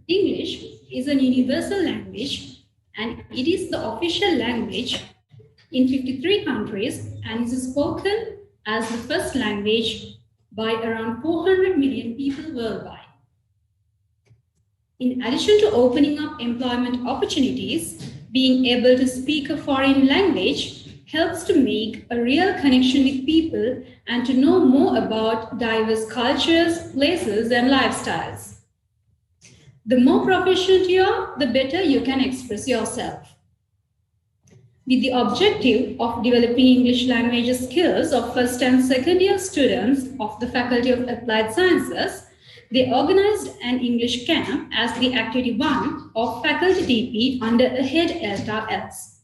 English is a universal language and it is the official language in 53 countries and is spoken as the first language by around 400 million people worldwide. In addition to opening up employment opportunities, being able to speak a foreign language helps to make a real connection with people and to know more about diverse cultures, places, and lifestyles. The more proficient you are, the better you can express yourself. With the objective of developing English language skills of first and second year students of the Faculty of Applied Sciences, they organized an English camp as the Activity 1 of Faculty DP under AHEAD ELTA-ELS.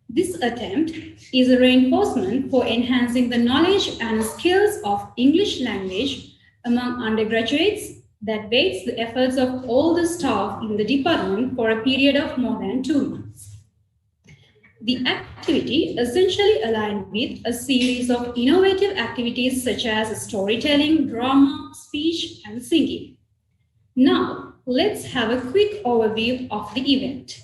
This attempt is a reinforcement for enhancing the knowledge and skills of English language among undergraduates that weights the efforts of all the staff in the department for a period of more than 2 months. The activity essentially aligned with a series of innovative activities such as storytelling, drama, speech, and singing. Now, let's have a quick overview of the event.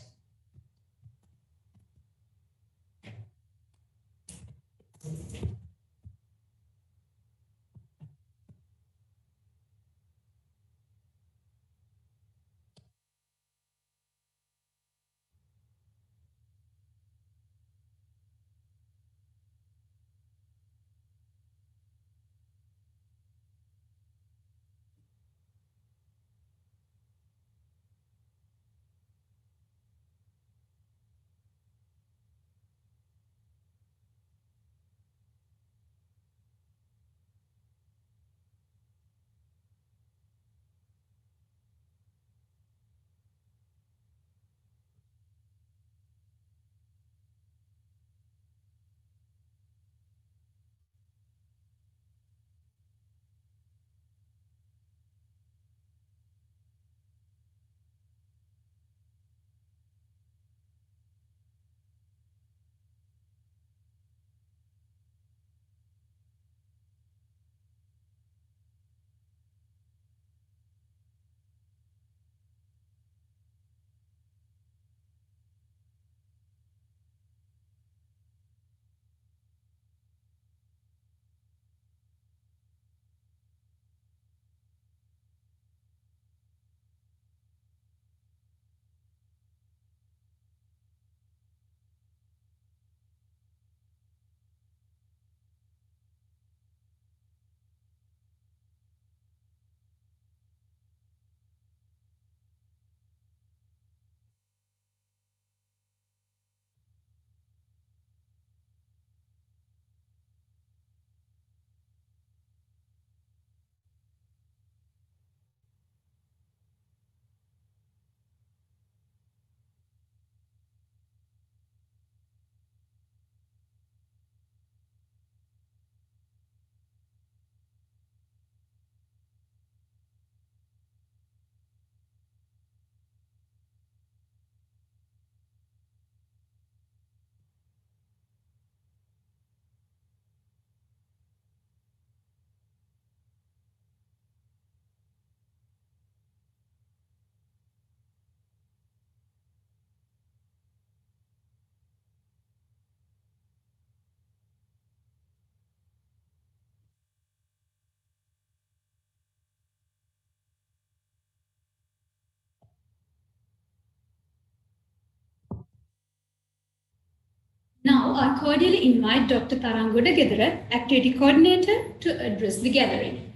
Now, I cordially invite Dr. Taranguda Gedara, Activity Coordinator, to address the gathering.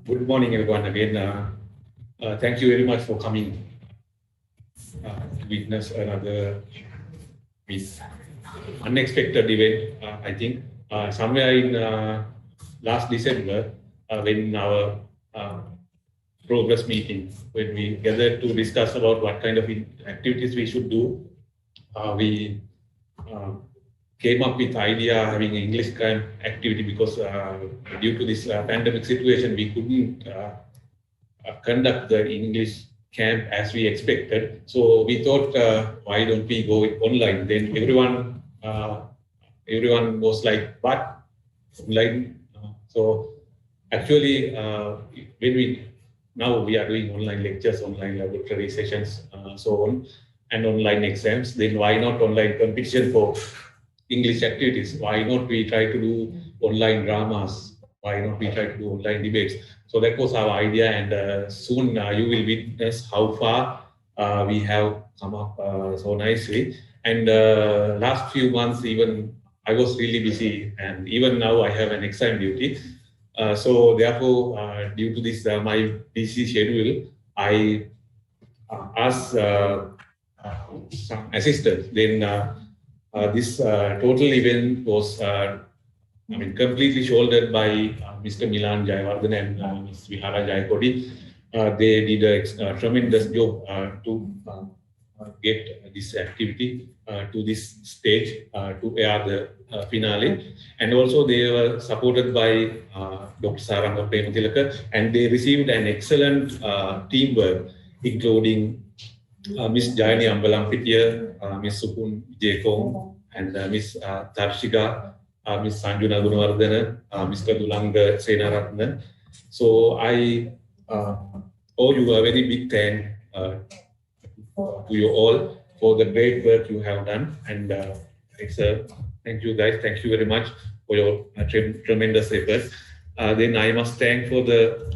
Good morning, everyone. Again, thank you very much for coming to witness another unexpected event. I think somewhere in last December, when our progress meeting, when we gathered to discuss about what kind of activities we should do, we came up with the idea having an English camp activity because due to this pandemic situation, we couldn't conduct the English camp as we expected. So we thought, why don't we go online? Then everyone everyone was like, what? Online? So actually, when now we are doing online lectures, online laboratory sessions, so on, and online exams, then why not online competition for English activities? Why not we try to do online dramas? Why not we try to do online debates? So that was our idea, and soon you will witness how far we have come up so nicely. And last few months, even I was really busy, and even now I have an exam duty. So therefore, due to this my busy schedule, I asked some assistance. Then this total event was, completely shouldered by Mr. Milan Jayawardhan and Ms. Vihara Jayakodi. They did a tremendous job to get this activity to this stage to air the finale. And also they were supported by Dr. Saranga Prematilaka, and they received an excellent teamwork, including Miss Jayani Ambalampitiya, Miss Supun Jekong, and Miss Tarshika, Miss Sanjuna Gunawardena, Mr. Dulanga Senaratna. So I owe you a very big thank to you all for the great work you have done. And it's a thank you guys. Thank you very much for your tremendous effort. Then I must thank for the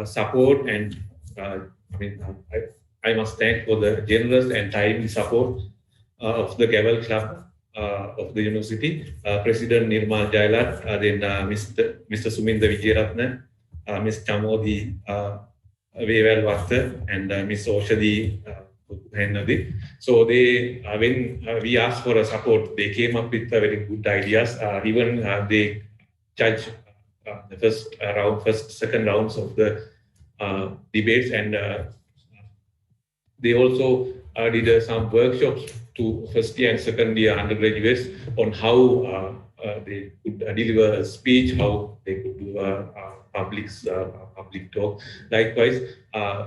support, and I must thank for the generous and timely support of the Gavel Club of the university, President Nirmal Jailat, then Mr. Suminda Vijayaratna, Ms. Chamodi Veval Vatta, and Ms. Oshadi Henadi. So they, when we asked for a support, they came up with very good ideas. Even they judged the first round, second rounds of the debates, and they also did some workshops to first year and second year undergraduates on how they could deliver a speech, how they could do public talk. Likewise,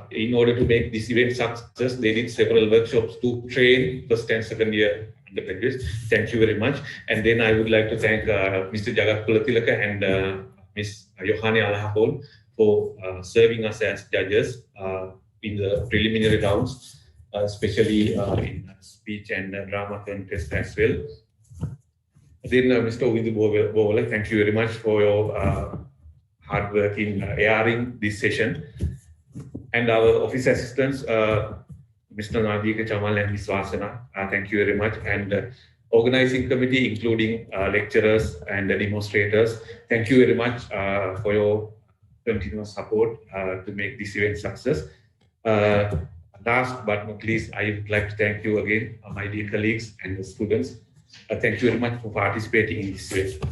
in order to make this event success, they did several workshops to train first and second year undergraduates. Thank you very much. And then I would like to thank Mr. Jagat Kulatilaka and Ms. Yohane Alahapol for serving us as judges in the preliminary rounds, especially in speech and drama contest as well. Then Mr. Uvindu Bola, thank you very much for your hard work in airing this session. And our office assistants, Mr. Nadika Chamal and Ms. Vasana, thank you very much. And organizing committee, including lecturers and demonstrators, thank you very much for your continuous support to make this event success. Last but not least, I would like to thank you again, my dear colleagues and the students. Thank you very much for participating in this event.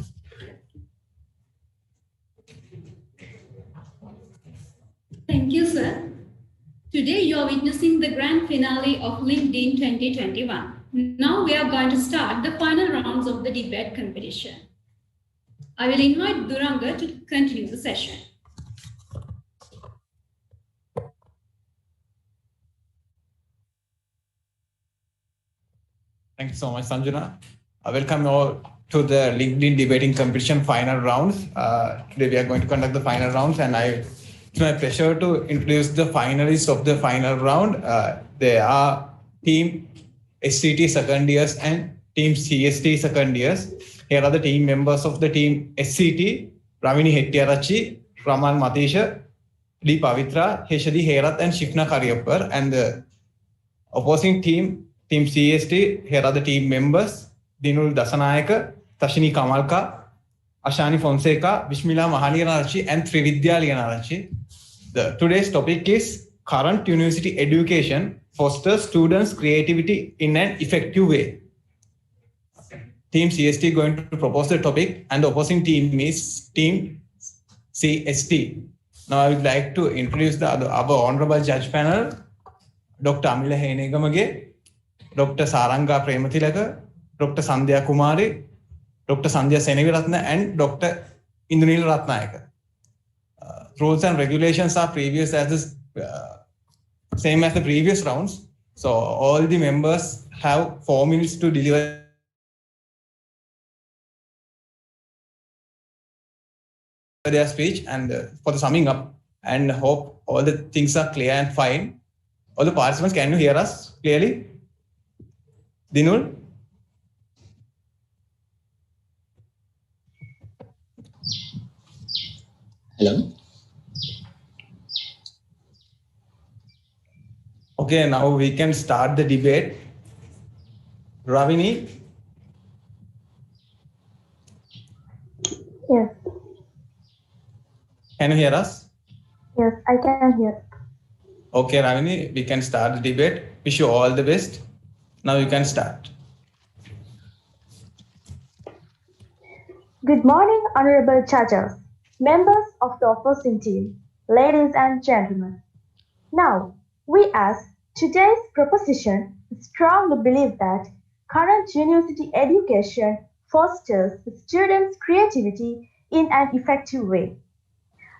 Thank you, sir. Today you are witnessing the grand finale of LinkedIn 2021. Now we are going to start the final rounds of the debate competition. I will invite Duranga to continue the session. Thank you so much, Sanjana. Welcome all to the LinkedIn debating competition final rounds. Today we are going to conduct the final rounds, and it's my pleasure to introduce the finalists of the final round. They are Team SCT second years and Team CST second years. Here are the team members of the Team SCT: Ravini Hettiarachi, Raman Matisha, D. Pavitra, Heshadi Herat, and Shifna Kariyapar. And the opposing team, Team CST, here are the team members: Dinul Dasanayaka, Tashini Kamalka, Ashani Fonseca, Vishmila Mahaliyanachi, and Trividya Liyanarachi. Today's topic is current university education fosters students' creativity in an effective way. Team CST going to propose the topic, and the opposing team is Team CST. Now I would like to introduce our honorable judge panel: Dr. Amila Henegamage, Dr. Saranga Prematilaka, Dr. Sandhya Kumari, Dr. Sandhya Seneviratna, and Dr. Indranil Ratnayaka. Rules and regulations are same as the previous rounds. So all the members have 4 minutes to deliver their speech and for the summing up, and hope all the things are clear and fine. All the participants, can you hear us clearly? Dinul? Hello. Okay, now we can start the debate. Ravini? Yes, Can you hear us? yes, I can hear. Okay, Ravini, we can start the debate. Wish you all the best. Now you can start. Good morning, honorable judges, members of the opposing team, ladies and gentlemen. Now, we as today's proposition strongly believe that current university education fosters students' creativity in an effective way.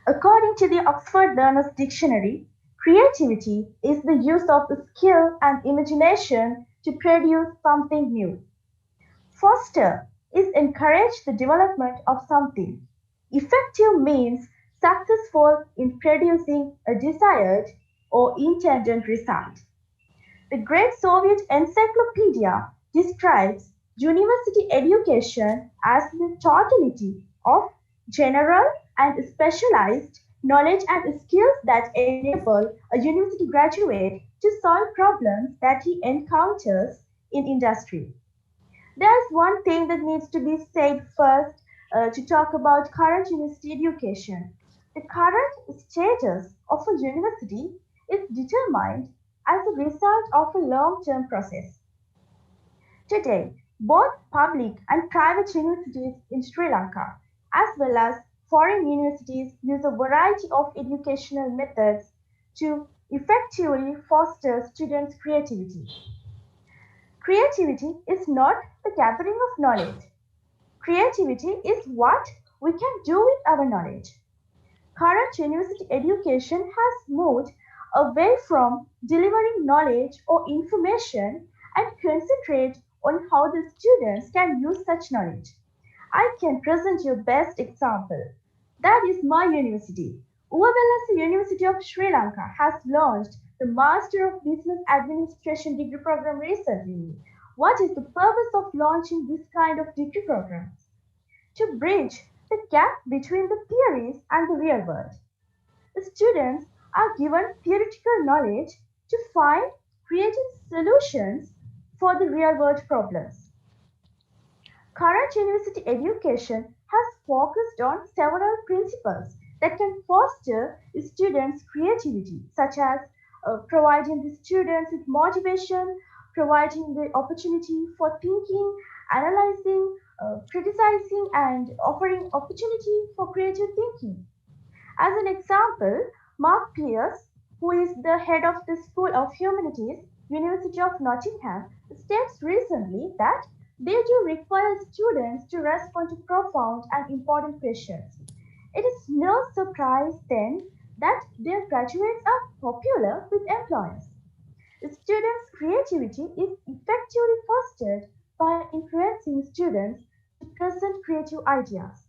According to the Oxford Learner's Dictionary, creativity is the use of skill and imagination to produce something new. Foster is encourage the development of something. Effective means successful in producing a desired or intended result. The Great Soviet Encyclopedia describes university education as the totality of general and specialized knowledge and skills that enable a university graduate to solve problems that he encounters in industry. There's one thing that needs to be said first to talk about current university education. The current status of a university is determined as a result of a long term process. Today, both public and private universities in Sri Lanka, as well as foreign universities, use a variety of educational methods to effectively foster students' creativity. Creativity is not the gathering of knowledge. Creativity is what we can do with our knowledge. Current university education has moved away from delivering knowledge or information and concentrate on how the students can use such knowledge. I can present you best example. That is my university. Uvavelasa University of Sri Lanka has launched the Master of Business Administration degree program recently. What is the purpose of launching this kind of degree programs? To bridge the gap between the theories and the real world. The students are given theoretical knowledge to find creative solutions for the real world problems. Current university education has focused on several principles that can foster students' creativity, such as providing the students with motivation, providing the opportunity for thinking, analyzing, criticizing, and offering opportunity for creative thinking. As an example, Mark Pierce, who is the head of the School of Humanities, University of Nottingham, states recently that they do require students to respond to profound and important questions. It is no surprise then that their graduates are popular with employers. The students' creativity is effectively fostered by influencing students to present creative ideas.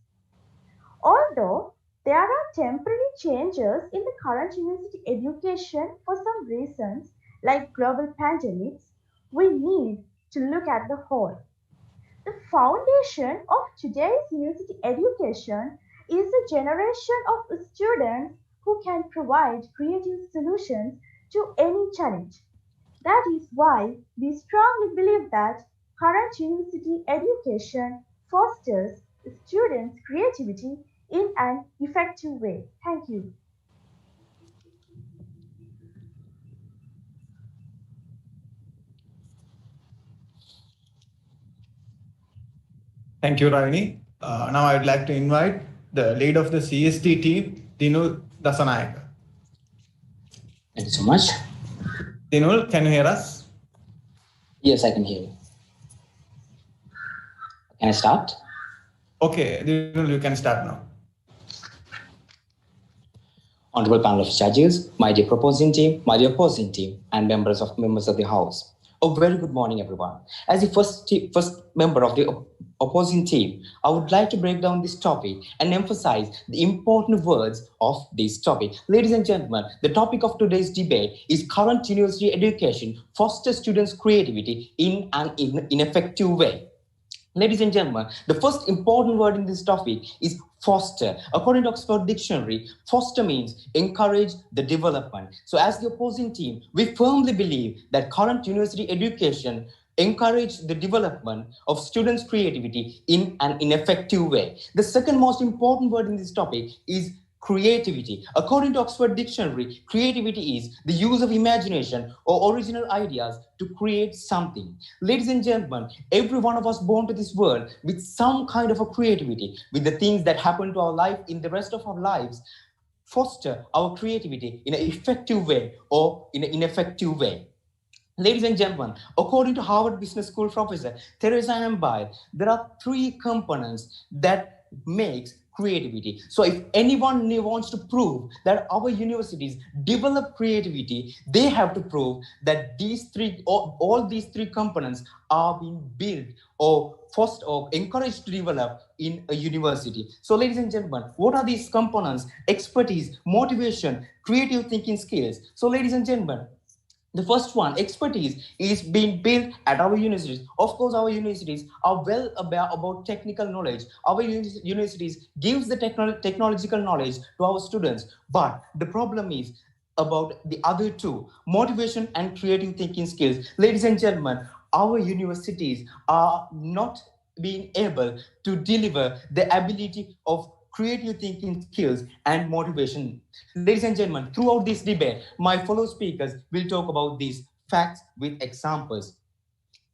Although there are temporary changes in the current university education for some reasons, like global pandemics, we need to look at the whole. The foundation of today's university education is a generation of students who can provide creative solutions to any challenge. That is why we strongly believe that current university education fosters students' creativity in an effective way. Thank you. Thank you, Ravini. Now I would like to invite the lead of the CST team, Dinul Dasanayaka. Thank you so much. Dinul, can you hear us? Yes, I can hear you. Can I start? Okay, Dinul, you can start now. Honorable panel of judges, my dear proposing team, my dear opposing team, and members of the House. A very good morning, everyone. As the first member of the opposing team, I would like to break down this topic and emphasize the important words of this topic. Ladies and gentlemen, the topic of today's debate is current university education fosters students' creativity in an ineffective way. Ladies and gentlemen, the first important word in this topic is foster. According to Oxford Dictionary, foster means encourage the development. So as the opposing team, we firmly believe that current university education encourage the development of students' creativity in an ineffective way. The second most important word in this topic is creativity. According to Oxford Dictionary, creativity is the use of imagination or original ideas to create something. Ladies and gentlemen, every one of us born to this world with some kind of a creativity, with the things that happen to our life in the rest of our lives, foster our creativity in an effective way or in an ineffective way. Ladies and gentlemen, according to Harvard Business School professor Teresa Ambire, there are three components that makes creativity. So if anyone wants to prove that our universities develop creativity, they have to prove that these three, all these three components are being built or fostered or encouraged to develop in a university. So ladies and gentlemen, what are these components? Expertise, motivation, creative thinking skills. So ladies and gentlemen, the first one, expertise, is being built at our universities. Of course, our universities are well about technical knowledge. Our universities gives the technological knowledge to our students. But the problem is about the other two, motivation and creative thinking skills. Ladies and gentlemen, our universities are not being able to deliver the ability of creative thinking skills and motivation. Ladies and gentlemen, throughout this debate, my fellow speakers will talk about these facts with examples.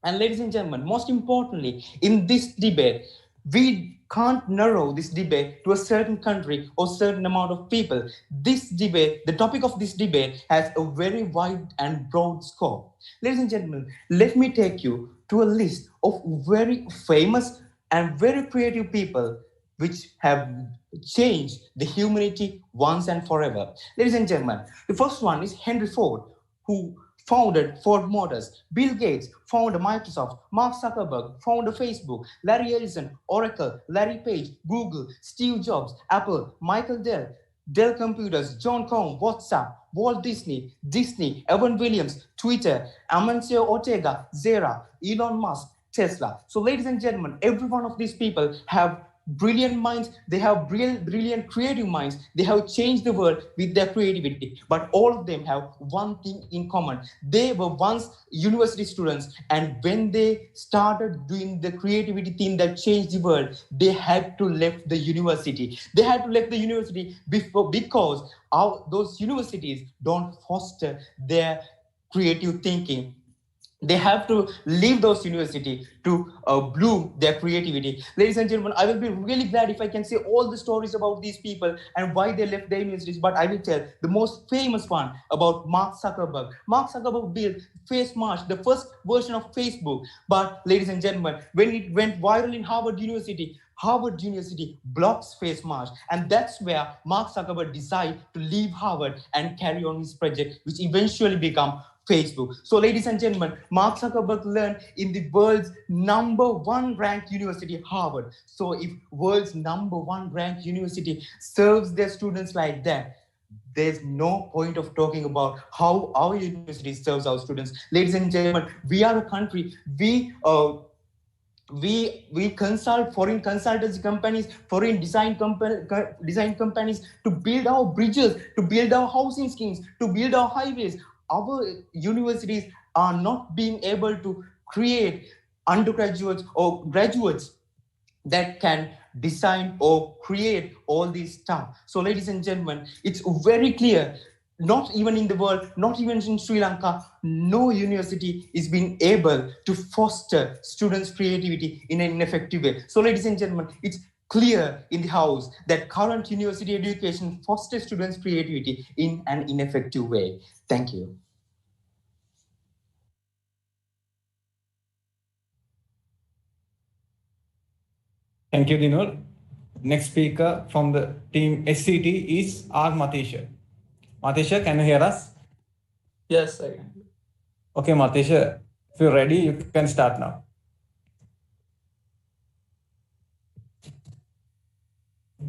And ladies and gentlemen, most importantly, in this debate, we can't narrow this debate to a certain country or certain amount of people. This debate, the topic of this debate has a very wide and broad scope. Ladies and gentlemen, let me take you to a list of very famous and very creative people which have changed the humanity once and forever. Ladies and gentlemen, the first one is Henry Ford, who founded Ford Motors. Bill Gates founded Microsoft. Mark Zuckerberg founded Facebook. Larry Ellison, Oracle. Larry Page, Google. Steve Jobs, Apple. Michael Dell, Dell Computers. John Cohn, WhatsApp. Walt Disney. Evan Williams, Twitter. Amancio Ortega, Zera. Elon Musk, Tesla. So ladies and gentlemen, every one of these people have brilliant minds, they have brilliant creative minds, they have changed the world with their creativity, but all of them have one thing in common. They were once university students, and when they started doing the creativity thing that changed the world, they had to left the university. They had to left the university because those universities don't foster their creative thinking. They have to leave those university to bloom their creativity. Ladies and gentlemen, I will be really glad if I can say all the stories about these people and why they left their universities, but I will tell the most famous one about Mark Zuckerberg. Mark Zuckerberg built FaceMarch, the first version of Facebook. But ladies and gentlemen, when it went viral in Harvard University blocks FaceMarch, and that's where Mark Zuckerberg decided to leave Harvard and carry on his project, which eventually became Facebook. So ladies and gentlemen, Mark Zuckerberg learned in the world's #1 ranked university, Harvard. So if world's #1 ranked university serves their students like that, there's no point of talking about how our university serves our students. Ladies and gentlemen, we are a country, we consult foreign consultancy companies, foreign design companies to build our bridges, to build our housing schemes, to build our highways. Our universities are not being able to create undergraduates or graduates that can design or create all this stuff. So ladies and gentlemen, it's very clear, not even in the world, not even in Sri Lanka, no university is being able to foster students' creativity in an effective way. So ladies and gentlemen, it's clear in the house that current university education fosters students' creativity in an ineffective way. Thank you. Thank you, Dinur. Next speaker from the team SCT is R. Matisha. Matisha, can you hear us? Yes, I can. Okay, Matisha, If you're ready, you can start now.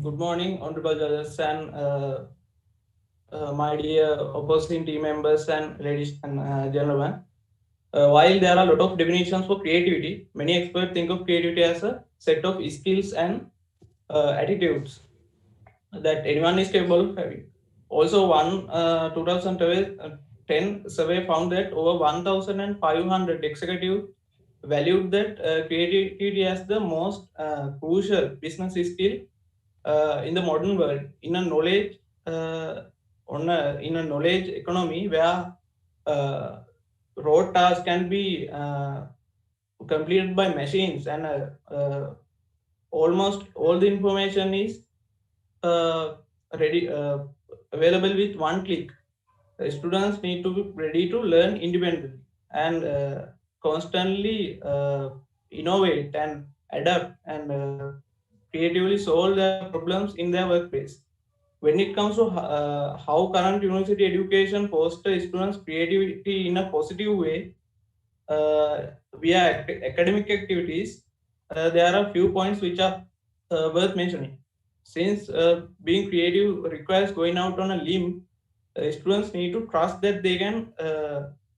Good morning, honorable judges and my dear opposing team members and ladies and gentlemen. While there are a lot of definitions for creativity, many experts think of creativity as a set of skills and attitudes that anyone is capable of having. Also, one 2010 survey found that over 1,500 executives valued that creativity as the most crucial business skill in the modern world. In a knowledge in a knowledge economy where rote tasks can be completed by machines and almost all the information is ready available with one click. Students need to be ready to learn independently and constantly innovate and adapt and creatively solve their problems in their workplace. When it comes to how current university education fosters students' creativity in a positive way, via academic activities, there are a few points which are worth mentioning. Since being creative requires going out on a limb, students need to trust that they can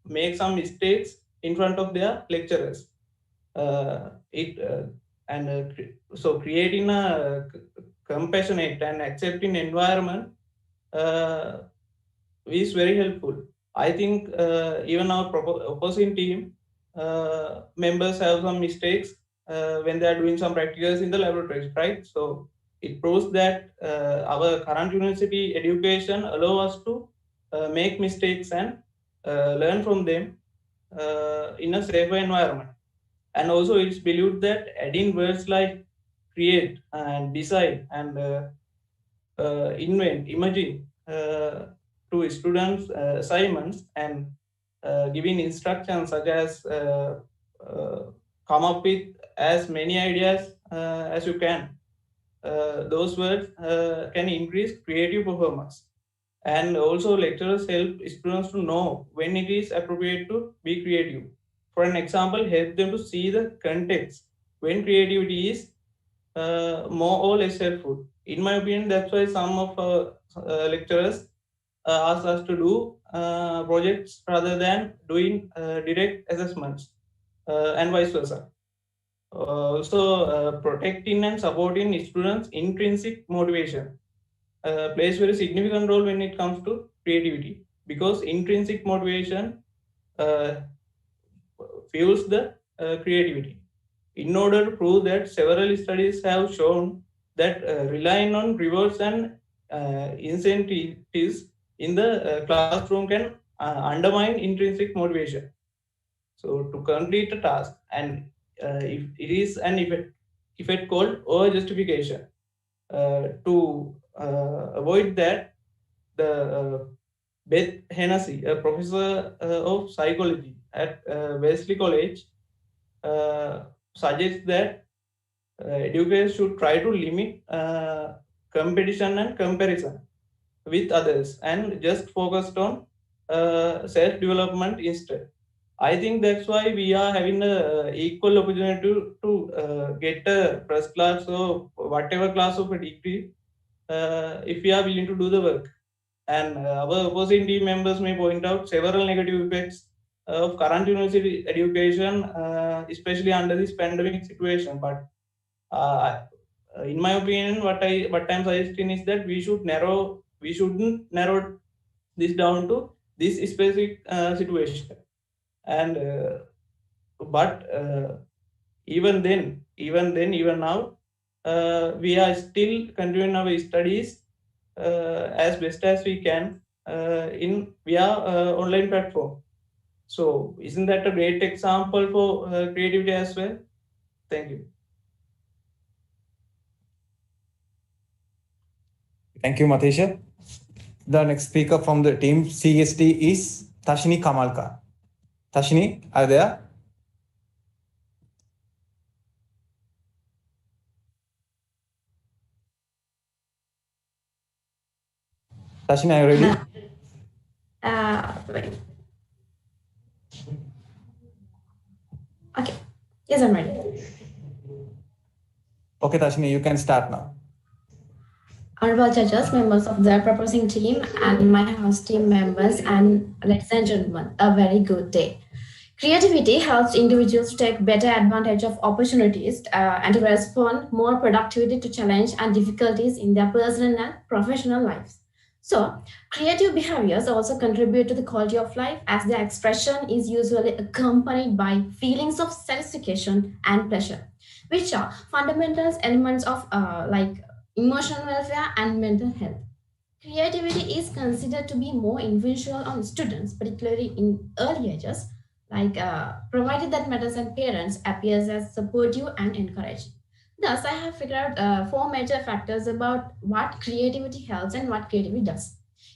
make some mistakes in front of their lecturers. It and so creating a compassionate and accepting environment uh, is very helpful. I think even our opposing team members have some mistakes when they are doing some practicals in the laboratories, right? So it proves that our current university education allow us to make mistakes and learn from them in a safer environment. And also, it's believed that adding words like create and decide and invent, imagine to students' assignments and giving instructions such as come up with as many ideas as you can. Those words can increase creative performance. And also, lecturers help students to know when it is appropriate to be creative. For an example, help them to see the context when creativity is more or less helpful. In my opinion, that's why some of our lecturers ask us to do projects rather than doing direct assessments and vice versa. So, protecting and supporting students' intrinsic motivation plays very significant role when it comes to creativity, because intrinsic motivation uh, fuels the creativity. In order to prove that, several studies have shown that relying on rewards and incentives in the classroom can undermine intrinsic motivation. So, to complete a task, and if it is an effect called over justification. To avoid that, the Beth Hennessy, a professor of psychology at Wesley College, suggests that educators should try to limit competition and comparison with others and just focused on self development instead. I think that's why we are having a equal opportunity to get a first class or whatever class of a degree if we are willing to do the work. And our opposing team members may point out several negative effects of current university education, especially under this pandemic situation. But uh, in my opinion, what I'm suggesting is that we shouldn't narrow this down to this specific situation. And but even now, we are still continuing our studies as best as we can in via online platform. So isn't that a great example for creativity as well? Thank you. Thank you, Matisha. The next speaker from the team CST is Tashini Kamalka. Tashini, are you there? Tashini, are you ready? Wait. Yes, I'm ready. Okay, Tashini, you can start now. Honorable judges, members of the proposing team, and my host team members, and ladies and gentlemen, a very good day. Creativity helps individuals to take better advantage of opportunities and to respond more productively to challenge and difficulties in their personal and professional lives. So, creative behaviors also contribute to the quality of life as their expression is usually accompanied by feelings of satisfaction and pleasure, which are fundamental elements of like emotional welfare and mental health. Creativity is considered to be more influential on students, particularly in early ages, provided that mothers and parents appears as supportive and encouraging. Thus, I have figured out four major factors about what creativity helps and what creativity does.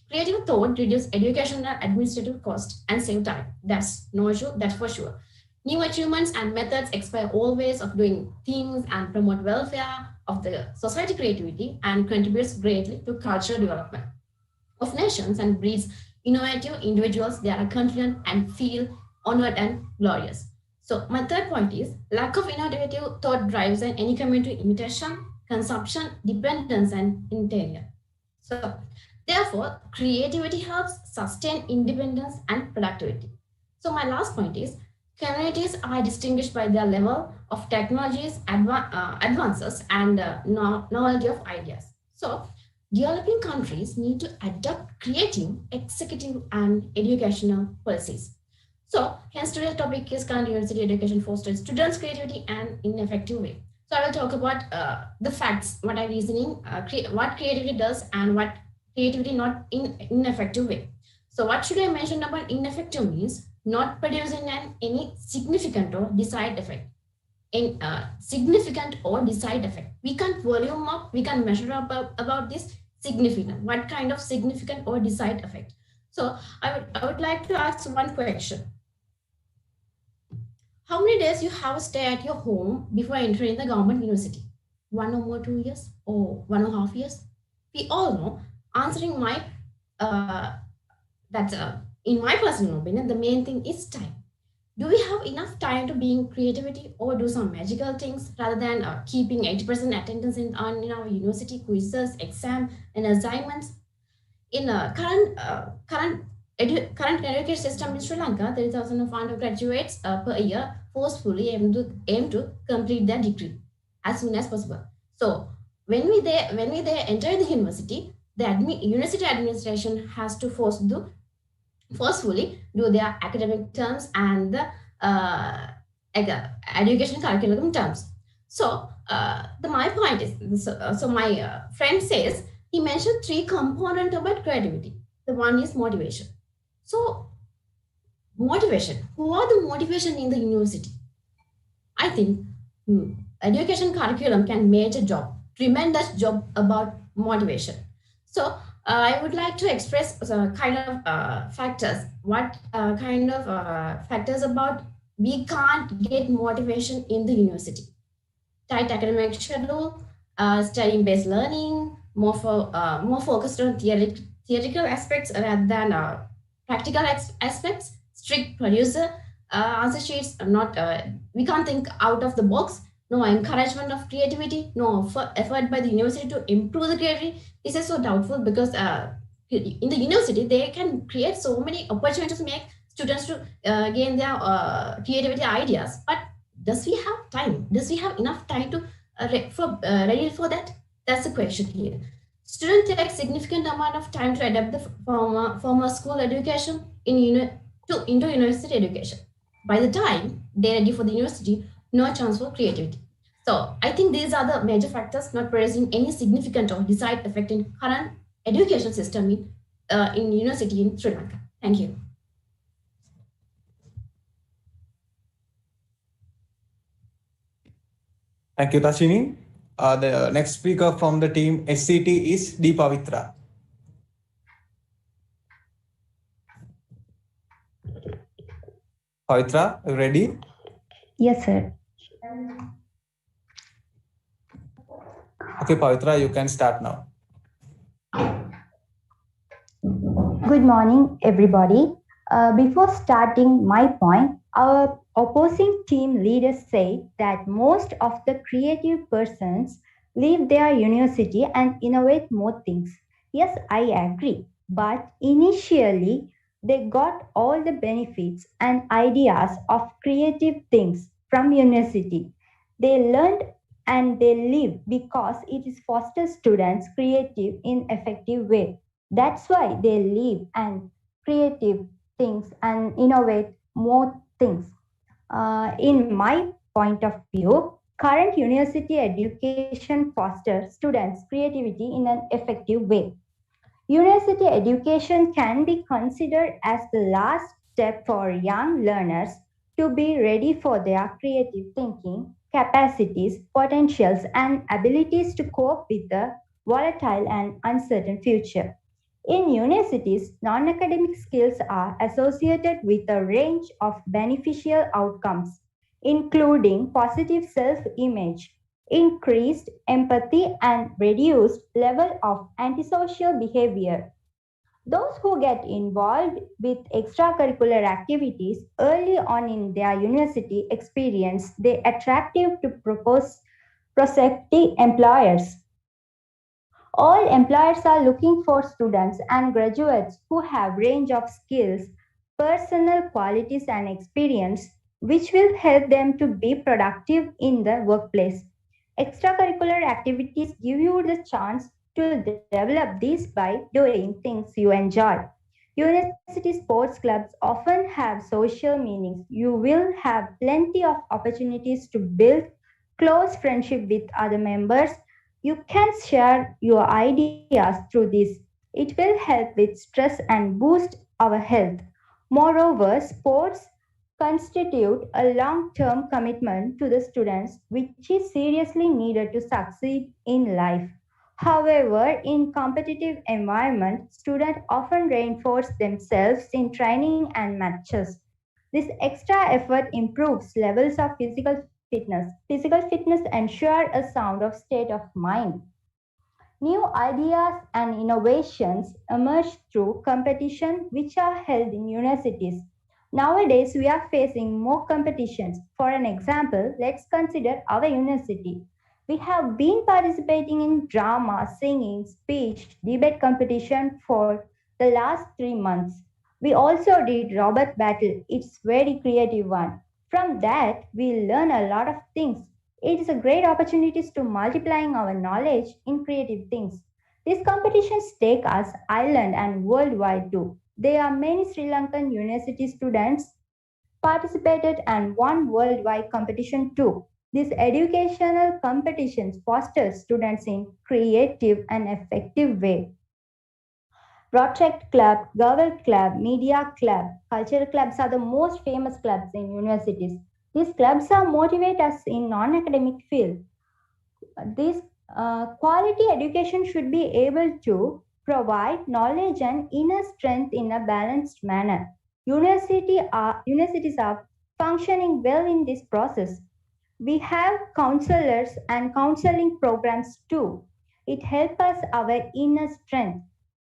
Creative thought reduces educational and administrative cost and save time. That's for sure. New achievements and methods expire all ways of doing things and promote welfare of the society creativity and contributes greatly to cultural development of nations and breeds innovative individuals. They are confident and feel honored and glorious. So my third point is lack of innovative thought drives and any community imitation, consumption, dependence, and interior. So therefore, creativity helps sustain independence and productivity. So my last point is communities are distinguished by their level of technologies, advances, and novelty of ideas. So developing countries need to adopt creative, executive, and educational policies. So, hence today's topic is current university education fosters students' creativity and in effective way. So, I will talk about the facts, what I reasoning, what creativity does, and what creativity not in ineffective way. So, what should I mention about ineffective means not producing any significant or desired effect. In significant or desired effect. We can volume up, we can measure up about this significant. What kind of significant or desired effect? So I would like to ask one question. How many days you have stay at your home before entering the government university? 1 or more 2 years or 1.5 years? We all know answering my that's in my personal opinion, the main thing is time. Do we have enough time to being creativity or do some magical things rather than keeping 80% attendance in our university quizzes, exam, and assignments? In current education system in Sri Lanka, 30,500 graduates per year forcefully aim to complete their degree as soon as possible. So when we they enter the university, the university administration has to forcefully do their academic terms and the education curriculum terms. So my point is, so my friend says, he mentioned three components about creativity. The one is motivation. So motivation, who are the motivation in the university? I think education curriculum can make a tremendous job about motivation. So I would like to express kind of factors. What kind of factors about we can't get motivation in the university? Tight academic schedule, studying-based learning, more focused on theoretical aspects rather than practical aspects. Strict producer answer sheets are not. We can't think out of the box. No encouragement of creativity. No effort by the university to improve the creativity. This is so doubtful because in the university they can create so many opportunities to make students to gain their creativity ideas, but does we have time? Does we have enough time to ready for that? That's the question here. Students take significant amount of time to adapt the former school education into university education. By the time they're ready for the university, no chance for creativity. So I think these are the major factors not producing any significant or desired effect in current education system in university in Sri Lanka. Thank you. Thank you, Tashini. The next speaker from the team SCT is D. Pavitra. Pavitra, are you ready? Yes, sir. Okay, Pavitra, you can start now. Good morning, everybody. Before starting my point, Our opposing team leaders say that most of the creative persons leave their university and innovate more things. Yes, I agree. But initially, they got all the benefits and ideas of creative things from university. They learned and they live because it is fosters students creative in effective way. That's why they live and creative things and innovate more things. In my point of view, current university education fosters students' creativity in an effective way. University education can be considered as the last step for young learners to be ready for their creative thinking, capacities, potentials, and abilities to cope with the volatile and uncertain future. In universities, non academic skills are associated with a range of beneficial outcomes, including positive self image, increased empathy, and reduced level of antisocial behavior. Those who get involved with extracurricular activities early on in their university experience they attractive to propose prospective employers. All employers are looking for students and graduates who have range of skills, personal qualities and experience which will help them to be productive in the workplace. Extracurricular activities give you the chance to develop these by doing things you enjoy. University sports clubs often have social meanings. You will have plenty of opportunities to build close friendship with other members. You can share your ideas through this. It will help with stress and boost our health. Moreover, sports constitute a long term commitment to the students, which is seriously needed to succeed in life. However, in competitive environment, students often reinforce themselves in training and matches. This extra effort improves levels of physical fitness. Physical fitness ensures a sound of state of mind. New ideas and innovations emerge through competition which are held in universities. Nowadays, we are facing more competitions. For an example, let's consider our university. We have been participating in drama, singing, speech, debate competition for the last 3 months. We also did Robert Battle. It's very creative one. From that, we learn a lot of things. It is a great opportunity to multiplying our knowledge in creative things. These competitions take us island and worldwide too. There are many Sri Lankan university students participated and won worldwide competition too. These educational competitions foster students in creative and effective way. Rotary Club, Gower Club, Media Club, cultural clubs are the most famous clubs in universities. These clubs are motivate us in non-academic field. This quality education should be able to provide knowledge and inner strength in a balanced manner. Universities are functioning well in this process. We have counselors and counseling programs too. It helps us our inner strength.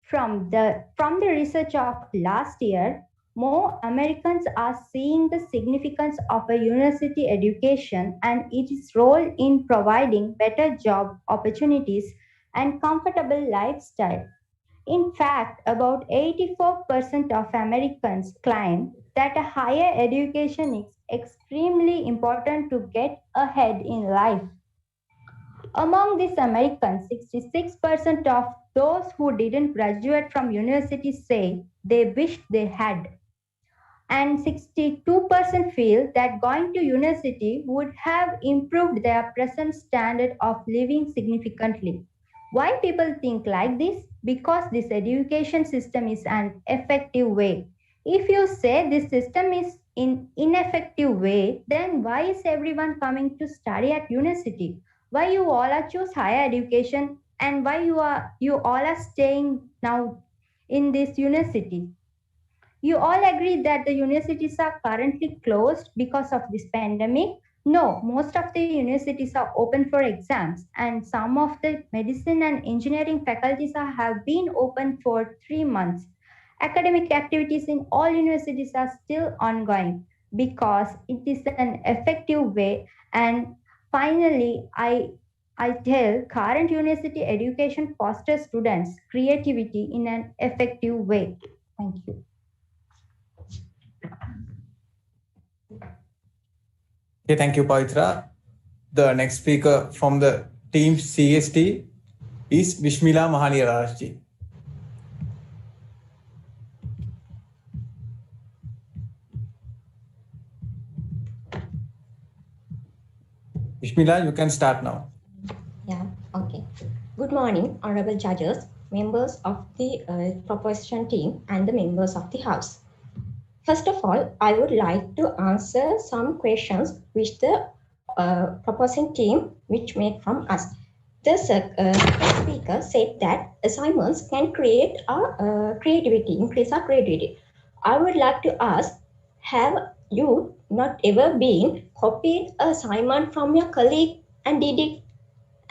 From the research of last year, more Americans are seeing the significance of a university education and its role in providing better job opportunities and comfortable lifestyle. In fact, about 84% of Americans claim that a higher education is extremely important to get ahead in life. Among these Americans, 66% of those who didn't graduate from university say they wished they had, and 62% feel that going to university would have improved their present standard of living significantly. Why people think like this? Because this education system is an effective way. If you say this system is in ineffective way, then why is everyone coming to study at university? Why you all are choose higher education and why you all are staying now in this university? You all agree that the universities are currently closed because of this pandemic? No, most of the universities are open for exams, and some of the medicine and engineering faculties have been open for 3 months. Academic activities in all universities are still ongoing. because it is an effective way. And finally, I tell current university education fosters students' creativity in an effective way. Thank you. Okay, thank you, Pavitra. The next speaker from the team CST is Vishmila Mahanirarajji. Vishmila, you can start now. Yeah, okay. Good morning, honorable judges, members of the proposition team, and the members of the House. First of all, I would like to answer some questions which the proposing team which made from us. The speaker said that assignments can create our creativity, increase our creativity. I would like to ask, have you not ever been copied an assignment from your colleague and did it?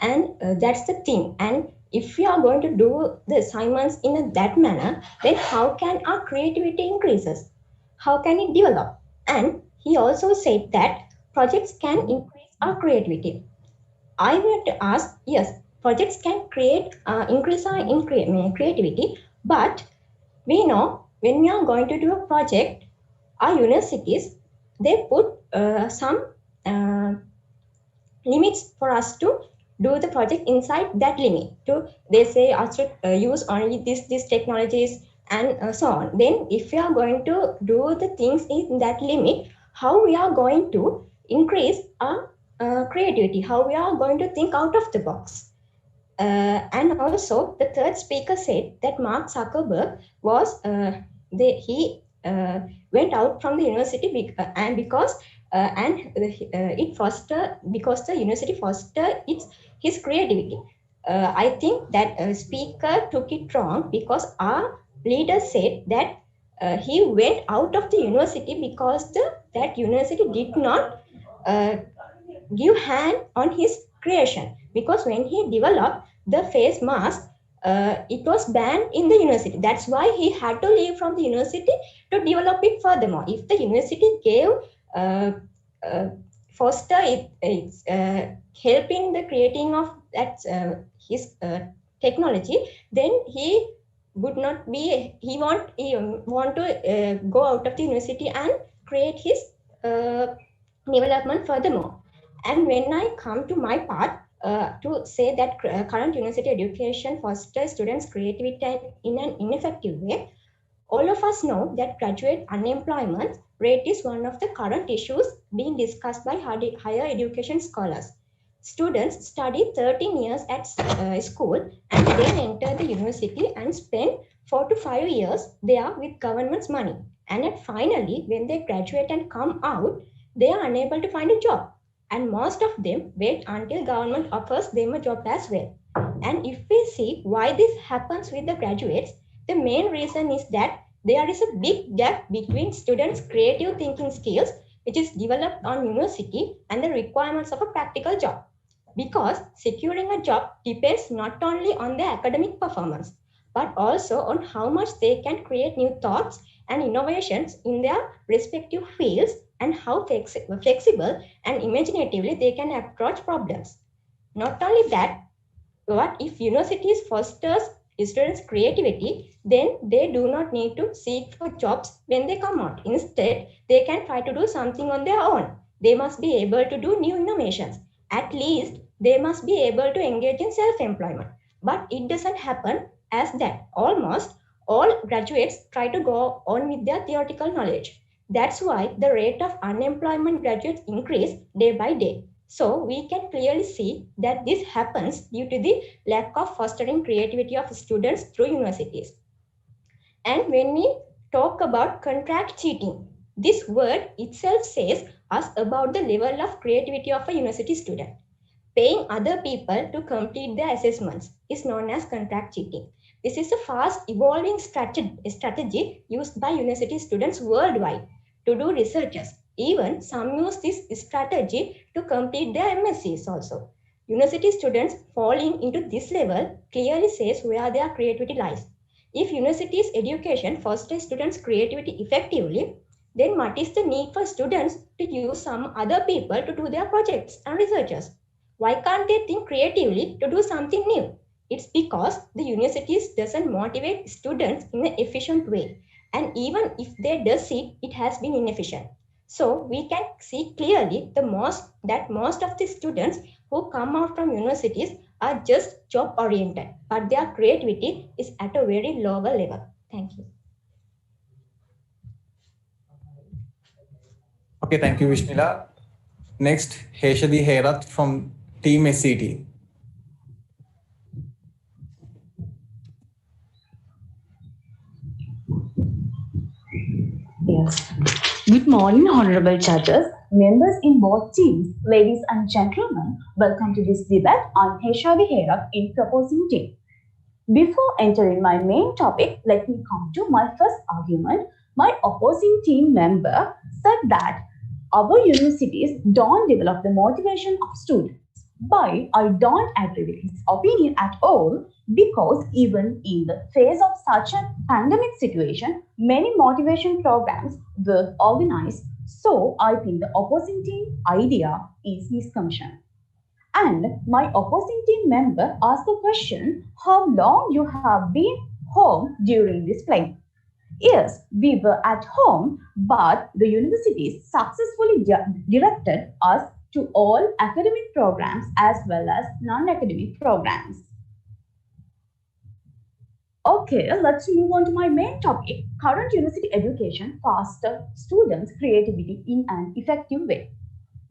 And that's the thing. And if we are going to do the assignments in that manner, then how can our creativity increases? How can it develop? And he also said that projects can increase our creativity. I want to ask, yes, projects can increase our creativity, but we know when we are going to do a project, our universities, they put some limits for us to do the project inside that limit. They say us to use only these technologies and so on. Then if we are going to do the things in that limit, how we are going to increase our creativity, how we are going to think out of the box. And also the third speaker said that Mark Zuckerberg was he went out from the university and because it foster because the university foster his creativity. I think that speaker took it wrong because our leader said that he went out of the university because that university did not give hand on his creation, because when he developed the face mask, it was banned in the university. That's why he had to leave from the university to develop it furthermore. If the university gave foster it's help in the creating of that his technology, then he would not be he want to go out of the university and create his development furthermore. And when I come to my part, to say that current university education fosters students' creativity in an ineffective way, all of us know that graduate unemployment rate is one of the current issues being discussed by higher education scholars. Students study 13 years at school and then enter the university and spend 4 to 5 years there with government's money. And finally, when they graduate and come out, they are unable to find a job. And most of them wait until government offers them a job as well. And if we see why this happens with the graduates, the main reason is that there is a big gap between students' creative thinking skills, which is developed on university, and the requirements of a practical job. Because securing a job depends not only on their academic performance, but also on how much they can create new thoughts and innovations in their respective fields and how flexible and imaginatively they can approach problems. Not only that, but if universities fosters students' creativity, then they do not need to seek for jobs when they come out. Instead, they can try to do something on their own. They must be able to do new innovations. At least they must be able to engage in self-employment. But it doesn't happen as that. Almost all graduates try to go on with their theoretical knowledge. That's why the rate of unemployment graduates increase day by day. So we can clearly see that this happens due to the lack of fostering creativity of students through universities. And when we talk about contract cheating, this word itself says us about the level of creativity of a university student. Paying other people to complete their assessments is known as contract cheating. This is a fast evolving strategy used by university students worldwide to do researches. Even some use this strategy to complete their MScs also. University students falling into this level clearly says where their creativity lies. If university's education fosters students' creativity effectively, then what is the need for students to use some other people to do their projects and researches? Why can't they think creatively to do something new? It's because the universities doesn't motivate students in an efficient way. And even if they does it, it has been inefficient. So we can see clearly that most of the students who come out from universities are just job oriented, but their creativity is at a very lower level. Thank you. Okay, thank you, Vishmila. Next, Heshadi Herath from Team SCT. Yes. Good morning, honorable judges, members in both teams, ladies and gentlemen. Welcome to this debate on Heshadi Herath in proposing team. Before entering my main topic, let me come to my first argument. My opposing team member said that our universities don't develop the motivation of students. But I don't agree with his opinion at all, because even in the face of such a pandemic situation, many motivation programs were organized. So I think the opposing team idea is misconception. And my opposing team member asked the question, how long you have been home during this plague? Yes, we were at home, but the universities successfully directed us to all academic programs as well as non-academic programs. Okay, let's move on to my main topic, current university education fosters students' creativity in an effective way.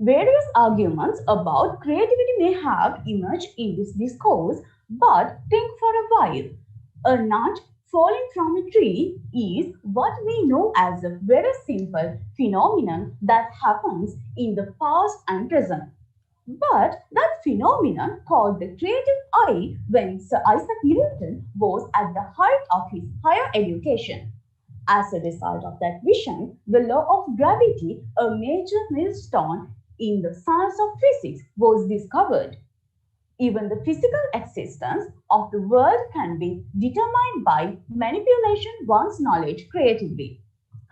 Various arguments about creativity may have emerged in this discourse, but think for a while. A nut falling from a tree is what we know as a very simple phenomenon that happens in the past and present. But that phenomenon called the creative eye when Sir Isaac Newton was at the height of his higher education. As a result of that vision, the law of gravity, a major milestone in the science of physics, was discovered. Even the physical existence of the world can be determined by manipulation one's knowledge creatively.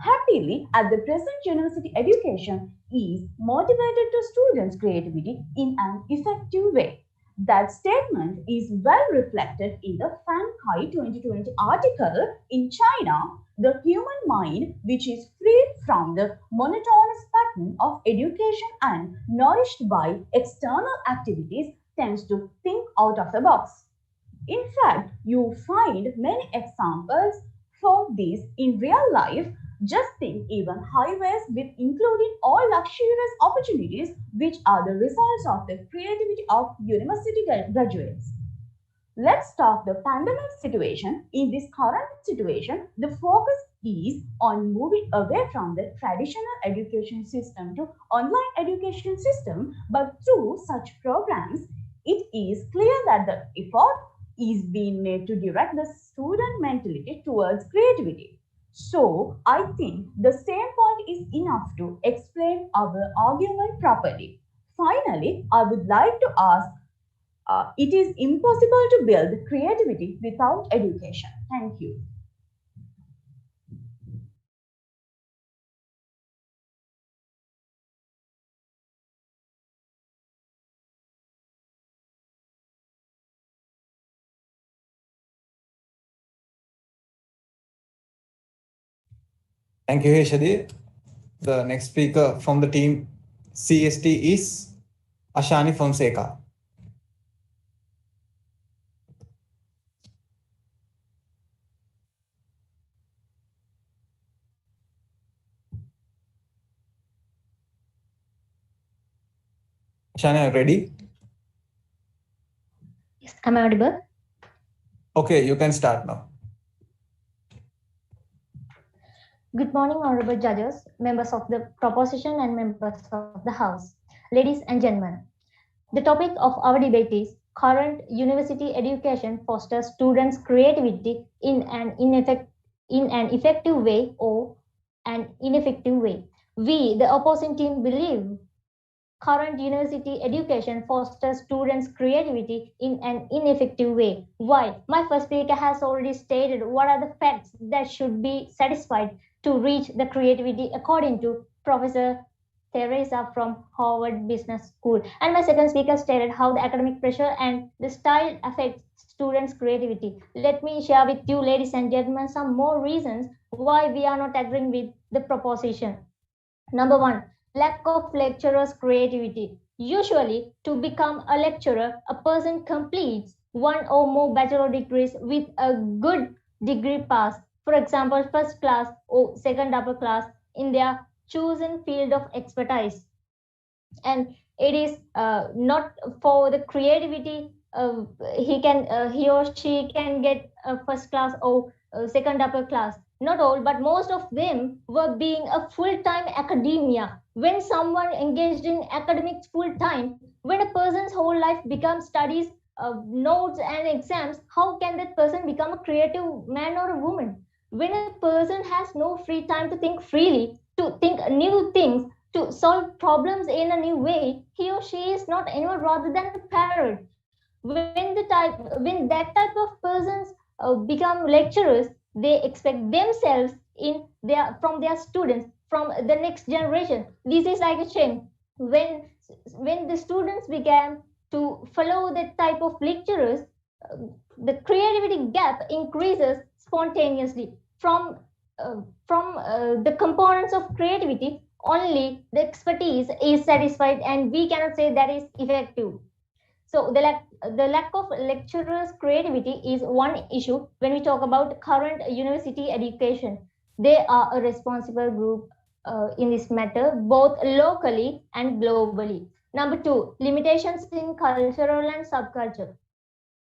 Happily, at the present university education is motivated to students' creativity in an effective way. That statement is well reflected in the Fan Kai 2020 article. In China, the human mind, which is freed from the monotonous pattern of education and nourished by external activities, tends to think out of the box. In fact, you find many examples for this in real life. Just think even highways with including all luxurious opportunities, which are the results of the creativity of university graduates. Let's talk the pandemic situation. In this current situation, the focus is on moving away from the traditional education system to online education system, but through such programs, it is clear that the effort is being made to direct the student mentality towards creativity. So, I think the same point is enough to explain our argument properly. Finally, I would like to ask, it is impossible to build creativity without education. Thank you. Thank you, Heshadi. The next speaker from the team CST is Ashani Fonseca. Ashani, are you ready? Yes, am I audible? Okay, you can start now. Good morning, honorable judges, members of the proposition and members of the House. Ladies and gentlemen, the topic of our debate is current university education fosters students' creativity in an effective way or an ineffective way. We, the opposing team, believe current university education fosters students' creativity in an ineffective way. Why? My first speaker has already stated what are the facts that should be satisfied to reach the creativity, according to Professor Teresa from Harvard Business School. And my second speaker stated how the academic pressure and the style affects students' creativity. Let me share with you, ladies and gentlemen, some more reasons why we are not agreeing with the proposition. Number one, lack of lecturer's creativity. Usually, to become a lecturer, a person completes one or more bachelor degrees with a good degree pass. For example, first class or second upper class in their chosen field of expertise. And it is not for the creativity. He or she can get a first class or second upper class. Not all, but most of them were being a full-time academia. When someone engaged in academics full-time, when a person's whole life becomes studies, notes and exams, how can that person become a creative man or a woman? When a person has no free time to think freely, to think new things, to solve problems in a new way, he or she is not anyone rather than a parrot. When that type of persons become lecturers, they expect themselves from their students, from the next generation. This is like a shame. When the students began to follow that type of lecturers, uh, the creativity gap increases spontaneously. From the components of creativity, only the expertise is satisfied, and we cannot say that is effective. So the lack of lecturers' creativity is one issue when we talk about current university education. They are a responsible group in this matter, both locally and globally. Number two, limitations in cultural and subculture.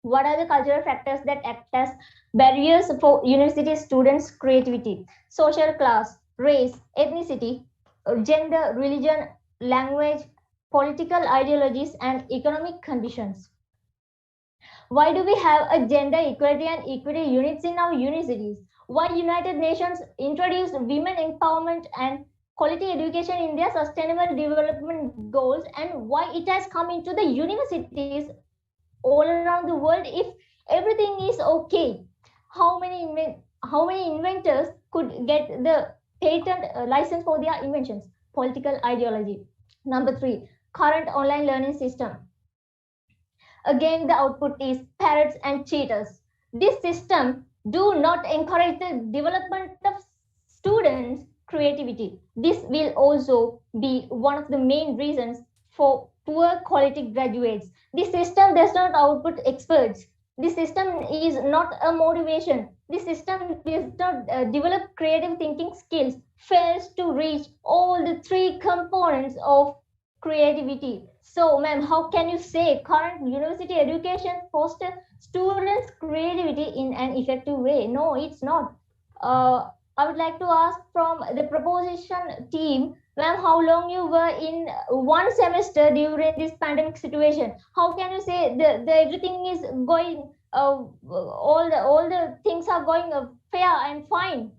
What are the cultural factors that act as barriers for university students' creativity? Social class, race, ethnicity, gender, religion, language, political ideologies, and economic conditions. Why do we have a gender equality and equity units in our universities? Why United Nations introduced women empowerment and quality education in their sustainable development goals, and why it has come into the universities all around the world if everything is okay? How many inventors could get the patent license for their inventions? Political ideology. Number three, current online learning system. Again, the output is parrots and cheaters. This system do not encourage the development of students' creativity. This will also be one of the main reasons for poor quality graduates. This system does not output experts. This system is not a motivation. This system does not develop creative thinking skills, fails to reach all the three components of creativity. So, ma'am, how can you say current university education fosters students' creativity in an effective way? No, it's not. I would like to ask from the proposition team, ma'am, how long you were in one semester during this pandemic situation? How can you say the everything is going, all the things are going fair and fine?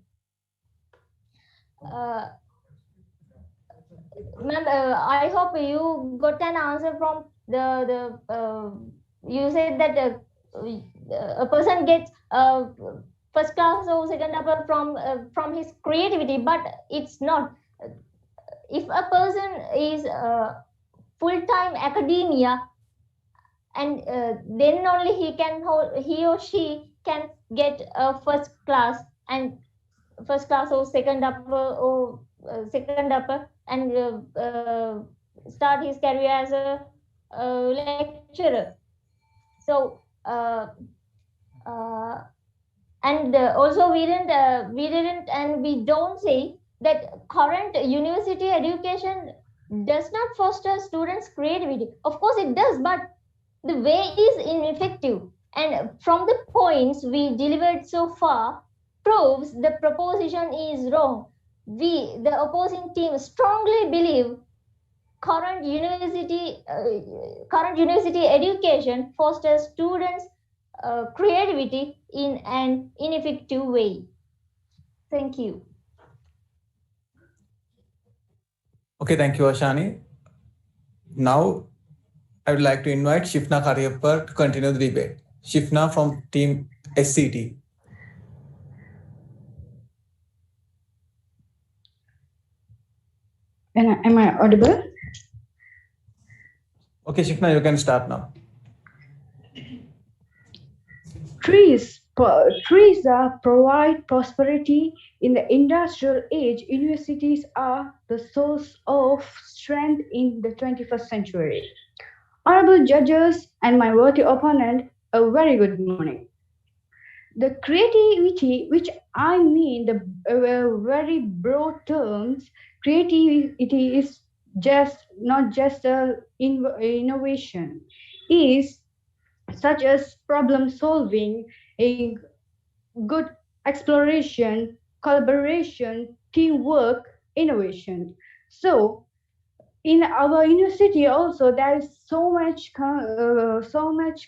Ma'am, I hope you got an answer from you said that a person gets first class or second upper from his creativity, but it's not. If a person is full-time academia, and then only he or she can get a first class or second upper and start his career as a lecturer. So and also we didn't and we don't say that current university education does not foster students' creativity. Of course it does, but the way is ineffective. And from the points we delivered so far proves the proposition is wrong. We, the opposing team, strongly believe current university education fosters students' creativity in an ineffective way. Thank you. Okay, thank you, Ashani. Now, I would like to invite Shifna Kariyappa to continue the debate. Shifna from Team SCT. Am I audible? Okay, Shikna, you can start now. Trees provide prosperity. In the industrial age, universities are the source of strength in the 21st century. Honorable judges and my worthy opponent, a very good morning. The creativity, which I mean the very broad terms, creativity is just not just a innovation, is such as problem solving, a good exploration, collaboration, teamwork, innovation. So in our university also there is so much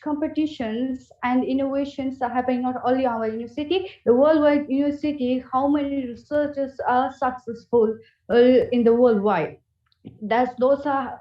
competitions and innovations are happening not only our university, the worldwide university. How many researchers are successful in the worldwide? Those are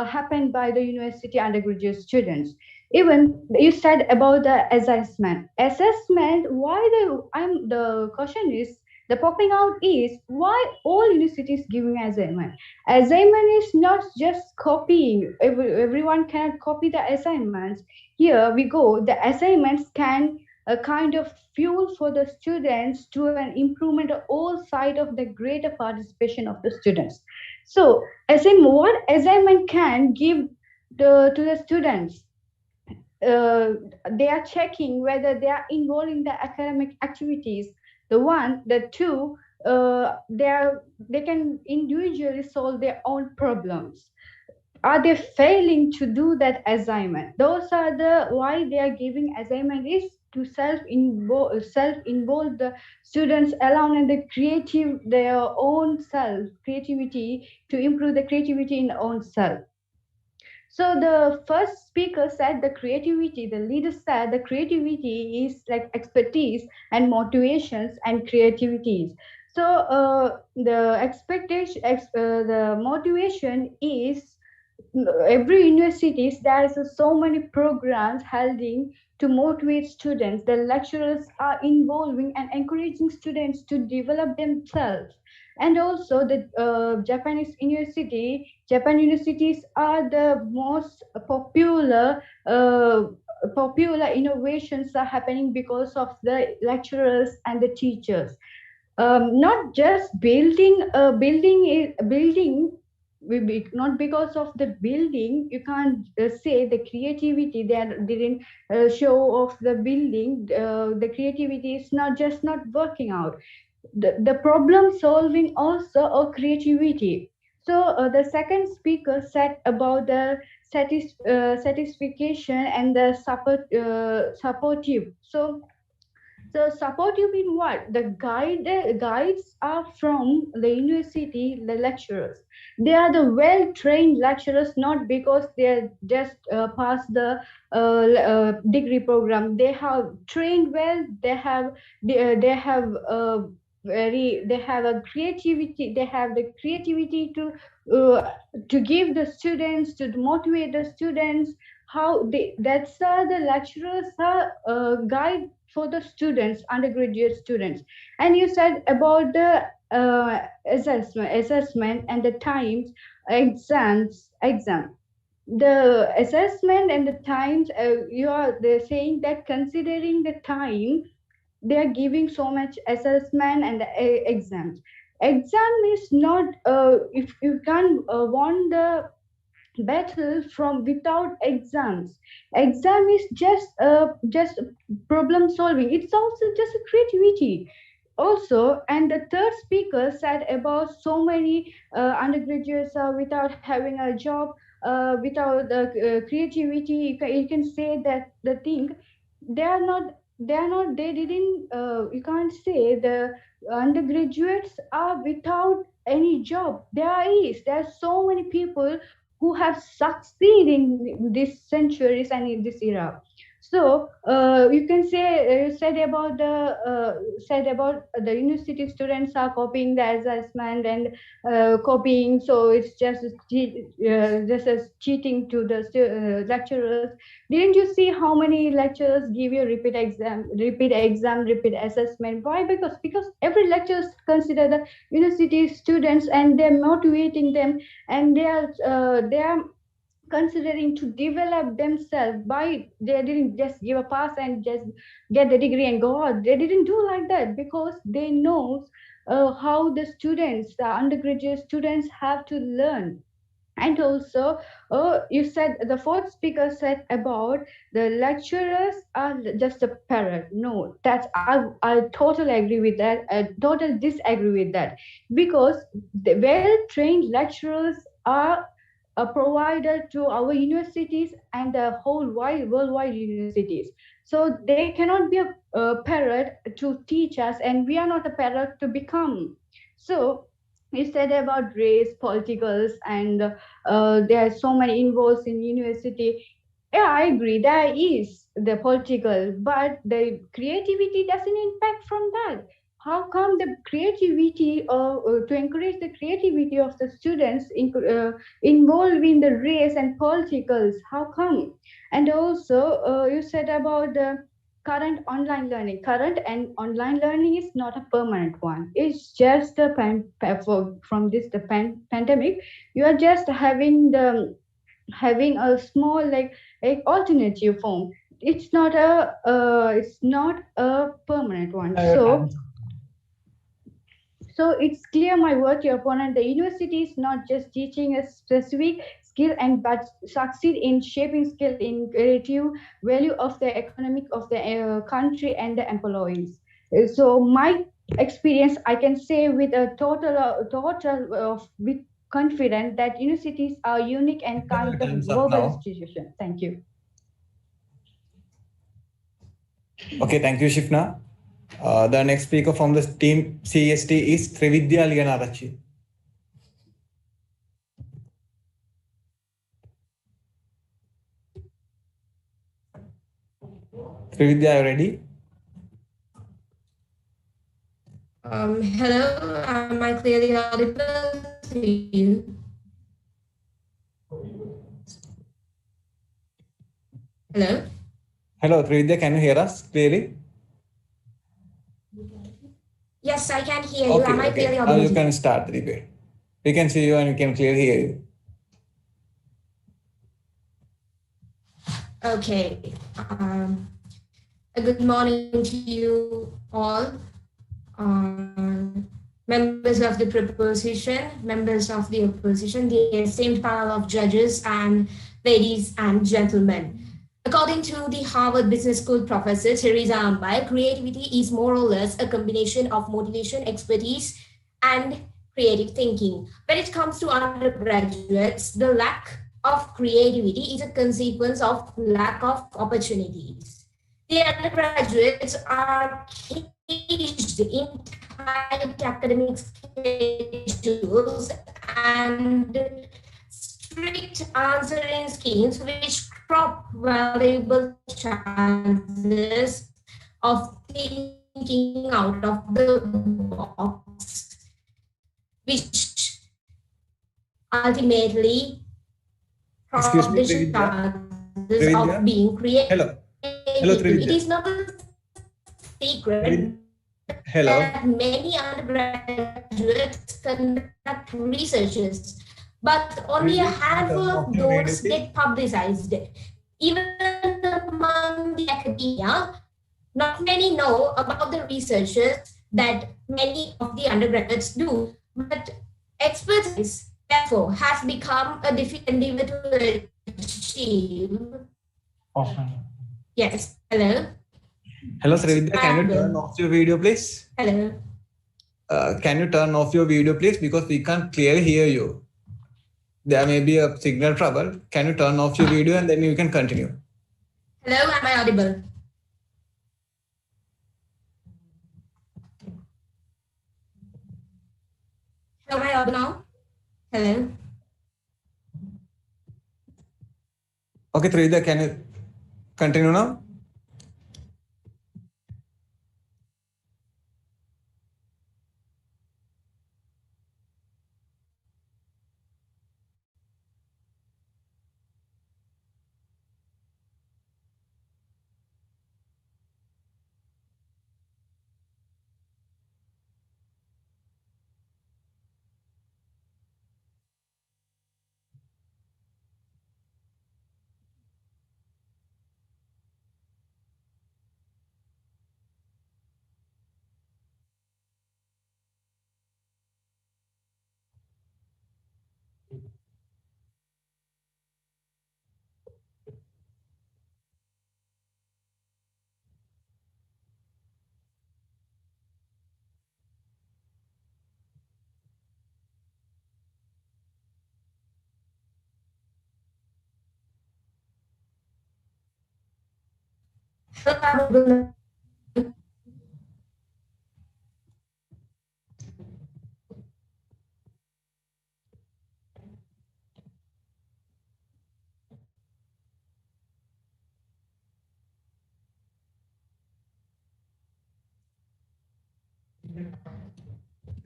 happened by the university undergraduate students. Even you said about the assessment. Why the question is, the popping out is, why all universities giving assignment? Assignment is not just copying. Everyone cannot copy the assignments. Here we go, the assignments can a kind of fuel for the students to an improvement of all side of the greater participation of the students. So what assignment can give to the students? They are checking whether they are involved in the academic activities. The two, they can individually solve their own problems. Are they failing to do that assignment? Those are the why they are giving assignment is to self involve the students alone and the creative their own self creativity to improve the creativity in own self. So the first speaker said the creativity, the leader said the creativity is like expertise and motivations and creativities. So the the motivation is every universities there is so many programs holding to motivate students. The lecturers are involving and encouraging students to develop themselves. And also the Japan universities are the most popular innovations are happening because of the lecturers and the teachers. Not just building not because of the building you can't say the creativity that didn't show off the building. The creativity is not working out. The problem solving also or creativity. So the second speaker said about the satisfaction and the supportive. So supportive in what? Guides are from the university, the lecturers. They are the well-trained lecturers, not because they just passed the degree program. They have trained well. They have they have a creativity. They have the creativity to give the students, to motivate the students. How they that's the lecturers are guide for the students, undergraduate students. And you said about the assessment and the times, exam. The assessment and the times, they're saying that considering the time, they are giving so much assessment and exams. Exam is not if you can want the battle from without exams. Exam is just problem solving. It's also just a creativity also. And the third speaker said about so many undergraduates without having a job, without the creativity. You can say that the thing, they didn't you can't say the undergraduates are without any job. There are so many people who have succeeded in these centuries and in this era. So you can say said about the university students are copying the assessment and copying, so it's just as cheating to the lecturers. Didn't you see how many lecturers give you repeat assessment? Why? Because every lecturers consider the university students and they're motivating them, and they are considering to develop themselves. By they didn't just give a pass and just get the degree and go out. They didn't do like that because they know how the undergraduate students have to learn. And also, you said the fourth speaker said about the lecturers are just a parrot. No, I totally agree with that. I totally disagree with that, because the well trained lecturers are provided to our universities and the whole worldwide universities. So they cannot be a parrot to teach us, and we are not a parrot to become. So you said about race, politicals, and there are so many involved in university. Yeah, I agree. There is the political, but the creativity doesn't impact from that. How come the creativity, to encourage the creativity of the students involved in the race and politicals? How come? And also, you said about the current and online learning is not a permanent one. It's just a from this pandemic. You are just having a small like alternative form. It's not a permanent one. So it's clear, my word to your opponent, the university is not just teaching a specific skill and but succeed in shaping skill in creative value of the economic of the country and the employees. So my experience, I can say with a total of with confident that universities are unique and kind of Time's up global now. institution. Thank you. Okay, thank you, Shifna. The next speaker from the team CST is Trividya Liganarachi. Trividya, are you ready? Hello, am I clearly audible to you? Hello? Hello, Trividya, can you hear us clearly? Yes, I can hear you. Okay, Am I clearly now audible you to can you? start the debate. We can see you and we can clearly hear you. Okay. A good morning to you all. Members of the proposition, members of the opposition, the esteemed panel of judges, and ladies and gentlemen. According to the Harvard Business School professor Teresa Ambai, creativity is more or less a combination of motivation, expertise, and creative thinking. When it comes to undergraduates, the lack of creativity is a consequence of lack of opportunities. The undergraduates are caged in tight academic schedules and strict answering schemes which crop valuable chances of thinking out of the box, which ultimately Excuse me, the chances of being creative. Hello. Hello, Trividya. It is not a secret Hello. that many undergraduates conduct researches, but only a handful of those get publicized. Even among the academia, not many know about the researches that many of the undergraduates do, but expertise, therefore, has become a difficult endeavor to achieve. Yes, hello? Hello, Trividya, can you turn off your video, please? Hello. Can you turn off your video, please? Because we can't clearly hear you. There may be a signal trouble. Can you turn off your video and then you can continue? Hello, am I audible? Am I audible now? Hello? Okay, Trividya, can you continue now?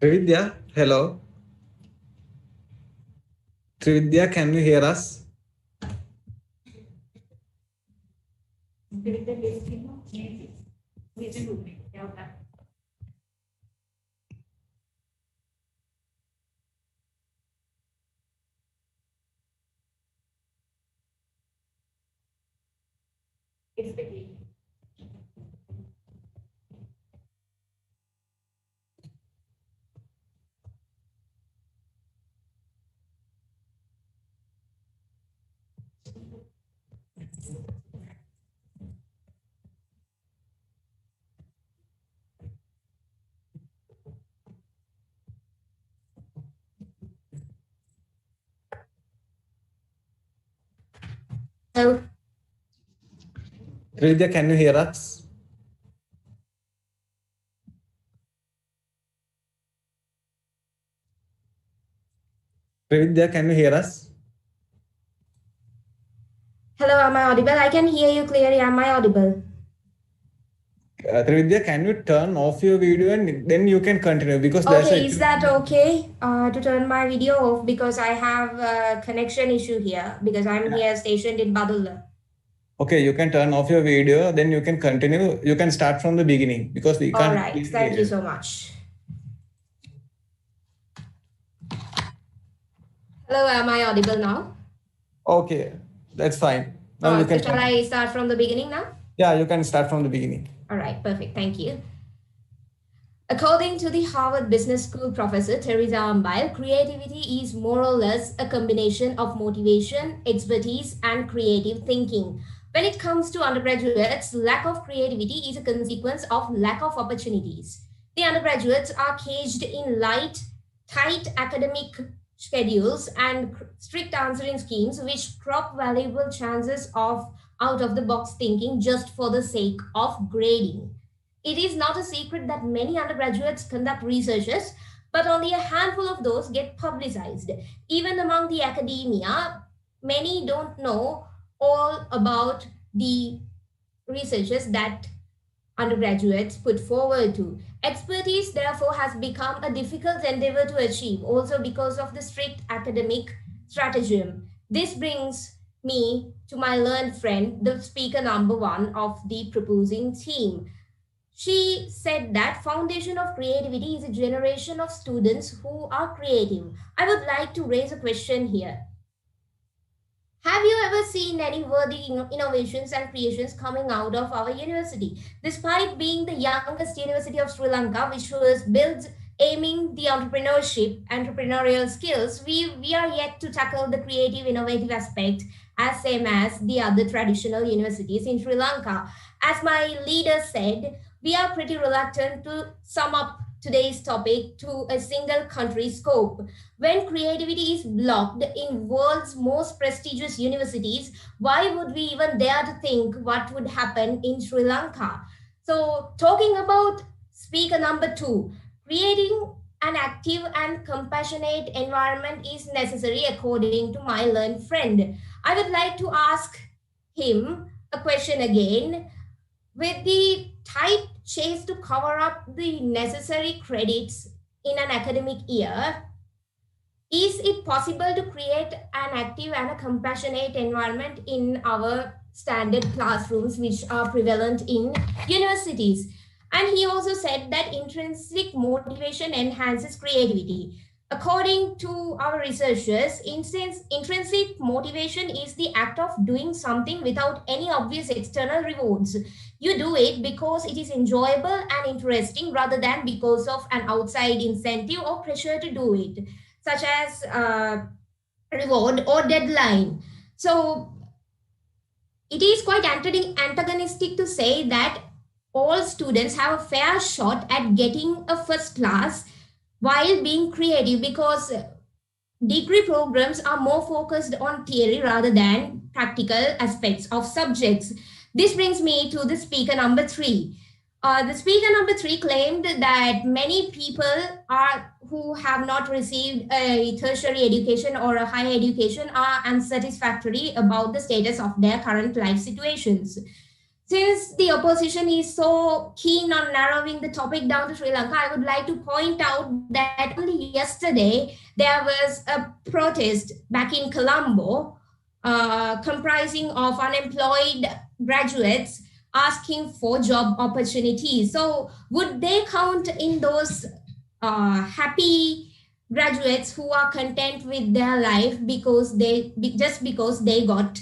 Trividya, hello. Trividya, can you hear us? Hello. Trividya, can you hear us? Trividya, can you hear us? Hello, am I audible? I can hear you clearly. Am I audible? Trividya, can you turn off your video and then you can continue because there's Okay, is that okay to turn my video off because I have a connection issue here because I'm here stationed in Badulla. Okay, you can turn off your video, then you can continue. You can start from the beginning because we All can't. right, thank you so much. Hello, am I audible now? Okay, that's fine. Now you can. Shall I start from the beginning now? Yeah, you can start from the beginning. All right, perfect. Thank you. According to the Harvard Business School professor Teresa Ambile, creativity is more or less a combination of motivation, expertise, and creative thinking. When it comes to undergraduates, lack of creativity is a consequence of lack of opportunities. The undergraduates are caged in tight academic schedules and strict answering schemes which crop valuable chances of out-of-the-box thinking just for the sake of grading. It is not a secret that many undergraduates conduct researches, but only a handful of those get publicized. Even among the academia, many don't know all about the researches that undergraduates put forward to. Expertise, therefore, has become a difficult endeavor to achieve, also because of the strict academic stratagem. This brings me to my learned friend, the speaker number one of the proposing team. She said that foundation of creativity is a generation of students who are creative. I would like to raise a question here. Have you ever seen any worthy innovations and creations coming out of our university? Despite being the youngest university of Sri Lanka, which was built aiming the entrepreneurial skills, we are yet to tackle the creative, innovative aspect as same as the other traditional universities in Sri Lanka. As my leader said, we are pretty reluctant to sum up today's topic to a single country scope. When creativity is blocked in world's most prestigious universities, why would we even dare to think what would happen in Sri Lanka? So talking about speaker number two, creating an active and compassionate environment is necessary according to my learned friend. I would like to ask him a question again. With the tight chase to cover up the necessary credits in an academic year, is it possible to create an active and a compassionate environment in our standard classrooms, which are prevalent in universities? And he also said that intrinsic motivation enhances creativity. According to our researchers, intrinsic motivation is the act of doing something without any obvious external rewards. You do it because it is enjoyable and interesting rather than because of an outside incentive or pressure to do it, such as reward or deadline. So it is quite antagonistic to say that all students have a fair shot at getting a first class while being creative, because degree programs are more focused on theory rather than practical aspects of subjects. This brings me to the speaker number 3. The speaker number 3 claimed that many people who have not received a tertiary education or a higher education are unsatisfactory about the status of their current life situations. Since the opposition is so keen on narrowing the topic down to Sri Lanka, I would like to point out that only yesterday there was a protest back in Colombo comprising of unemployed graduates asking for job opportunities. So would they count in those happy graduates who are content with their life because just because they got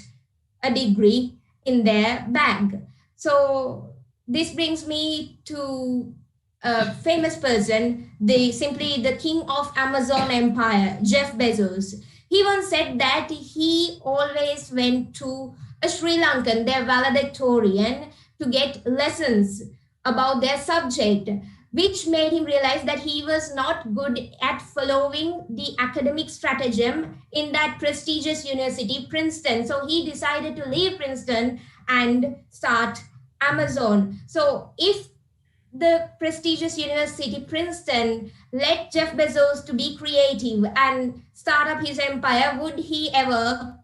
a degree in their bag? So this brings me to a famous person, simply the king of Amazon empire, Jeff Bezos. He once said that he always went to a Sri Lankan, their valedictorian, to get lessons about their subject, which made him realize that he was not good at following the academic stratagem in that prestigious university, Princeton. So he decided to leave Princeton and start Amazon. So if the prestigious university Princeton let Jeff Bezos to be creative and start up his empire, would he ever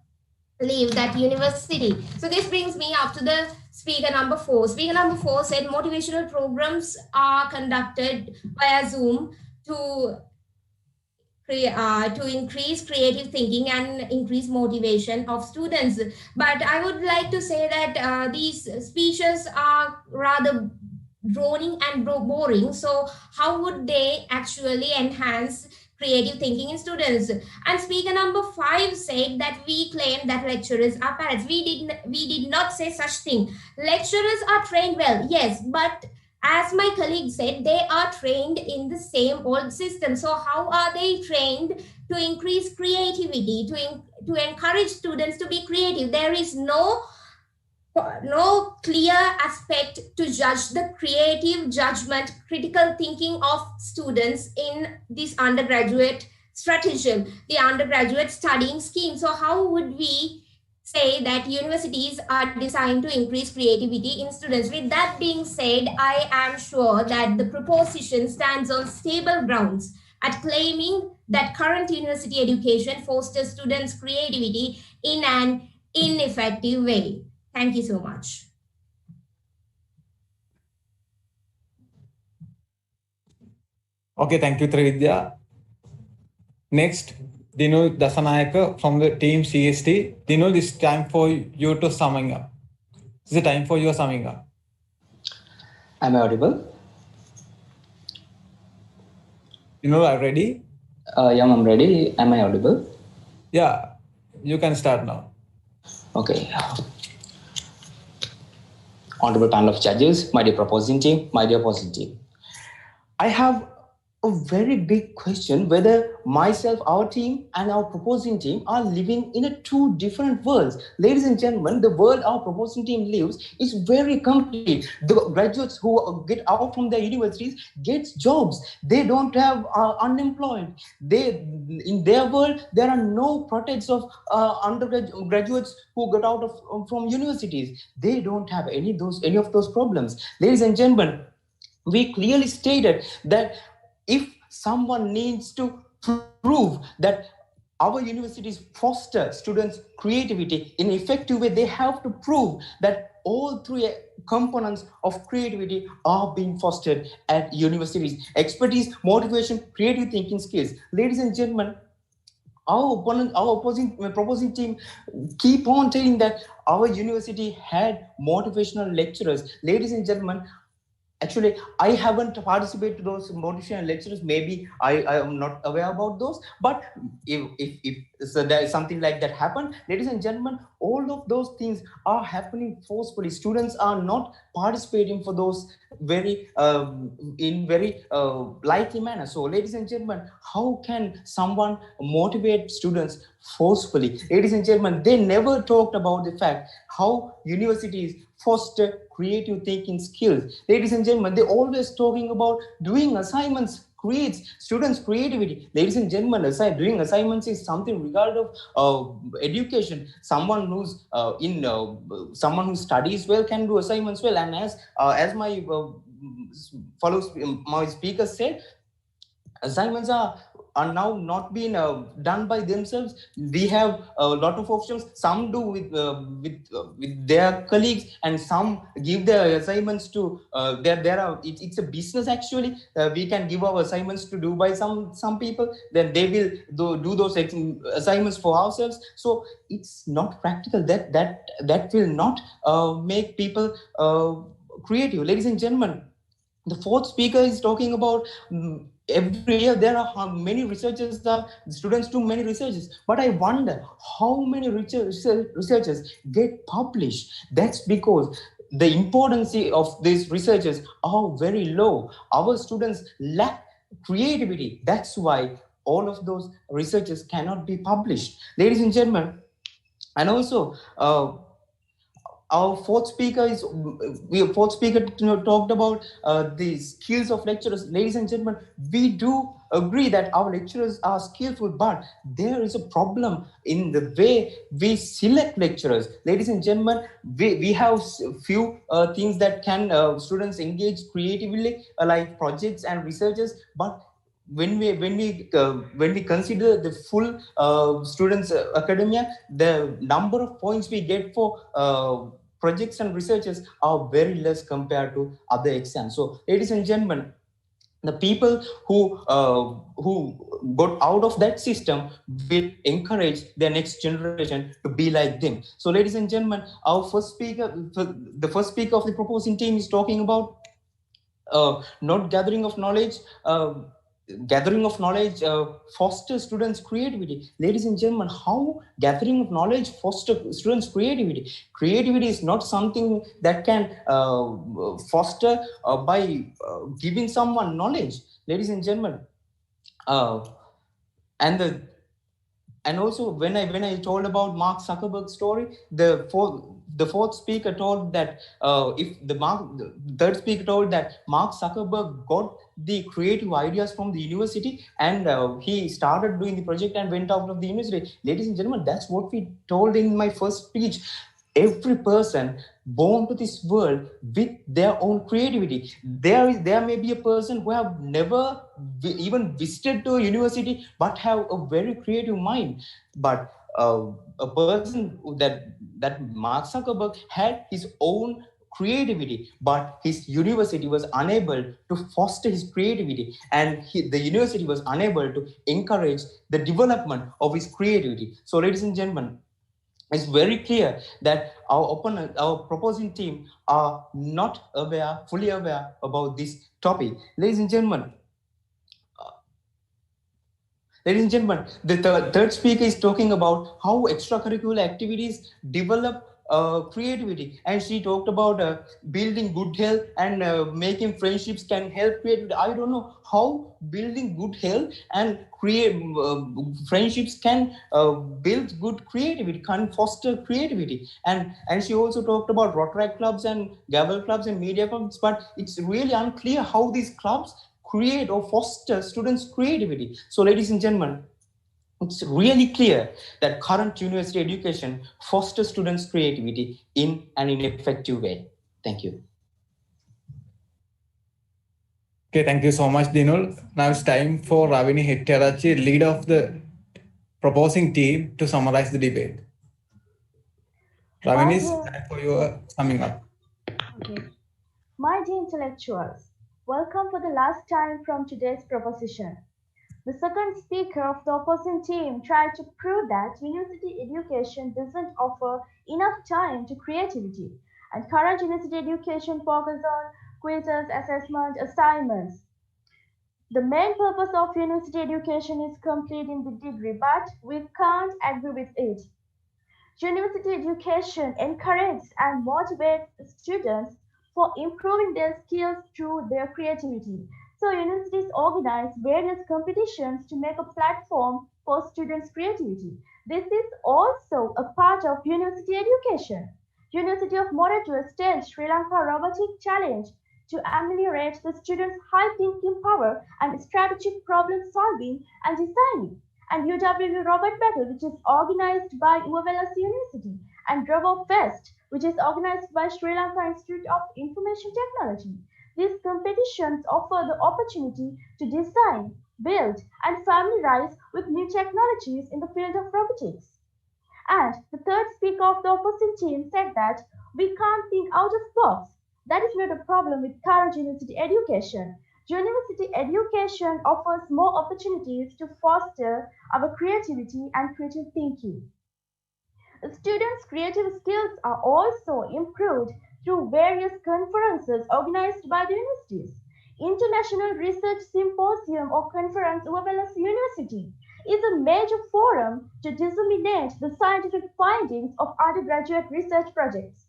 leave that university? So this brings me up to the speaker number 4. Speaker number 4 said motivational programs are conducted via Zoom to increase creative thinking and increase motivation of students. But I would like to say that these speeches are rather droning and boring. So how would they actually enhance creative thinking in students? And speaker number 5 said that we claim that lecturers are parrots. We did not say such thing. Lecturers are trained well, yes, but as my colleague said, they are trained in the same old system. So how are they trained to increase creativity, to encourage students to be creative? There is no clear aspect to judge the creative judgment, critical thinking of students in this undergraduate stratagem, the undergraduate studying scheme. So how would we say that universities are designed to increase creativity in students? With that being said, I am sure that the proposition stands on stable grounds at claiming that current university education fosters students' creativity in an ineffective way. Thank you so much. Okay, thank you, Trividya. Next, Dinul Dasanayaka from the team CST. Dinul, it's time for you to summing up. It's the time for your summing up. Am I audible? Dinul, are you ready? Yeah, I'm ready. Am I audible? Yeah, you can start now. Okay. Honorable panel of judges, my dear proposing team, my dear opposing team. I have a very big question whether myself, our team, and our proposing team are living in two different worlds. Ladies and gentlemen, the world our proposing team lives is very concrete. The graduates who get out from their universities get jobs. They don't have unemployed. In their world, there are no protects of undergraduates who got out from universities. They don't have any of those problems. Ladies and gentlemen, we clearly stated that if someone needs to prove that our universities foster students' creativity in an effective way, they have to prove that all three components of creativity are being fostered at universities: expertise, motivation, creative thinking skills. Ladies and gentlemen, our proposing team keep on telling that our university had motivational lecturers. Ladies and gentlemen, actually, I haven't participated in those motivational lectures. Maybe I am not aware about those. But if so there is something like that happened, ladies and gentlemen, all of those things are happening forcefully. Students are not participating for those in very likely manner. So, ladies and gentlemen, how can someone motivate students forcefully? Ladies and gentlemen, they never talked about the fact how universities foster creative thinking skills. Ladies and gentlemen, they're always talking about doing assignments creates students' creativity. Ladies and gentlemen, doing assignments is something regard of education. Someone who studies well can do assignments well. And as my speaker said, assignments are now not being done by themselves. We have a lot of options. Some do with their colleagues, and some give their assignments to it's a business actually. We can give our assignments to do by some people, then they will do those assignments for ourselves. So it's not practical. That will not make people creative. Ladies and gentlemen, the fourth speaker is talking about every year there are many researchers, students do many researches, but I wonder how many researchers get published. That's because the importance of these researchers are very low. Our students lack creativity. That's why all of those researchers cannot be published. Ladies and gentlemen, and also our fourth speaker talked about the skills of lecturers. Ladies and gentlemen, we do agree that our lecturers are skillful, but there is a problem in the way we select lecturers. Ladies and gentlemen, we have few things that can students engage creatively, like projects and researches, but when we consider the full students academia, the number of points we get for projects and researches are very less compared to other exams. So ladies and gentlemen, the people who got out of that system will encourage their next generation to be like them. So ladies and gentlemen, the first speaker of the proposing team is talking about not gathering of knowledge. Gathering of knowledge fosters students' creativity. Ladies and gentlemen, how gathering of knowledge fosters students' creativity? Creativity is not something that can foster by giving someone knowledge. Ladies and gentlemen, and also when I told about Mark Zuckerberg's story, the fourth speaker told that the third speaker told that Mark Zuckerberg got the creative ideas from the university, and he started doing the project and went out of the university. Ladies and gentlemen, that's what we told in my first speech. Every person born to this world with their own creativity. There may be a person who have never even visited to a university but have a very creative mind. But a person that Mark Zuckerberg had his own creativity, but his university was unable to foster his creativity, and the university was unable to encourage the development of his creativity. So ladies and gentlemen, it's very clear that our proposing team are not fully aware about this topic. Ladies and gentlemen, the third speaker is talking about how extracurricular activities develop creativity, and she talked about building good health and making friendships can help creativity. I don't know how building good health and create friendships can build good creativity, can foster creativity. And she also talked about Rotaract clubs and Gavel clubs and media clubs, but it's really unclear how these clubs create or foster students' creativity. So ladies and gentlemen, it's really clear that current university education fosters students' creativity in an ineffective way. Thank you. Okay, thank you so much, Dinul. Now it's time for Ravini Hettiarachchi, leader of the proposing team, to summarize the debate. Ravini, it's time for your summing up. Okay. My dear intellectuals, welcome for the last time from today's proposition. The second speaker of the opposing team tried to prove that university education doesn't offer enough time to creativity, and current university education focuses on quizzes, assessment, assignments. The main purpose of university education is completing the degree, but we can't agree with it. University education encourages and motivates students for improving their skills through their creativity. So universities organize various competitions to make a platform for students' creativity. This is also a part of university education. University of Moratwa staged Sri Lanka Robotic Challenge to ameliorate the students' high thinking power and strategic problem solving and designing. And UW Robert Battle, which is organized by UWLS University, and Robo Fest, which is organized by Sri Lanka Institute of Information Technology. These competitions offer the opportunity to design, build, and familiarize with new technologies in the field of robotics. And the third speaker of the opposing team said that we can't think out of box. That is not a problem with current university education. University education offers more opportunities to foster our creativity and creative thinking. Students' creative skills are also improved through various conferences organized by the universities. International Research Symposium or Conference UWLS University is a major forum to disseminate the scientific findings of undergraduate research projects.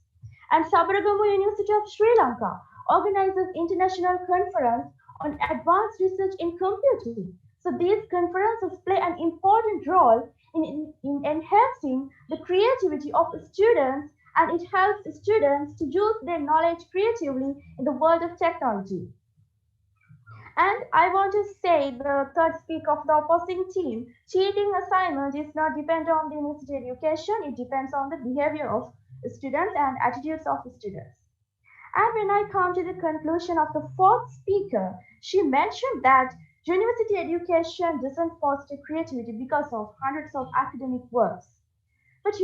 And Sabaragamu University of Sri Lanka organizes international conference on advanced research in computing. So these conferences play an important role in enhancing the creativity of students, and it helps students to use their knowledge creatively in the world of technology. And I want to say the third speaker of the opposing team, cheating assignment is not dependent on the university education, it depends on the behavior of students and attitudes of students. And when I come to the conclusion of the fourth speaker, she mentioned that university education doesn't foster creativity because of hundreds of academic works. But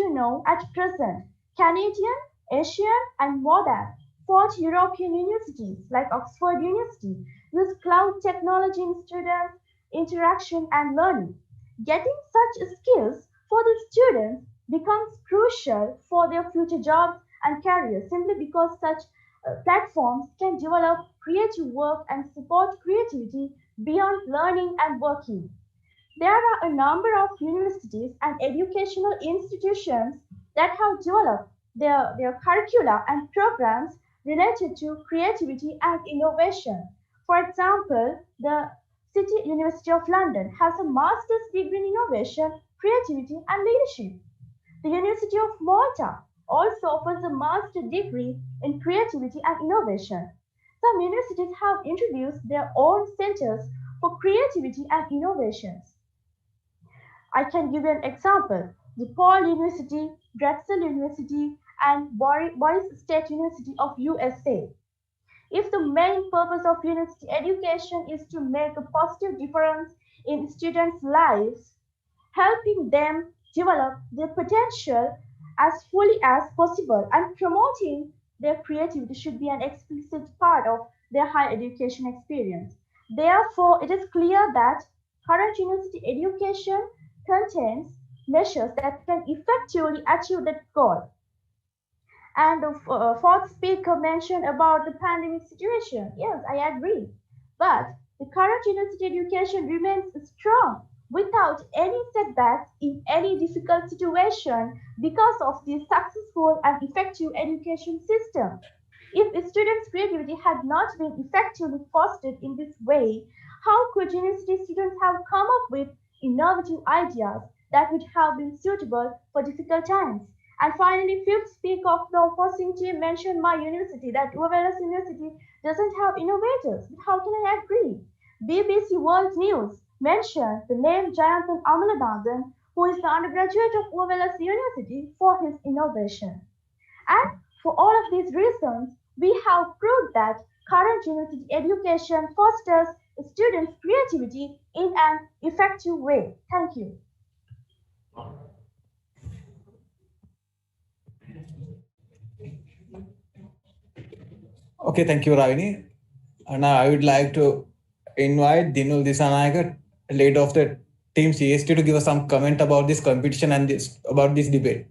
at present, Canadian, Asian, and more than 40 European universities like Oxford University use cloud technology in students' interaction and learning. Getting such skills for the students becomes crucial for their future jobs and careers simply because such platforms can develop creative work and support creativity beyond learning and working. There are a number of universities and educational institutions that have developed their curricula and programs related to creativity and innovation. For example, the City University of London has a master's degree in innovation, creativity, and leadership. The University of Malta also offers a master's degree in creativity and innovation. Some universities have introduced their own centers for creativity and innovations. I can give you an example. DePaul University, Drexel University, and Boris State University of USA. If the main purpose of university education is to make a positive difference in students' lives, helping them develop their potential as fully as possible and promoting their creativity should be an explicit part of their higher education experience. Therefore, it is clear that current university education contains measures that can effectively achieve that goal. And the fourth speaker mentioned about the pandemic situation. Yes, I agree. But the current university education remains strong without any setbacks in any difficult situation because of the successful and effective education system. If students' creativity had not been effectively fostered in this way, how could university students have come up with innovative ideas that would have been suitable for difficult times? And finally, fifth speaker of the opposing team mentioned my university, that UWLS University doesn't have innovators. But how can I agree? BBC World News mentioned the name Jayantan Amaladandan, who is the undergraduate of UWLS University, for his innovation. And for all of these reasons, we have proved that current university education fosters students' creativity in an effective way. Thank you. Okay, thank you, Ravini. And now I would like to invite Dinul Disanayaka, leader of the team CST, to give us some comment about this competition and about this debate.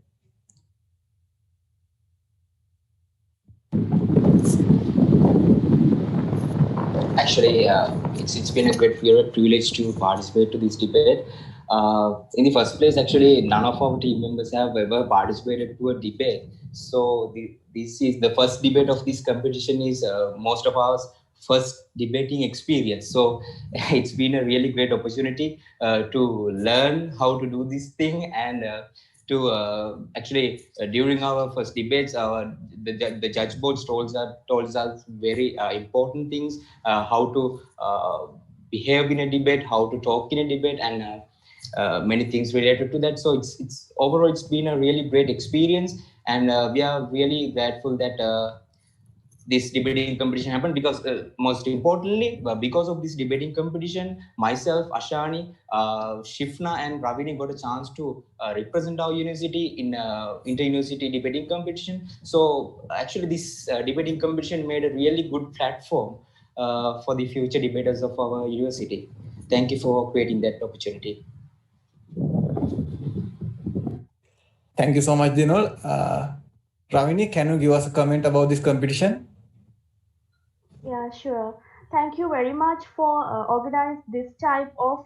Actually, it's been a great privilege to participate to this debate. In the first place, actually, none of our team members have ever participated to a debate. So this is the first debate of this competition. Is most of our first debating experience. So it's been a really great opportunity to learn how to do this thing and to actually during our first debates, the judge boards told us very important things, how to behave in a debate, how to talk in a debate, and many things related to that. So it's overall it's been a really great experience, and we are really grateful that this debating competition happened, because most importantly, because of this debating competition, myself, Ashani, Shifna and Ravini got a chance to represent our university in inter-university debating competition. So actually this debating competition made a really good platform for the future debaters of our university. Thank you for creating that opportunity. Thank you so much, Dinol. Ravini, can you give us a comment about this competition? Yeah, sure. Thank you very much for organizing this type of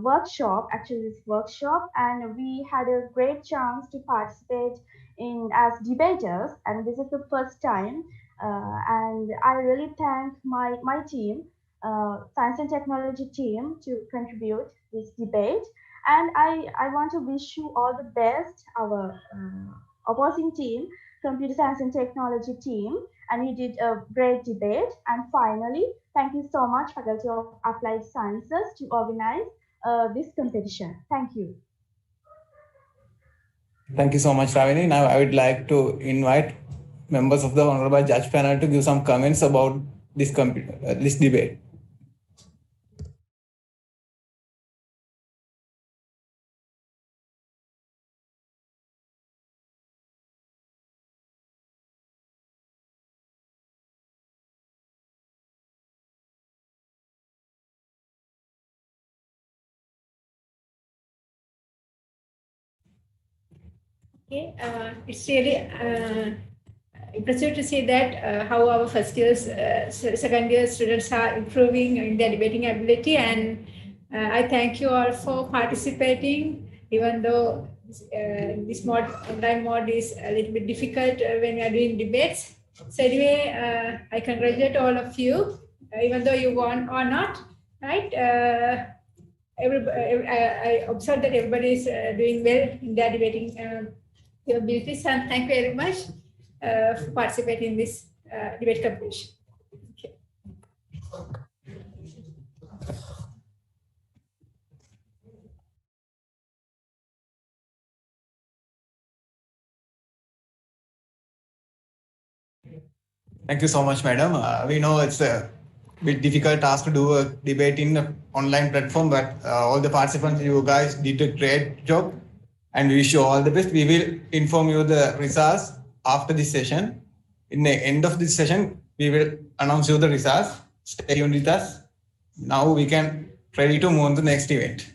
workshop, actually this workshop, and we had a great chance to participate in as debaters, and this is the first time, and I really thank my team, science and technology team, to contribute this debate, and I want to wish you all the best, our opposing team, computer science and technology team, and you did a great debate. And finally, thank you so much, Faculty of Applied Sciences, to organize this competition. Thank you. Thank you so much, Ravini. Now I would like to invite members of the Honorable Judge panel to give some comments about this debate. Okay, it's really impressive to see that how our first years, second year students are improving in their debating ability, and I thank you all for participating, even though this online mode is a little bit difficult when we are doing debates. So anyway, I congratulate all of you, even though you won or not, right? I observed that everybody is doing well in their debating abilities, and thank you very much for participating in this debate competition. Okay. Thank you so much, madam. We know it's a bit difficult task to do a debate in an online platform, but all the participants, you guys did a great job, and we wish you all the best. We will inform you the results after this session. In the end of this session, we will announce you the results. Stay tuned with us. Now we can ready to move on to the next event.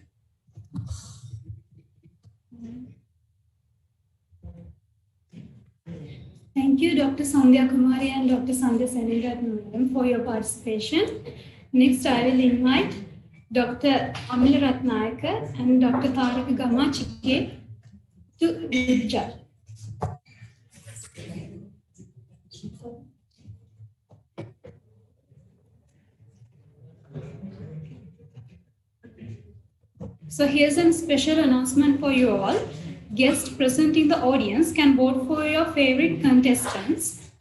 Thank you, Dr. Sandhya Kumari and Dr. Sandhya Senenratnam, for your participation. Next, I will invite Dr. Amila Ratnayaka and Dr. Tarak Gamachike to be the judge. So here's a special announcement for you all. Guests present in the audience can vote for your favorite contestants.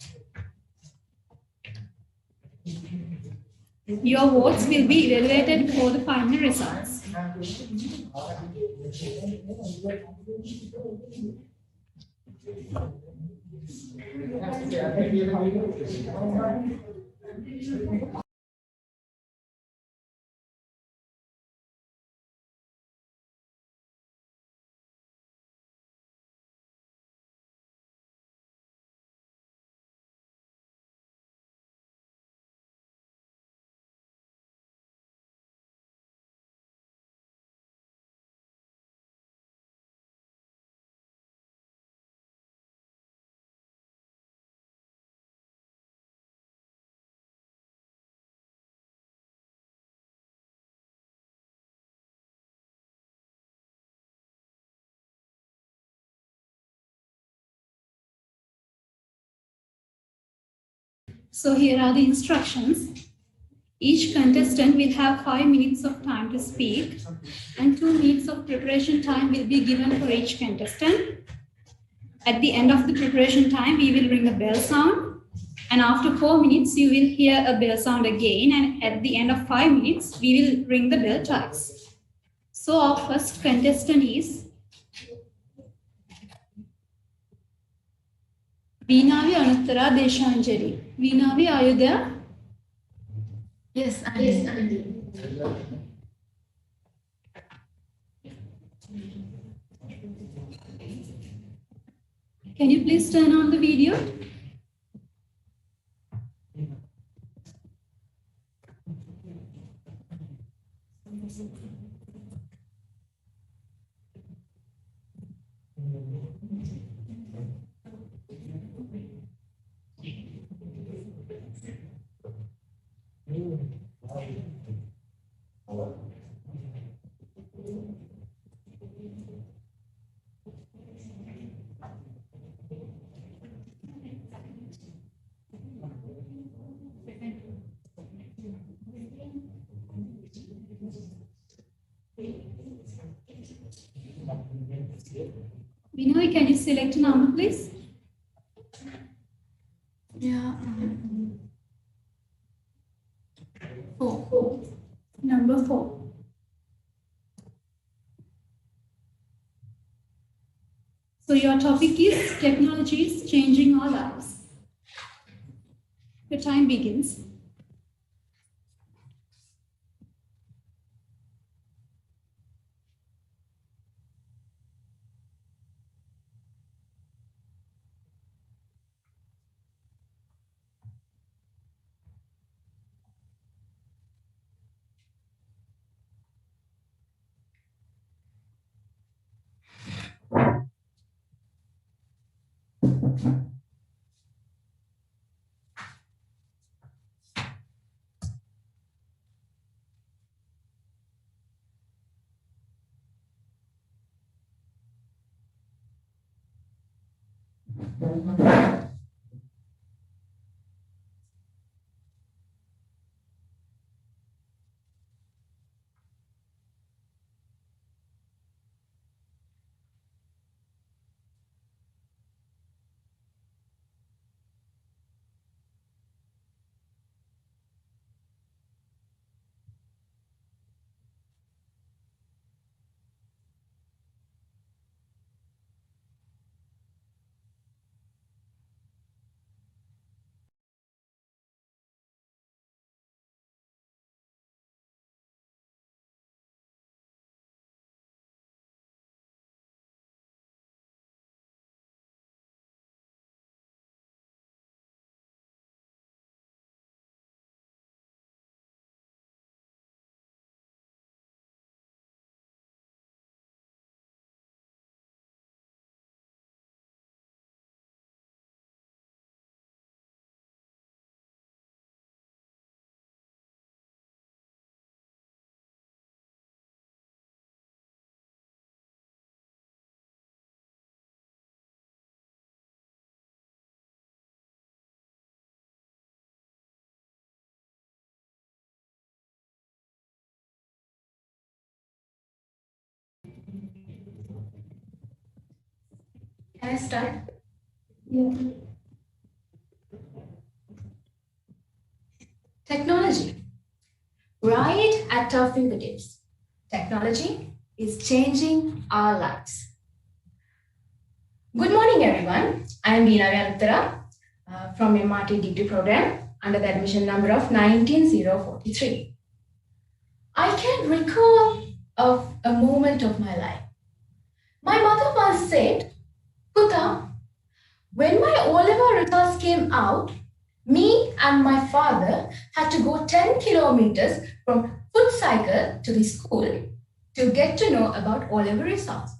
Your votes will be evaluated for the final results. So here are the instructions. Each contestant will have 5 minutes of time to speak, and 2 minutes of preparation time will be given for each contestant. At the end of the preparation time, we will ring a bell sound, and after 4 minutes, you will hear a bell sound again, and at the end of 5 minutes, we will ring the bell twice. So our first contestant is Veenavi Anuttara Deshanjali. Veenavi, are you there? Yes, I'm there. Can you please turn on the video? Veenavi, can you select a number, please? Yeah. 4. Number 4. So your topic is technology is changing our lives. Your time begins. Can I start? Yeah. Technology. Right at our fingertips. Technology is changing our lives. Good morning, everyone. I am Veenavi Anuttara from MRT degree program under the admission number of 19043. I can recall of a moment of my life. My mother once said, Puta, when my O-level results came out, me and my father had to go 10 kilometers from foot cycle to the school to get to know about O-level results.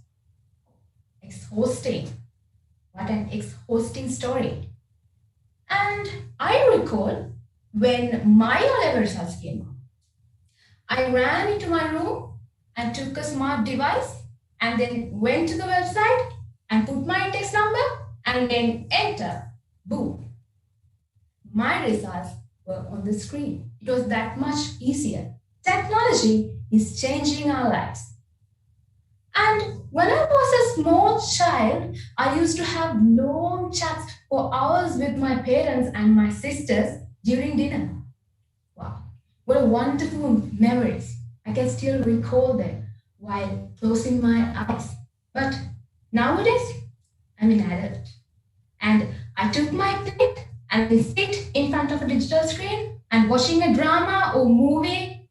Exhausting. What an exhausting story. And I recall when my O-level results came out, I ran into my room and took a smart device and then went to the website and put my index number and then enter. Boom. My results were on the screen. It was that much easier. Technology is changing our lives. And when I was a small child, I used to have long chats for hours with my parents and my sisters during dinner. Wow, what a wonderful memories. I can still recall them while closing my eyes. But nowadays, I'm an adult and I took my plate and I sit in front of a digital screen and watching a drama or movie.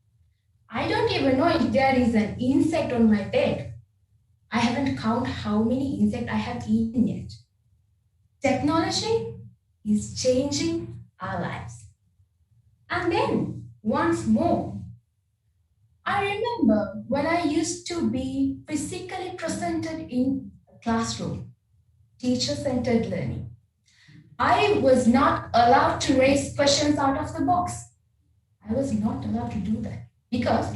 I don't even know if there is an insect on my bed. I haven't counted how many insects I have eaten yet. Technology is changing our lives. And then, once more, I remember when I used to be physically presented in a classroom, teacher-centered learning. I was not allowed to raise questions out of the box. I was not allowed to do that because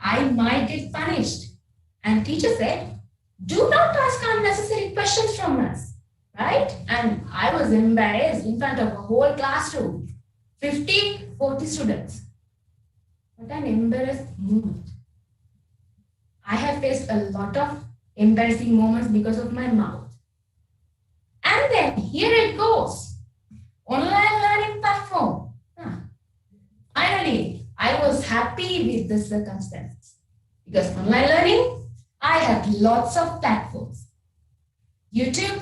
I might get punished. And teacher said, do not ask unnecessary questions from us, right? And I was embarrassed in front of a whole classroom, 50, 40 students. What an embarrassed moment. I have faced a lot of embarrassing moments because of my mouth. And then here it goes, online learning platform. Finally, I was happy with the circumstances because online learning, I have lots of platforms. YouTube,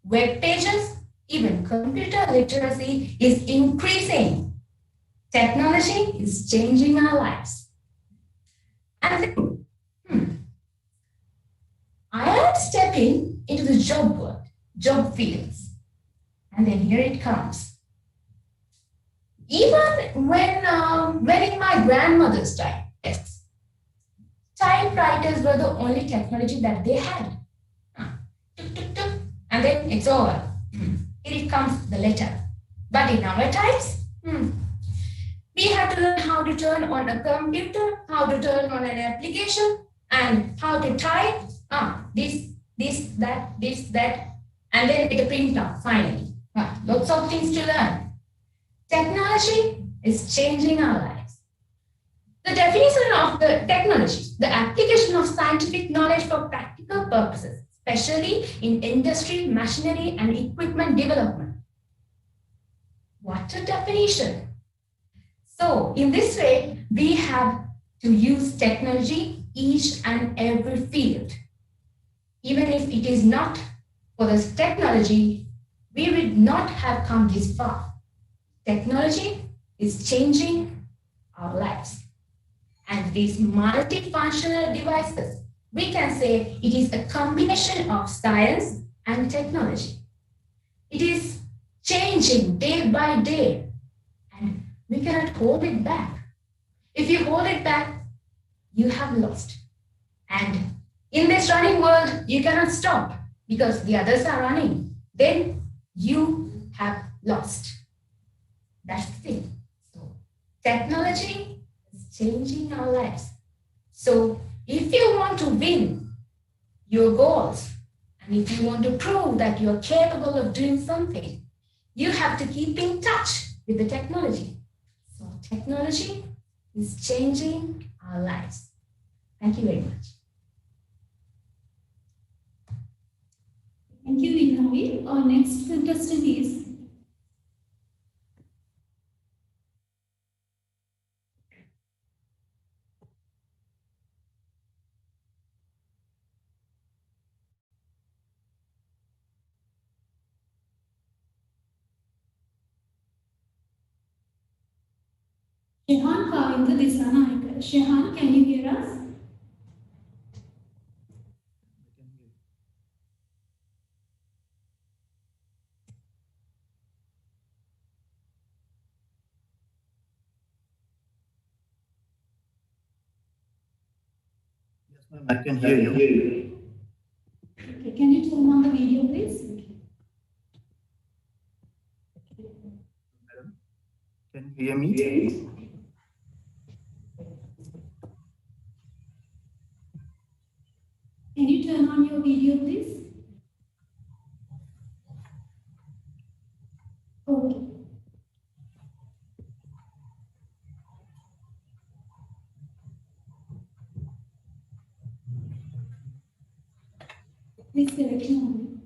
web pages, even computer literacy is increasing. Technology is changing our lives. And then, I am stepping into the job world, job fields. And then here it comes. Even when in my grandmother's time, yes, typewriters were the only technology that they had. And then it's over. Here it comes the letter. But in our times, we have to learn how to turn on a computer, how to turn on an application, and how to type this, that, and then get a printout finally. Lots of things to learn. Technology is changing our lives. The definition of the technology, the application of scientific knowledge for practical purposes, especially in industry, machinery, and equipment development. What a definition. So in this way, we have to use technology each and every field. Even if it is not for this technology, we would not have come this far. Technology is changing our lives. And these multifunctional devices, we can say it is a combination of science and technology. It is changing day by day, and we cannot hold it back. If you hold it back, you have lost. And in this running world, you cannot stop because the others are running. Then you have lost. That's the thing. So technology is changing our lives. So if you want to win your goals, and if you want to prove that you're capable of doing something, you have to keep in touch with the technology. So technology is changing our lives. Thank you very much. Thank you, Inavi. Our next contestant is Shehan Kavinda Disanaikar. Shehan, can you hear us? Yes, ma'am, I can hear you. Okay, can you turn on the video, please? Madam, can you hear me? Can you turn on your video, please? Okay. Please select one.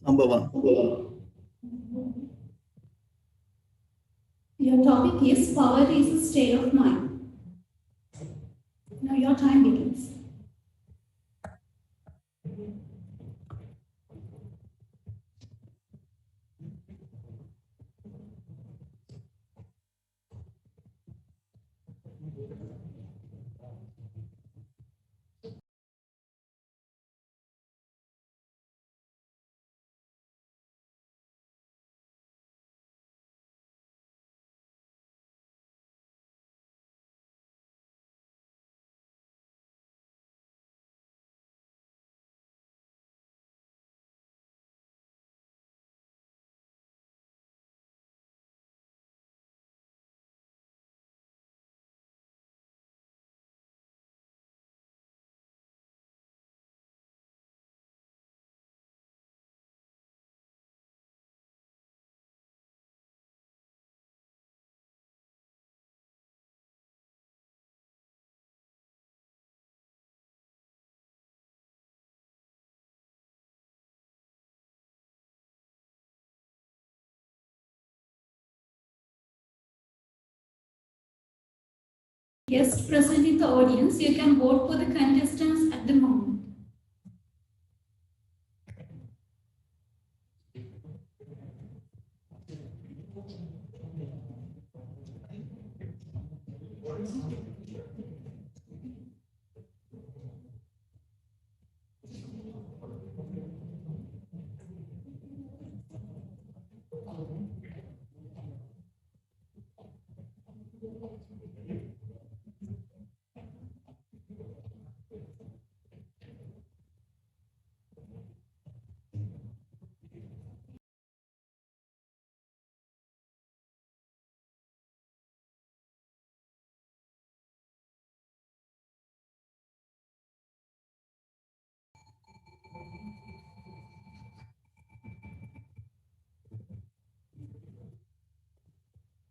Number one. Your topic is poverty is a state of mind. Now your time begins. Guests present in the audience, you can vote for the contestants at the moment.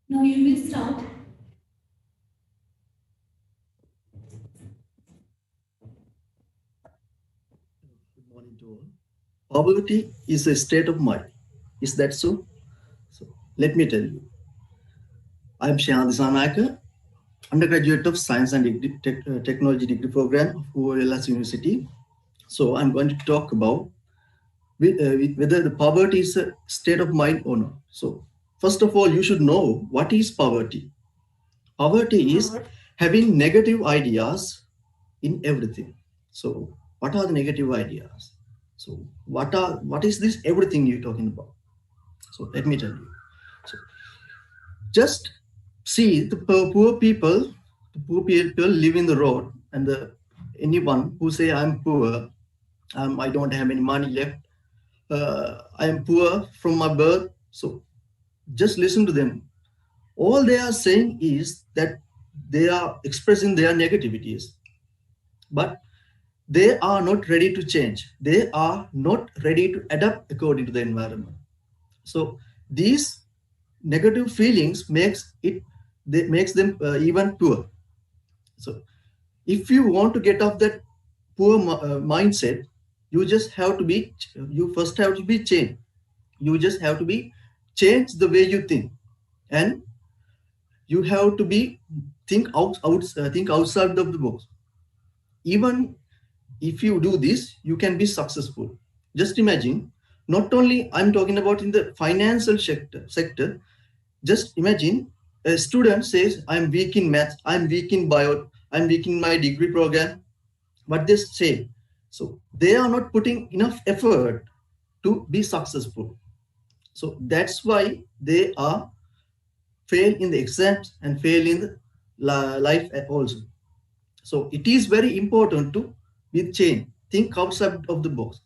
Now you may start. Good morning to all. Poverty is a state of mind. Is that so? So let me tell you. I'm Shyam Disanaka, undergraduate of Science and Technology degree program of OLS University. So I'm going to talk about whether the poverty is a state of mind or not. So first of all, you should know what is poverty. Poverty is having negative ideas in everything. So what are the negative ideas? So what is this everything you're talking about? So let me tell you. So just see the poor people, live in the road, and anyone who say I'm poor, I don't have any money left, I am poor from my birth. So just listen to them. All they are saying is that they are expressing their negativities, but they are not ready to change. They are not ready to adapt according to the environment. So these negative feelings makes them even poor. So if you want to get off that poor mindset, you first have to be changed. You just have to be change the way you think, and you have to be think outside of the box. Even if you do this, you can be successful. Just imagine, not only I'm talking about in the financial sector, just imagine a student says, I'm weak in math, I'm weak in bio, I'm weak in my degree program. What they say, so they are not putting enough effort to be successful. So that's why they are fail in the exams and fail in the life also. So it is very important to be change, think outside of the box,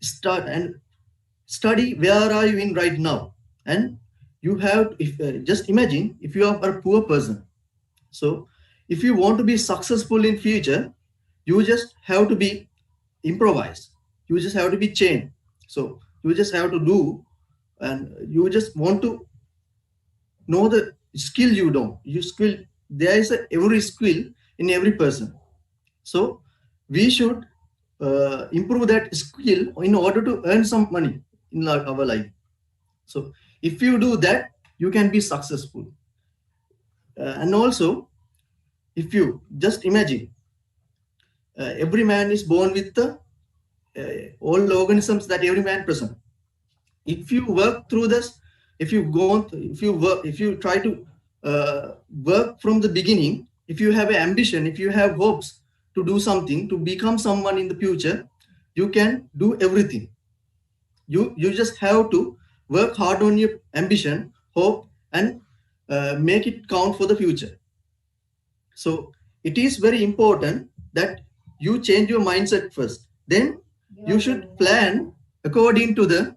start and study where are you in right now. And you have, if just imagine if you are a poor person, so if you want to be successful in future, you just have to be improvise, you just have to be changed. So you just have to do, and you just want to know the skill you don't you skill. There is every skill in every person. So we should improve that skill in order to earn some money in our life. So if you do that, you can be successful. And also, if you just imagine, every man is born with the all organisms that every man present. If you work through this, if you try to work from the beginning, if you have an ambition, if you have hopes to do something, to become someone in the future, you can do everything. You just have to work hard on your ambition, hope, and make it count for the future. So it is very important that you change your mindset first. Then you should plan according to the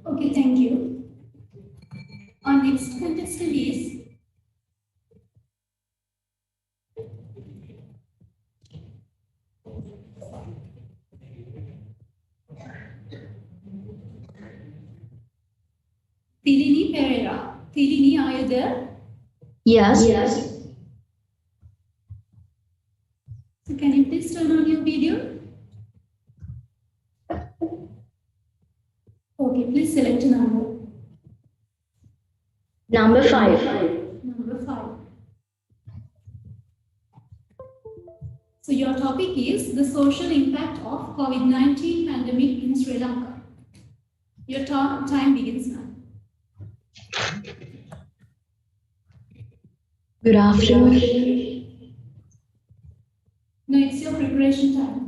Okay, thank you. Our next contestant is Tilini Pereira. Tilini, are you there? Yes. So can you please turn on your video? Okay, please select a number. Number 5. Number 5. So your topic is the social impact of COVID-19 pandemic in Sri Lanka. Your time begins now. Good afternoon. No, it's your preparation time.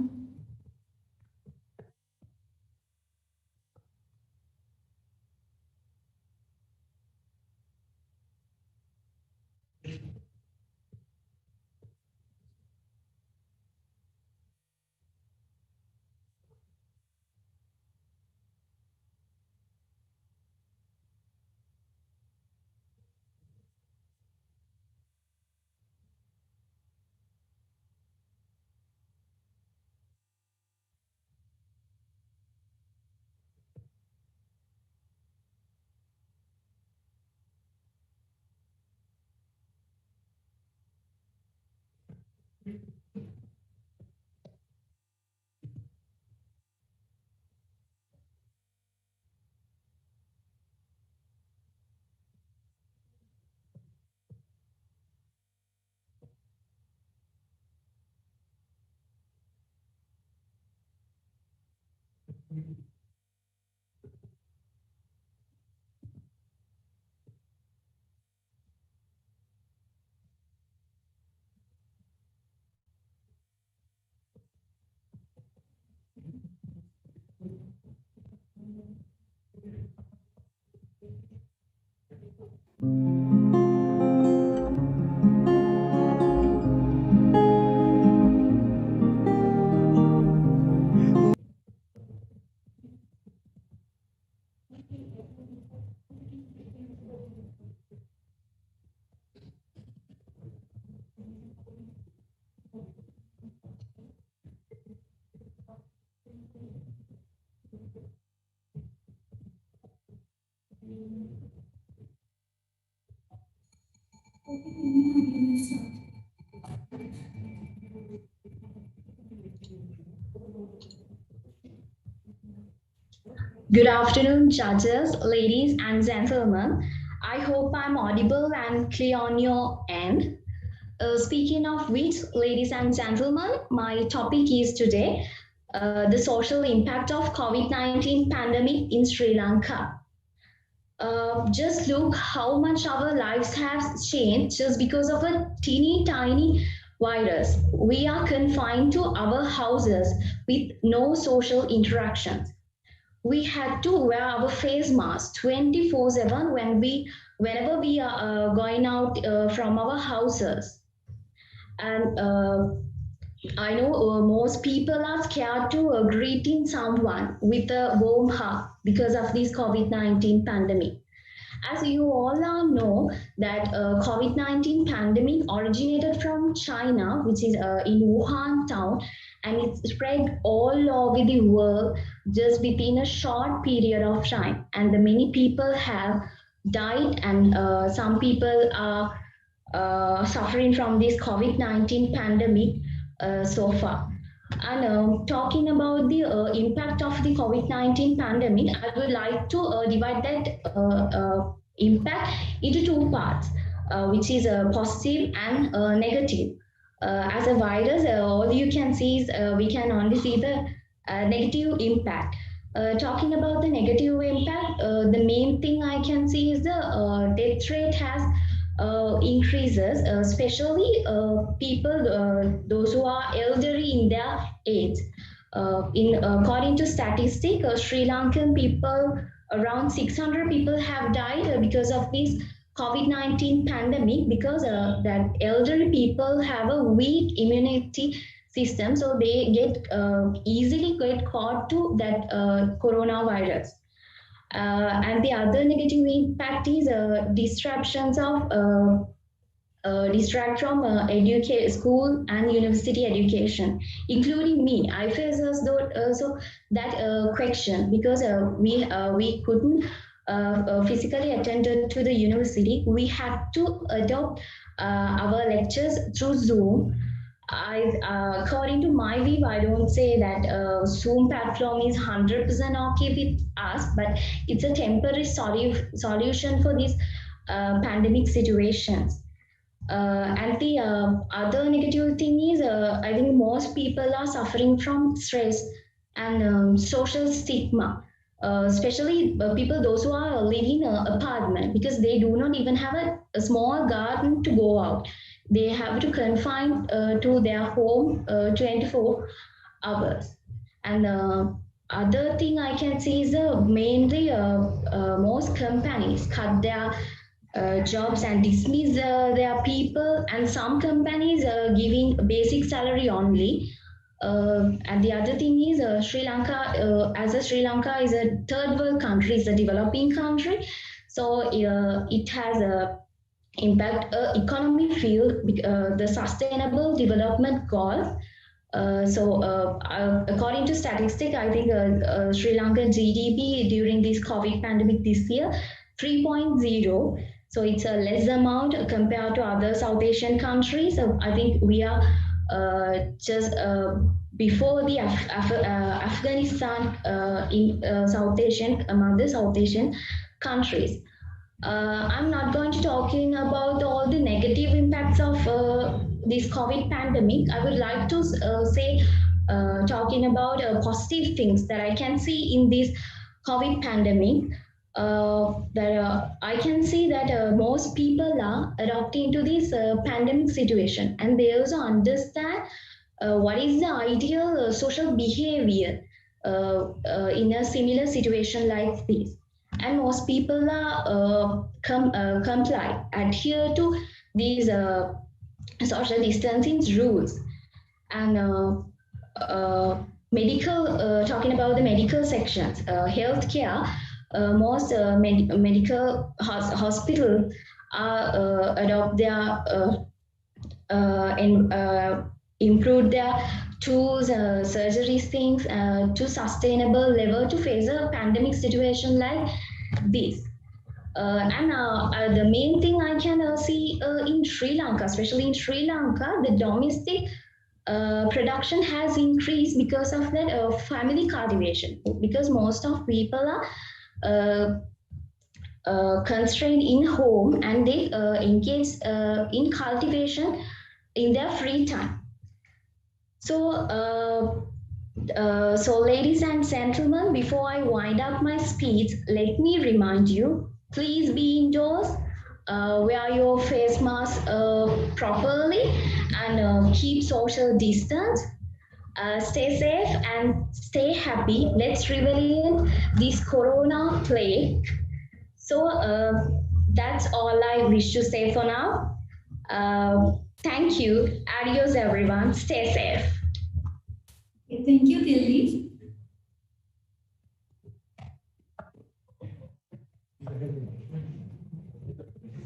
Good afternoon, judges, ladies and gentlemen. I hope I'm audible and clear on your end. Speaking of which, ladies and gentlemen, my topic is today the social impact of COVID-19 pandemic in Sri Lanka. Just look how much our lives have changed just because of a teeny tiny virus. We are confined to our houses with no social interactions. We had to wear our face mask 24/7 whenever we are going out from our houses. And I know most people are scared to greeting someone with a warm hug because of this COVID-19 pandemic. As you all know that COVID-19 pandemic originated from China, which is in Wuhan town, and it spread all over the world just within a short period of time. And the many people have died, and some people are suffering from this COVID-19 pandemic so far. And talking about the impact of the COVID-19 pandemic, I would like to divide that impact into two parts, which is positive and negative. As a virus, all you can see is we can only see the negative impact. Talking about the negative impact, the main thing I can see is the death rate has increases, especially people, those who are elderly in their age. According to statistic, Sri Lankan people, around 600 people have died because of this COVID-19 pandemic because that elderly people have a weak immunity system, so they get easily get caught to that coronavirus. And the other negative impact is disruptions of distract from school and university education, including me. I face also that question because we couldn't physically attend to the university. We had to adopt our lectures through Zoom. According to my view, I don't say that Zoom platform is 100% okay with us, but it's a temporary solution for these pandemic situations. And the other negative thing is, I think most people are suffering from stress and social stigma, especially people those who are living in an apartment because they do not even have a small garden to go out. They have to confine to their home 24 hours. And other thing I can see is mainly most companies cut their jobs and dismiss their people, and some companies are giving basic salary only. And the other thing is Sri Lanka, as a Sri Lanka is a third world country, it's a developing country, so it has a impact economy field, the sustainable development goals. According to statistic, I think Sri Lanka GDP during this COVID pandemic this year 3.0. So it's a less amount compared to other South Asian countries. So I think we are just before the Afghanistan in South Asian, among the South Asian countries. I'm not going to talking about all the negative impacts of this COVID pandemic. I would like to say talking about positive things that I can see in this COVID pandemic. That I can see that most people are adapting to this pandemic situation, and they also understand what is the ideal social behavior in a similar situation like this. And most people are comply, adhere to these social distancing rules. And medical, talking about the medical sections, healthcare, most medical hospital adopt their improve their tools, surgery things to sustainable level to face a pandemic situation like this. And the main thing I can see in Sri Lanka, especially in Sri Lanka, the domestic production has increased because of that family cultivation. Because most of people are constrained in home, and they engage in cultivation in their free time. So, ladies and gentlemen, before I wind up my speech, let me remind you, please be indoors, wear your face mask properly, and keep social distance. Stay safe and stay happy. Let's revel this corona plague. So that's all I wish to say for now. Thank Thank you. Adios, everyone. Stay safe. Thank you, Dilli.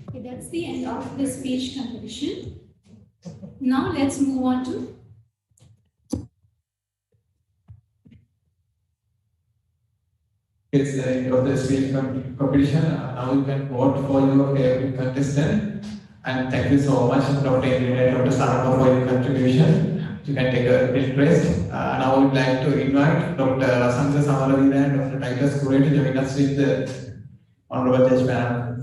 Okay, that's the end of the speech competition. Now let's move on to It's the end of the speech competition. Now you can vote for your favorite contestant. And thank you so much, Dr. Ingrid and Dr. Sarama, for your contribution. You can take a little rest. Now I would like to invite Dr. Rasanga Samaravina and Dr. Titus Kure to join us with the Honorable Judge Panel.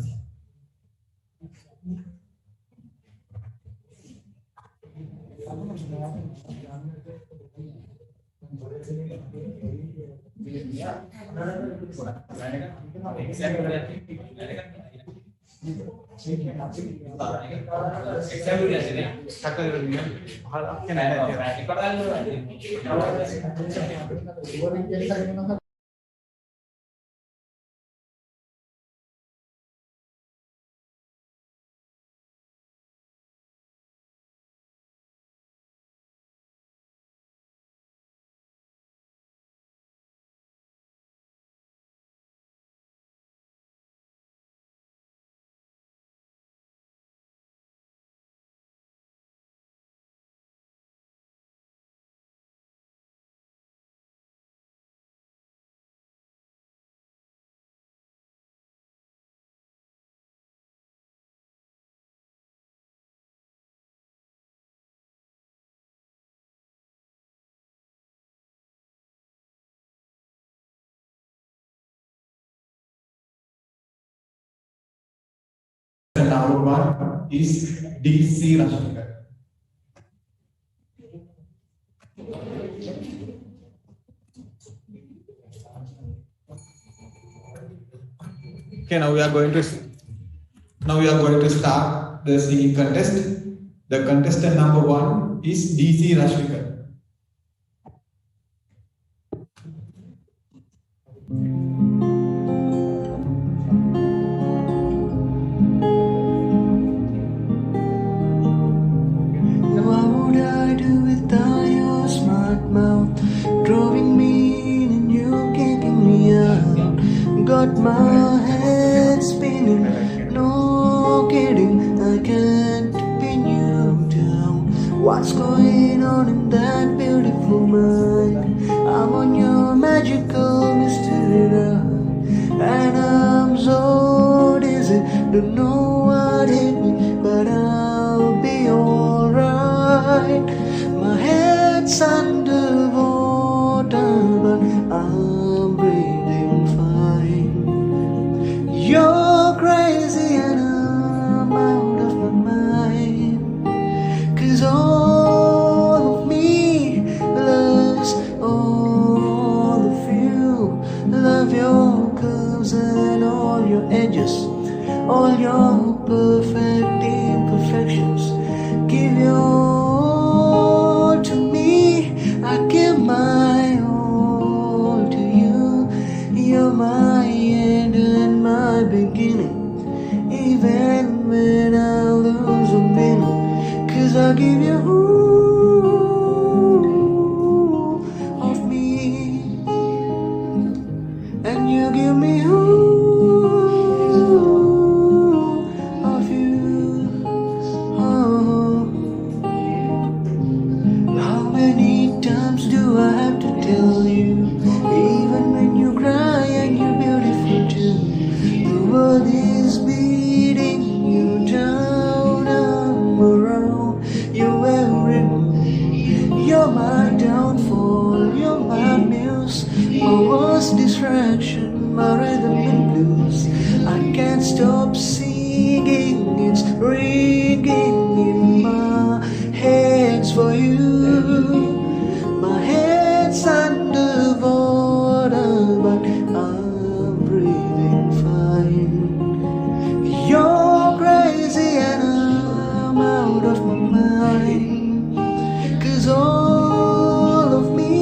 Number one is DC Rashmika. Okay, now we are going to start the singing contest. The contestant number one is DC Rashmika. What would I do without your smart mouth? Drawing me in and you kicking me out. Got my head spinning, no kidding, I can't pin you down. What's going on in that beautiful mind? I'm on your magical mystery ride, and I'm so dizzy, don't know what hit me, but I'll be alright. My head's underwater, but I'm breathing fine. You're crazy and I'm out of my mind, 'cause all of me loves all of you. Love your curves and all your edges, all your perfect imperfections. Give your all to me, I give my all to you. You're my end and my beginning, even when I lose a minute, 'cause I give you of me, and you give me of you. Oh. How many times do I have to tell you? Even when you cry and you're beautiful too, the world is beating you down. I'm around, you're every move. You're my downfall, you're my muse, my worst distraction, my rhythm and blues. I can't stop singing, it's ringing in my head's for you. My head's underwater, but I'm breathing fine. You're crazy and I'm out of my mind, 'cause all of me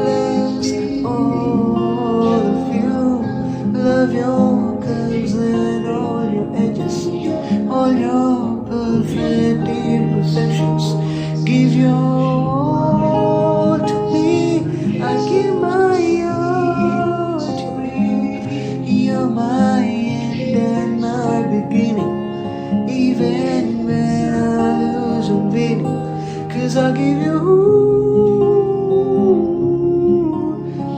loves all of you. Love your curves and all your edges, all your perfect perfect imperfections. Give your all to me. I give my all to you. You're my end and my beginning. Even when I lose I'm winning. 'Cause I give you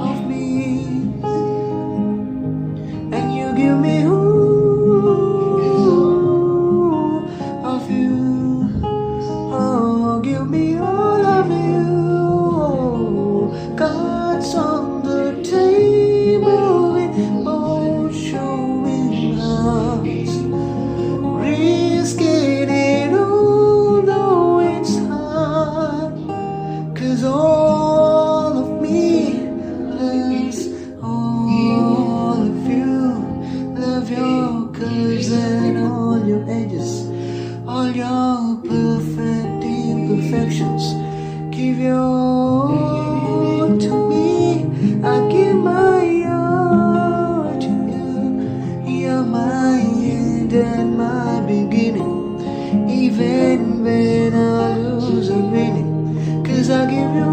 of me, and you give me of you. Oh, give me all of you. Cards on the table with both showing hearts. Risking it all, though it's hard. 'Cause all of me loves all of you. Love your curves and all your edges, all your perfect imperfections. Give your all to me. I give my all to you. You're my end and my beginning. Even when I lose I'm winning. 'Cause I give you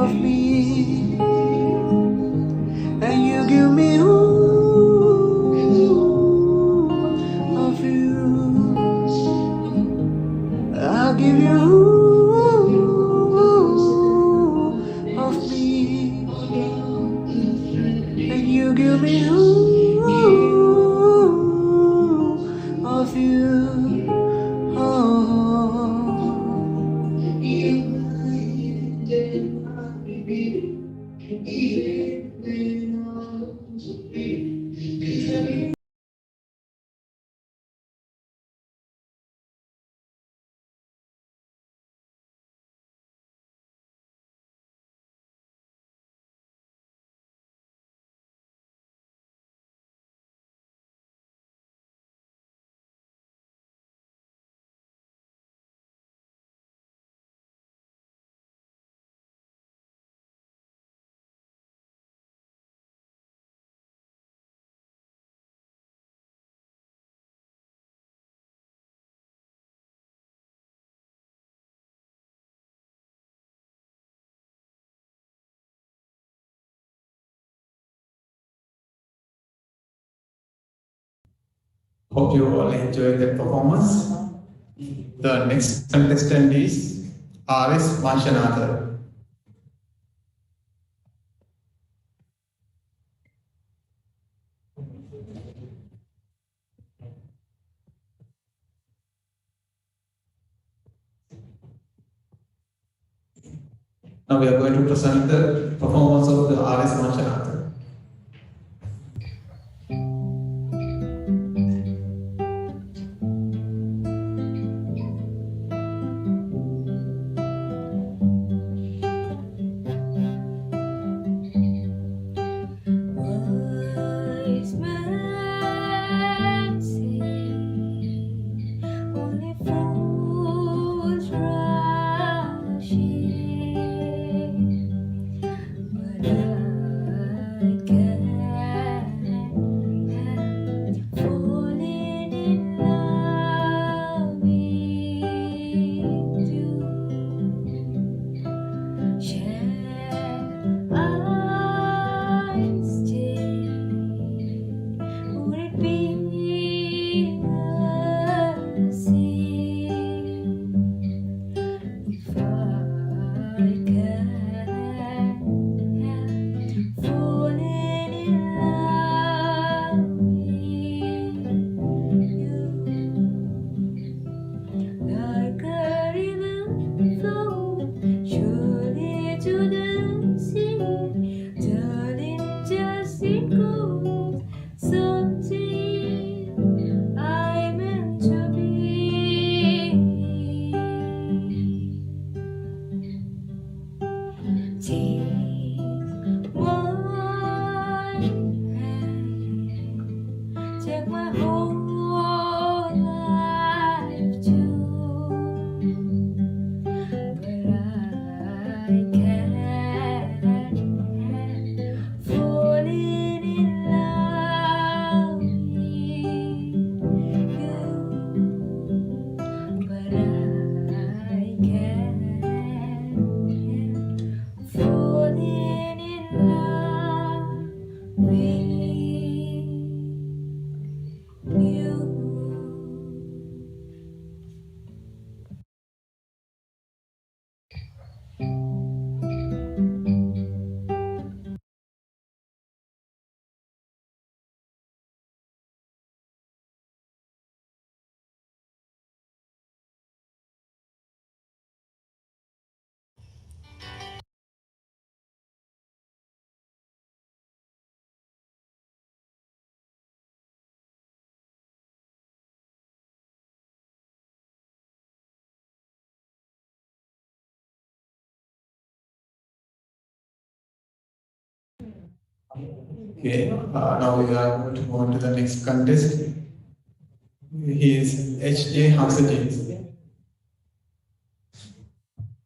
of me, and you give me of you. I give you of me, and you give me of you. Hope you all enjoyed that performance. The next contestant is R.S. Vanshanathan. Now we are going to present the performance of the R.S. Vanshanathan. Wise men say only fools rush in, but I Okay, now we are going to move on to the next contest. He is H.J. Hamsajeet.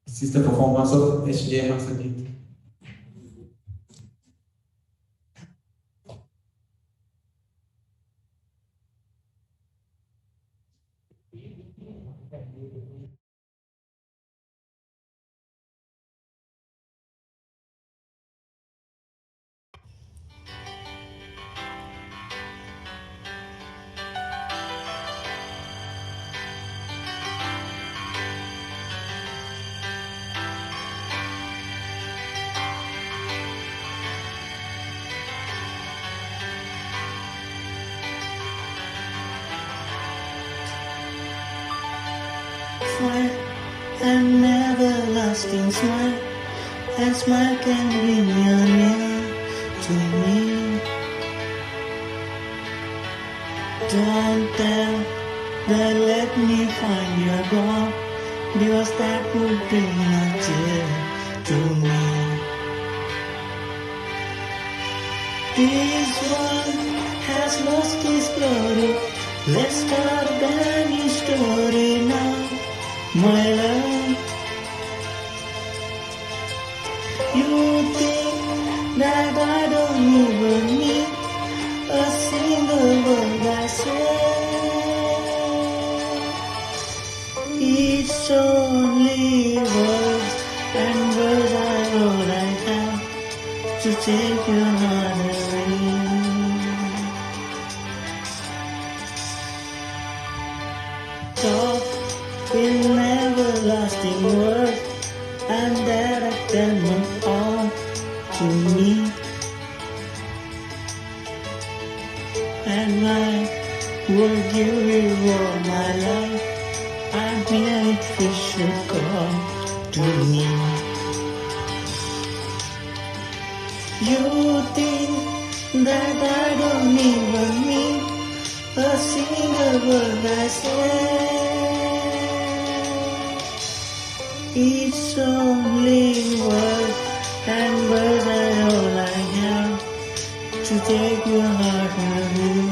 This is the performance of H.J. Hamsajeet. Smile, an everlasting smile, and smile can bring you near to me. Don't tell that let me find your God, because that would bring a tear to me. This world has lost its glory. Let's start a brand new story now, my love. You think that I don't even need a single word I say. It's only words, and words are all I have to take your heart away. Talk in everlasting words, and that I cannot all to me. And I will give you all my life. I'm here if you should come to me. You think that I don't even mean a single word I say. It's only words, and words are all I have to take your heart away.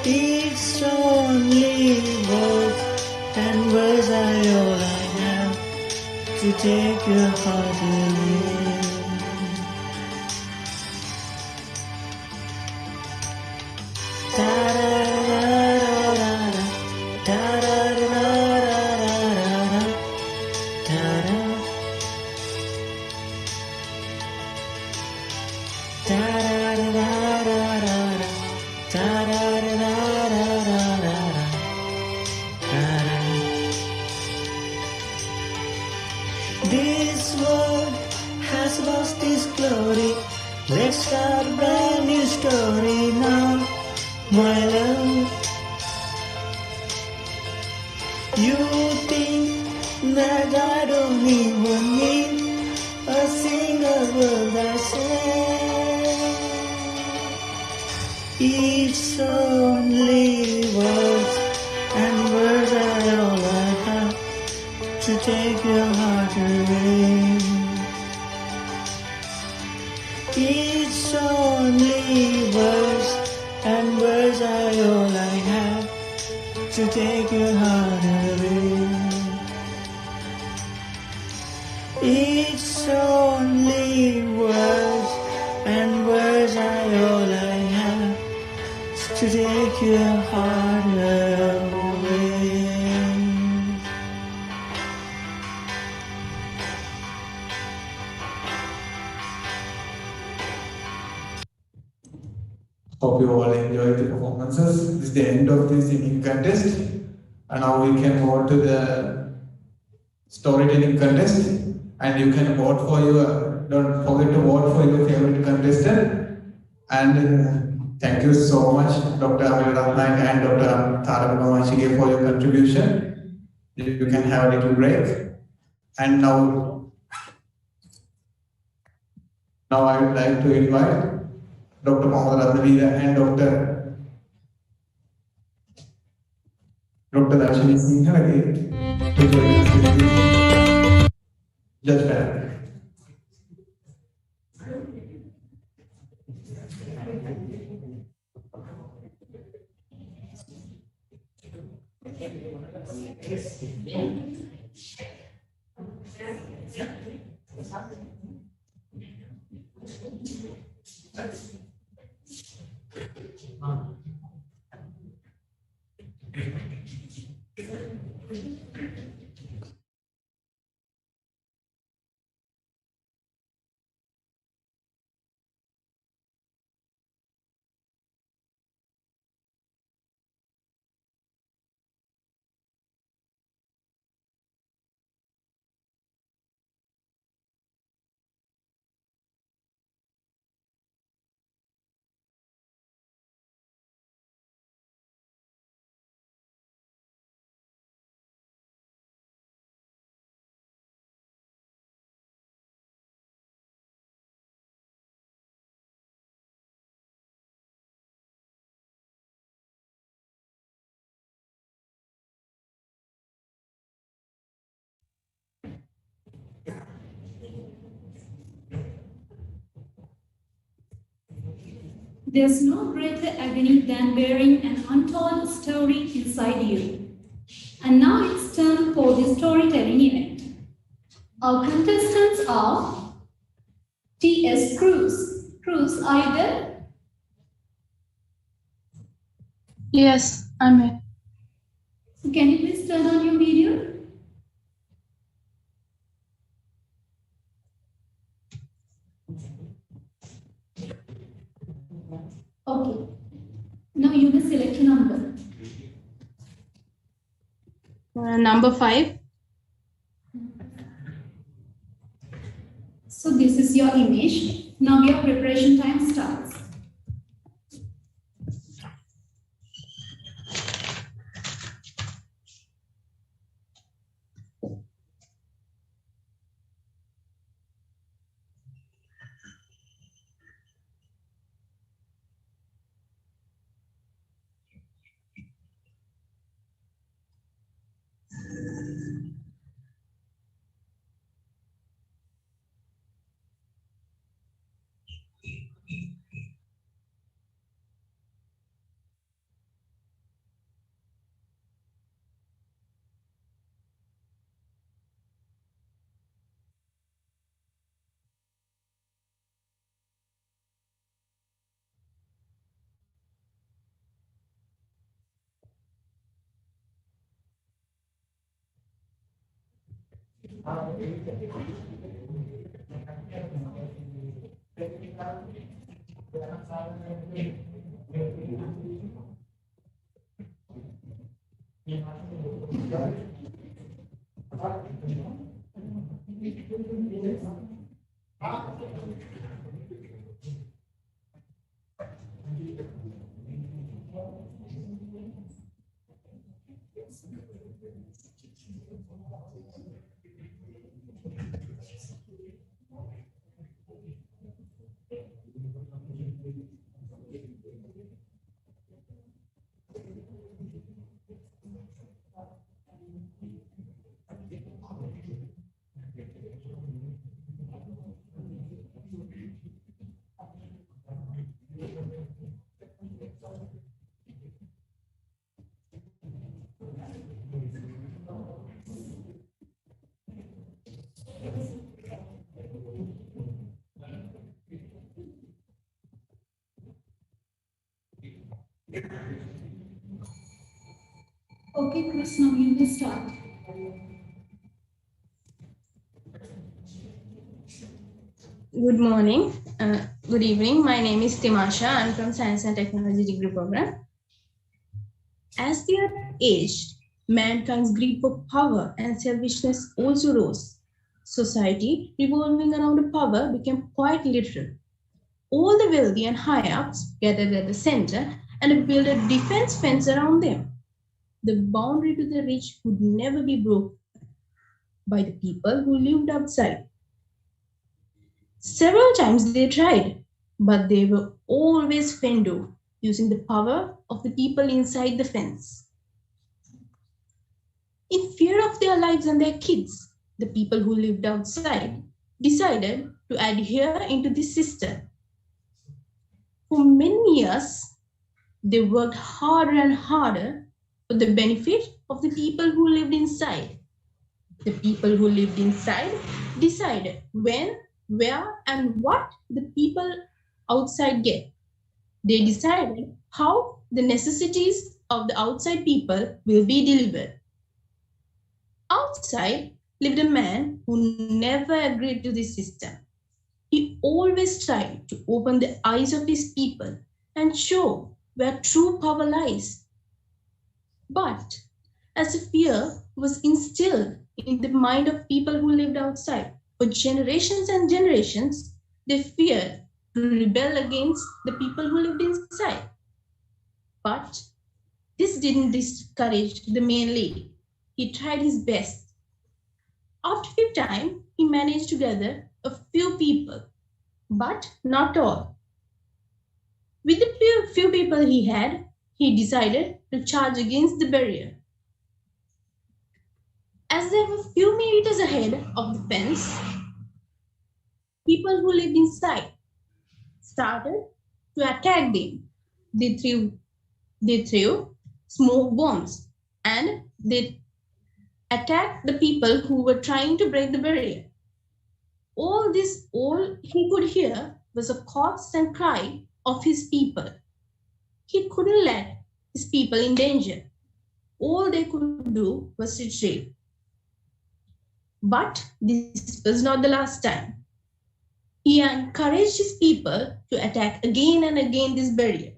It's only words, and words are all I have to take your heart away. This world has lost its glory. Let's start a brand new story now, my love. You think that I don't even need a single word I say. It's only words, and words are all I have to take your heart away. It's only words, and words are all I have to take your heart away. It's only words, and words are all I have to take your heart away. Hope you all enjoyed the performances. This is the end of the singing contest. And now we can go to the storytelling contest. And you can vote for your, don't forget to vote for your favorite contestant. And thank you so much, Dr. Amir Rahman and Dr. Tarak Mamashige for your contribution. You can have a little break. And now I would like to invite Dr. Mohammad Adnavida and Dr. Darshini Sinha again to join us with the judge panel. There's no greater agony than bearing an untold story inside you. And now it's time for the storytelling event. Our contestants are T.S. Cruz. Cruz, are you there? Yes, I'm here. So can you please turn on your video? Okay. Now you must select a number. Number 5. So this is your image. Now your preparation time starts. Okay, Chris, now you may start. Good morning. Good evening. My name is Timasha. I'm from Science and Technology degree program. As the earth aged, mankind's greed for power and selfishness also rose. Society, revolving around a power, became quite literal. All the wealthy and high-ups gathered at the center and built a defense fence around them. The boundary to the rich would never be broken by the people who lived outside. Several times they tried, but they were always fended off using the power of the people inside the fence. In fear of their lives and their kids, the people who lived outside decided to adhere into this system. For many years, they worked harder and harder for the benefit of the people who lived inside. The people who lived inside decided when, where, and what the people outside get. They decided how the necessities of the outside people will be delivered. Outside lived a man who never agreed to this system. He always tried to open the eyes of his people and show where true power lies. But as a fear was instilled in the mind of people who lived outside, for generations and generations, they feared to rebel against the people who lived inside. But this didn't discourage the main lead. He tried his best. After a few time, he managed to gather a few people, but not all. With the few people he had, he decided to charge against the barrier. As they were a few meters ahead of the fence, people who lived inside started to attack them. They threw smoke bombs and they attacked the people who were trying to break the barrier. All he could hear was a cough and cry of his people. He couldn't let his people in danger. All they could do was retreat. But this was not the last time. He encouraged his people to attack again and again this barrier.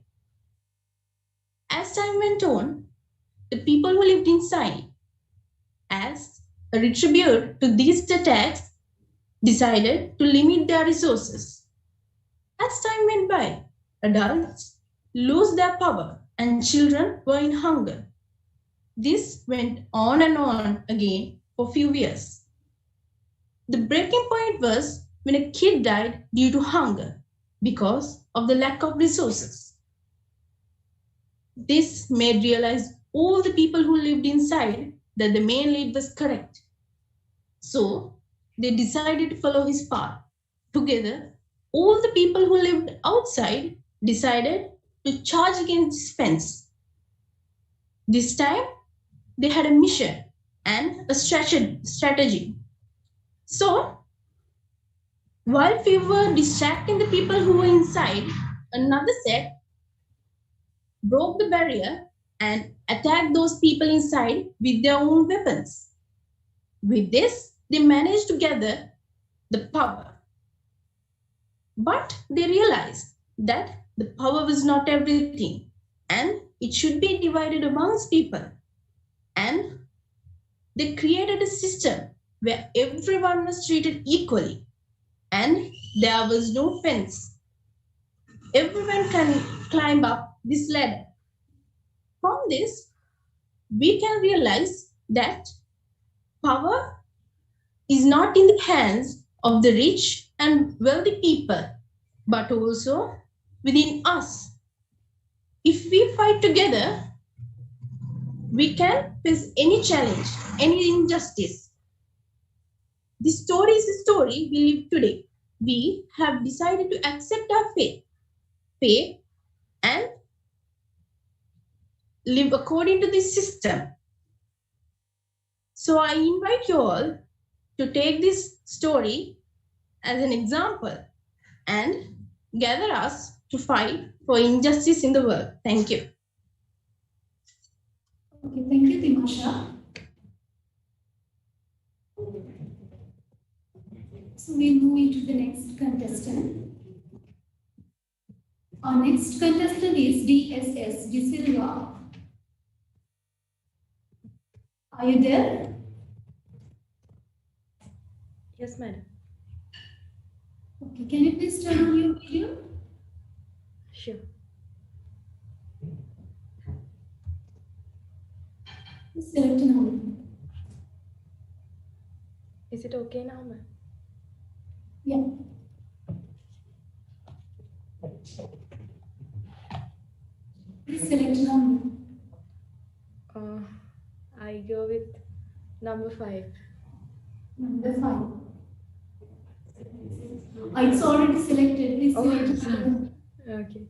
As time went on, the people who lived inside, as a retribute to these attacks, decided to limit their resources. As time went by, adults lost their power and children were in hunger. This went on and on again for a few years. The breaking point was when a kid died due to hunger because of the lack of resources. This made realize all the people who lived inside that the main lead was correct. So they decided to follow his path. Together, all the people who lived outside decided to charge against this fence. This time, they had a mission and a strategy. So, while we were distracting the people who were inside, another set broke the barrier and attacked those people inside with their own weapons. With this, they managed to gather the power. But they realized that the power was not everything and it should be divided amongst people. And they created a system where everyone was treated equally and there was no fence. Everyone can climb up this ladder. From this, we can realize that power is not in the hands of the rich and wealthy people, but also within us. If we fight together, we can face any challenge, any injustice. This story is the story we live today. We have decided to accept our faith, and live according to this system. So I invite you all to take this story as an example and gather us to fight for injustice in the world. Thank you. Okay, thank you, Timasha. So we'll move into the next contestant. Our next contestant is DSS De Silva. Are you there? Yes, madam. Okay, can you please turn on your video? Sure. Please select a number. Is it okay now, ma'am? Yeah. Please select a number. I go with number 5. Number 5. It's already selected. Please select. Sorry. Okay.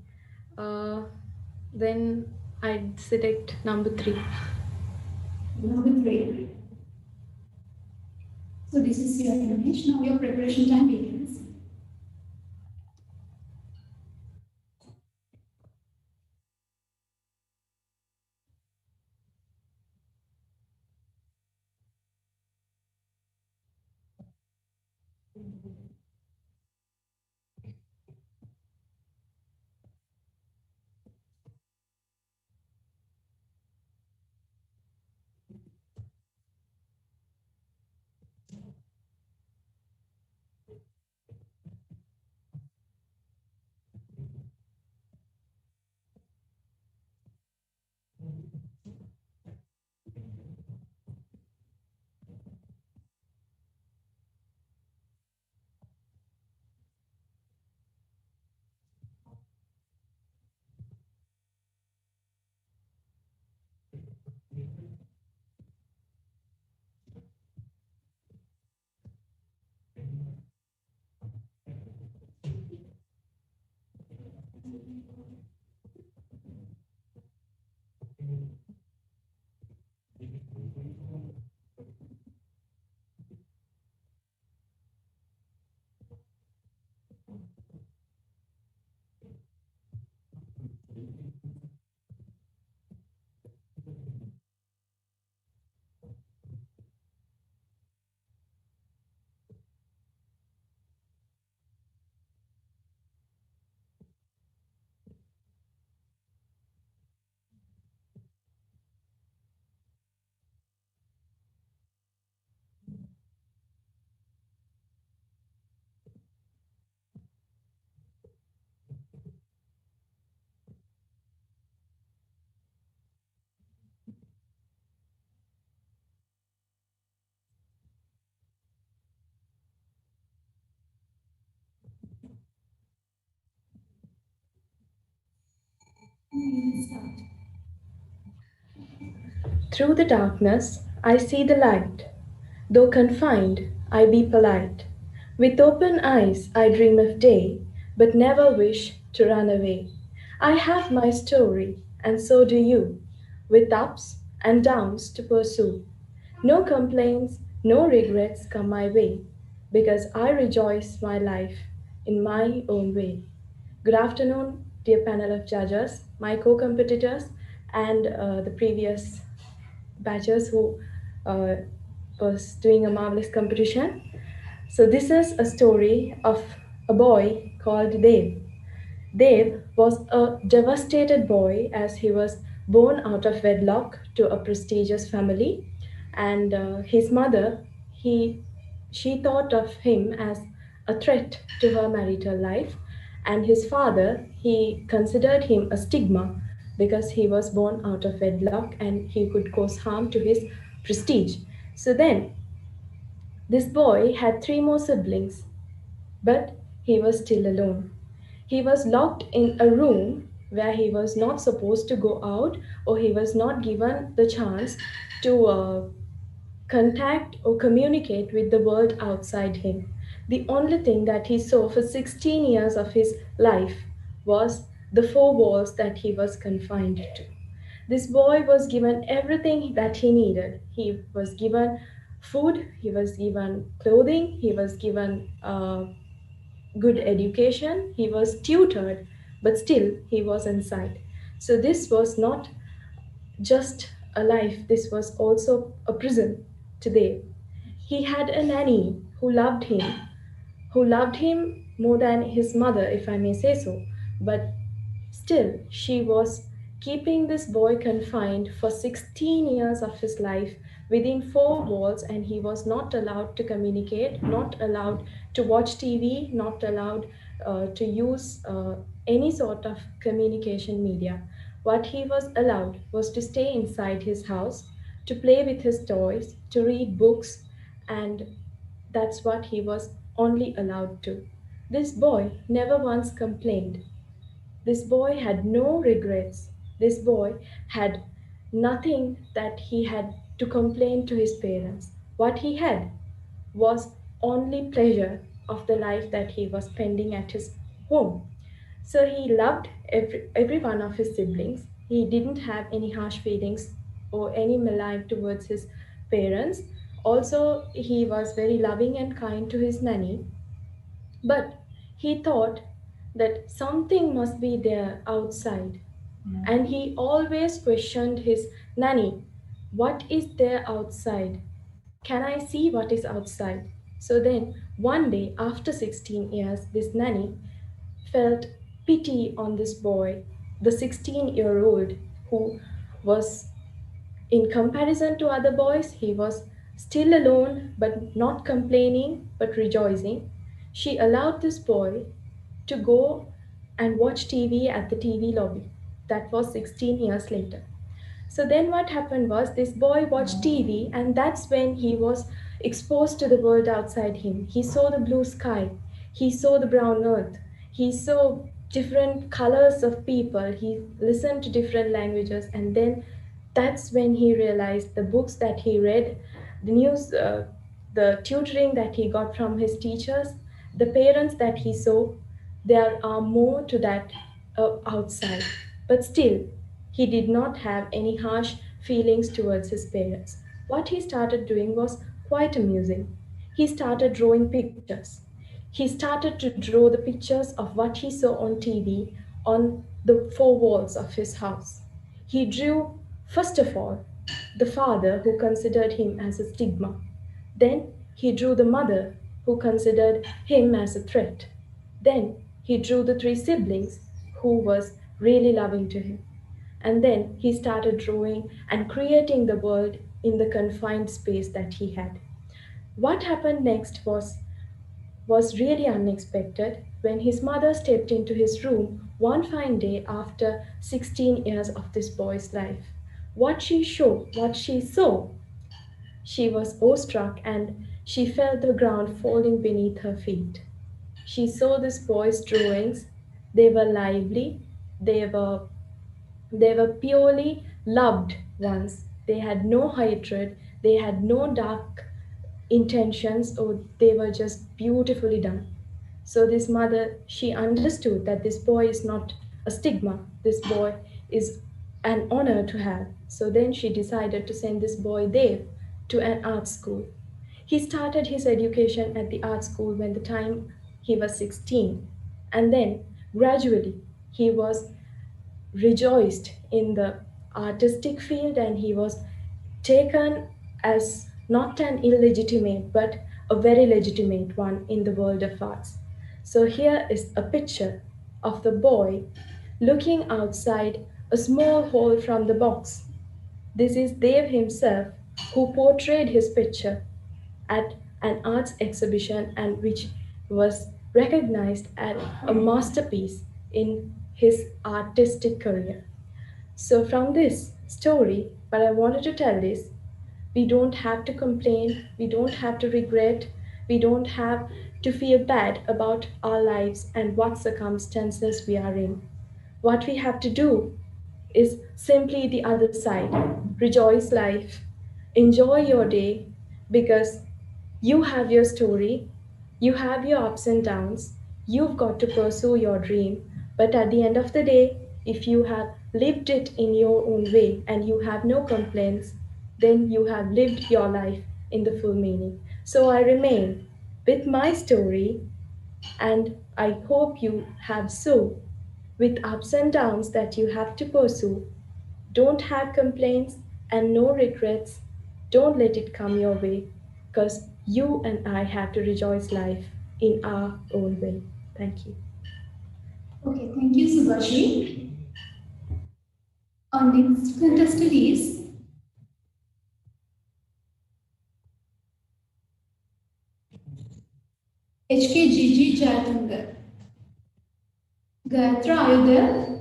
Then I select number 3. Number three. So this is your image. Now your preparation time begins. Through the darkness I see the light. Though confined, I be polite. With open eyes I dream of day, but never wish to run away. I have my story, and so do you, with ups and downs to pursue. No complaints, no regrets come my way, because I rejoice my life in my own way. Good afternoon, dear panel of judges, my co competitors, and the previous batches who uh, was doing a marvelous competition. So, this is a story of a boy called Dev. Dev was a devastated boy as he was born out of wedlock to a prestigious family, and his mother, he, she thought of him as a threat to her marital life, and his father, he considered him a stigma because he was born out of wedlock and he could cause harm to his prestige. So then, this boy had three more siblings, but he was still alone. He was locked in a room where he was not supposed to go out, or he was not given the chance to contact or communicate with the world outside him. The only thing that he saw for 16 years of his life was the four walls that he was confined to. This boy was given everything that he needed. He was given food, he was given clothing, he was given good education, he was tutored, but still he was inside. So, this was not just a life, this was also a prison today. He had a nanny who loved him more than his mother, if I may say so. But still, she was keeping this boy confined for 16 years of his life within four walls, and he was not allowed to communicate, not allowed to watch TV, not allowed to use any sort of communication media. What he was allowed was to stay inside his house, to play with his toys, to read books, and that's what he was only allowed to. This boy never once complained. This boy had no regrets. This boy had nothing that he had to complain to his parents. What he had was only pleasure of the life that he was spending at his home. So he loved every one of his siblings. He didn't have any harsh feelings or any malign towards his parents. Also, he was very loving and kind to his nanny, but he thought that something must be there outside. And he always questioned his nanny, what is there outside? Can I see what is outside? So then, one day after 16 years, this nanny felt pity on this boy, the 16-year-old who was, in comparison to other boys, he was still alone but not complaining but rejoicing. She allowed this boy to go and watch TV at the TV lobby. That was 16 years later. So then what happened was this boy watched TV, and that's when he was exposed to the world outside him. He saw the blue sky, he saw the brown earth, he saw different colors of people, he listened to different languages, and then that's when he realized the books that he read, the news, the tutoring that he got from his teachers, the parents that he saw, there are more to that outside. But still, he did not have any harsh feelings towards his parents. What he started doing was quite amusing. He started drawing pictures. He started to draw the pictures of what he saw on TV on the four walls of his house. He drew, first of all, the father who considered him as a stigma. Then he drew the mother who considered him as a threat. Then he drew the three siblings who was really loving to him. And then he started drawing and creating the world in the confined space that he had. What happened next was really unexpected when his mother stepped into his room one fine day after 16 years of this boy's life. What she saw, she was awestruck and she felt the ground falling beneath her feet. She saw this boy's drawings. They were lively, they were they were purely loved ones. They had no hatred, they had no dark intentions, or they were just beautifully done. So, this mother, she understood that this boy is not a stigma, this boy is an honor to have. So, then she decided to send this boy Dev to an art school. He started his education at the art school when the time he was 16, and then gradually he was rejoiced in the artistic field, and he was taken as not an illegitimate but a very legitimate one in the world of arts. So here is a picture of the boy looking outside a small hole from the box. This is Dev himself who portrayed his picture at an arts exhibition and which was recognized as a masterpiece in his artistic career. So, from this story, what I wanted to tell is we don't have to complain, we don't have to regret, we don't have to feel bad about our lives and what circumstances we are in. What we have to do is simply the other side. Rejoice life, enjoy your day because you have your story, you have your ups and downs, you've got to pursue your dream. But at the end of the day, if you have lived it in your own way and you have no complaints, then you have lived your life in the full meaning. So I remain with my story, and I hope you have so, with ups and downs that you have to pursue. Don't have complaints and no regrets. Don't let it come your way because you and I have to rejoice life in our own way. Thank you. Okay, thank you, Subhashi. Our next contestant is HKGG Jayatungar. Gayatra, are you there?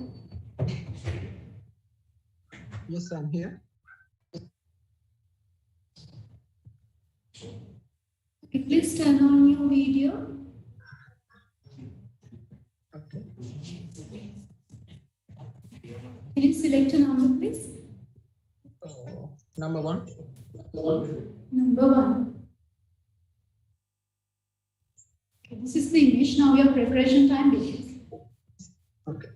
Yes, I'm here. Please turn on your video. Okay. Can you select a number, please? Number one. Number one. Okay, this is the image. Now your preparation time begins. Okay.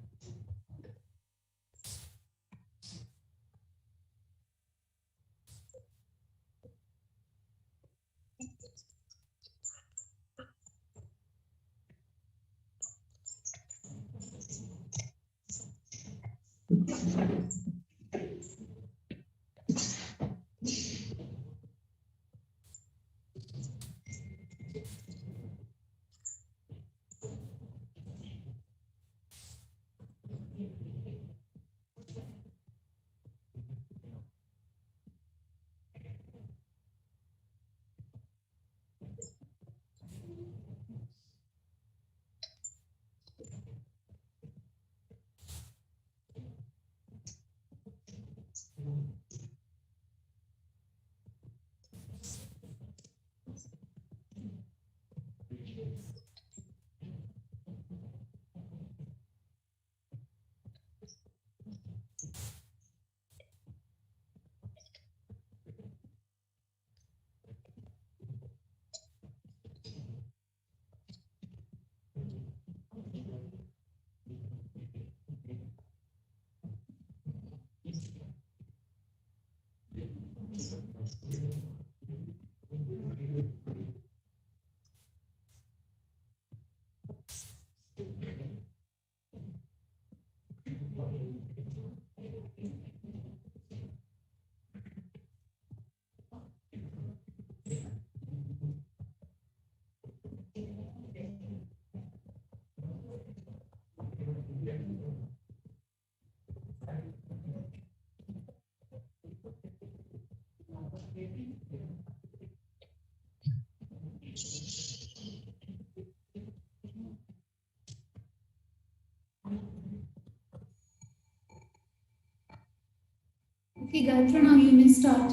Okay, Gayatri, now you may start.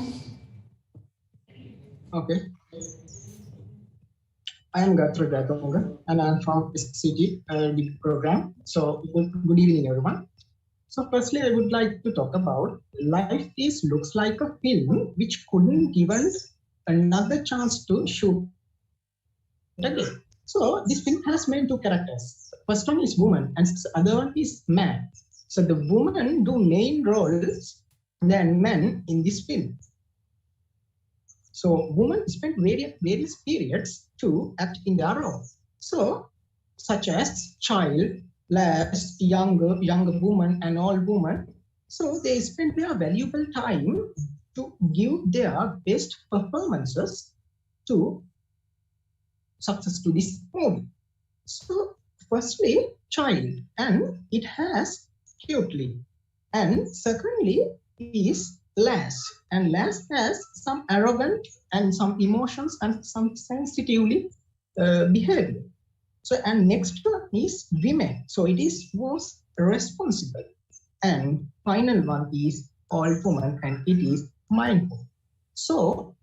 Okay. I am Gatra Gatonga and I'm from SCG degree program. So good evening, everyone. So firstly, I would like to talk about life is looks like a film which couldn't give us another chance to shoot again. So this film has main two characters. First one is woman and the other one is man. So the woman do main roles than men in this film. So women spend various periods to act in their role. So such as child, last, younger woman and old woman. So they spend their valuable time to give their best performances to success to this movie. So firstly, child, and it has cutely. And secondly is Lass, and Lass has some arrogant and some emotions and some sensitively behavior. So and next one is women. So it is was responsible. And final one is all woman and it is mindful. So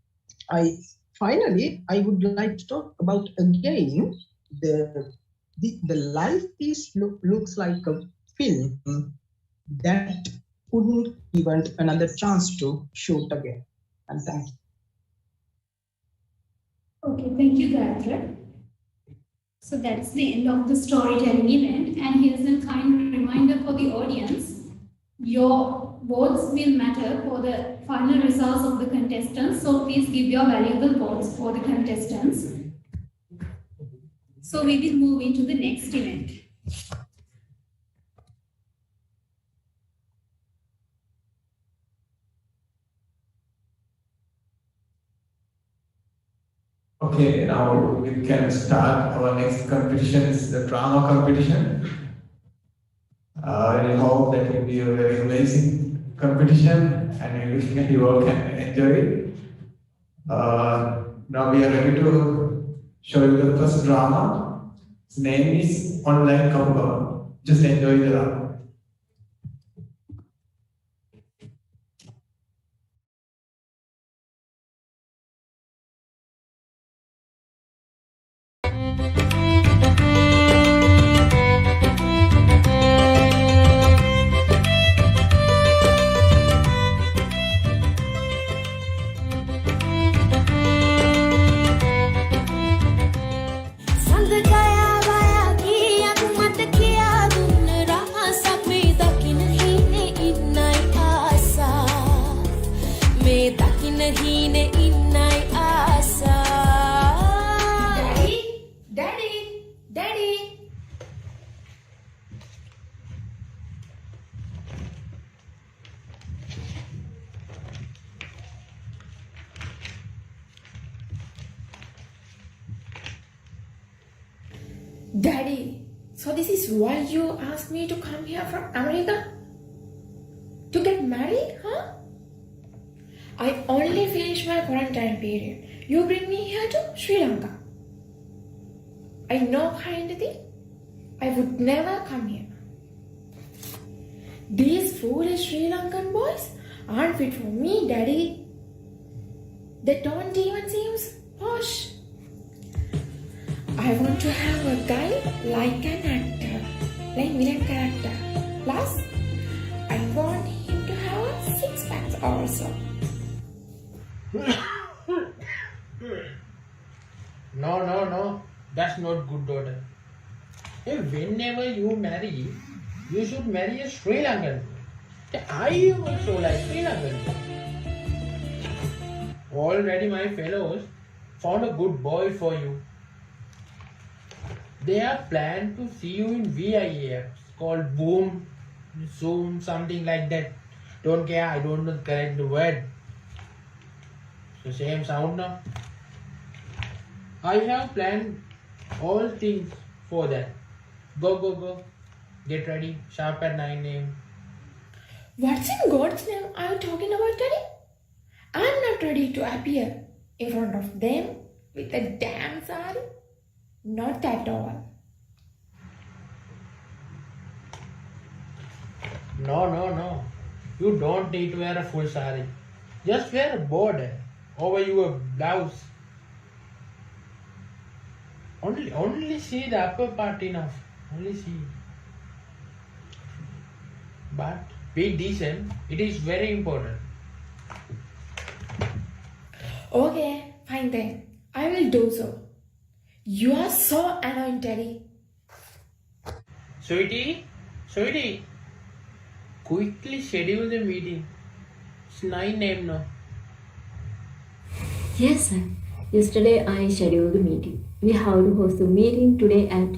I would like to talk about again the life is looks like a film that couldn't even another chance to shoot again. And thank you. Okay, thank you, Gayatri. So that's the end of the storytelling event. And here's a kind reminder for the audience. Your votes will matter for the final results of the contestants. So please give your valuable votes for the contestants. So we will move into the next event. Okay, now we can start our next competition, is the drama competition. I hope that will be a very amazing competition and you all can enjoy it. Now we are ready to show you the first drama. Its name is Online Couple. Just enjoy the drama. Daddy, so this is why you asked me to come here from America? To get married, huh? I only finished my quarantine period. You bring me here to Sri Lanka. I know currently I would never come here. These foolish Sri Lankan boys aren't fit for me, Daddy. They don't even seem posh. I want to have a guy like an actor, like villain character. Plus, I want him to have a six-pack also. No. That's not good, daughter. Whenever you marry, you should marry a Sri Lankan. I also like Sri Lankan. Already my fellows found a good boy for you. They are planned to see you in VIA apps called Boom, Zoom, something like that. Don't care, I don't know the correct word. So same sound now. I have planned all things for that. Go. Get ready, sharp at 9 a.m. What's in God's name are you talking about, Daddy? I'm not ready to appear in front of them with a damn sari. Not at all. No. You don't need to wear a full sari. Just wear a border over your blouse. Only see the upper part enough. Only see. But be decent. It is very important. Okay, fine then. I will do so. You are so annoying, Daddy. Sweetie, quickly schedule the meeting. It's 9 a.m. now. Yes, sir. Yesterday I scheduled the meeting. We have to host the meeting today at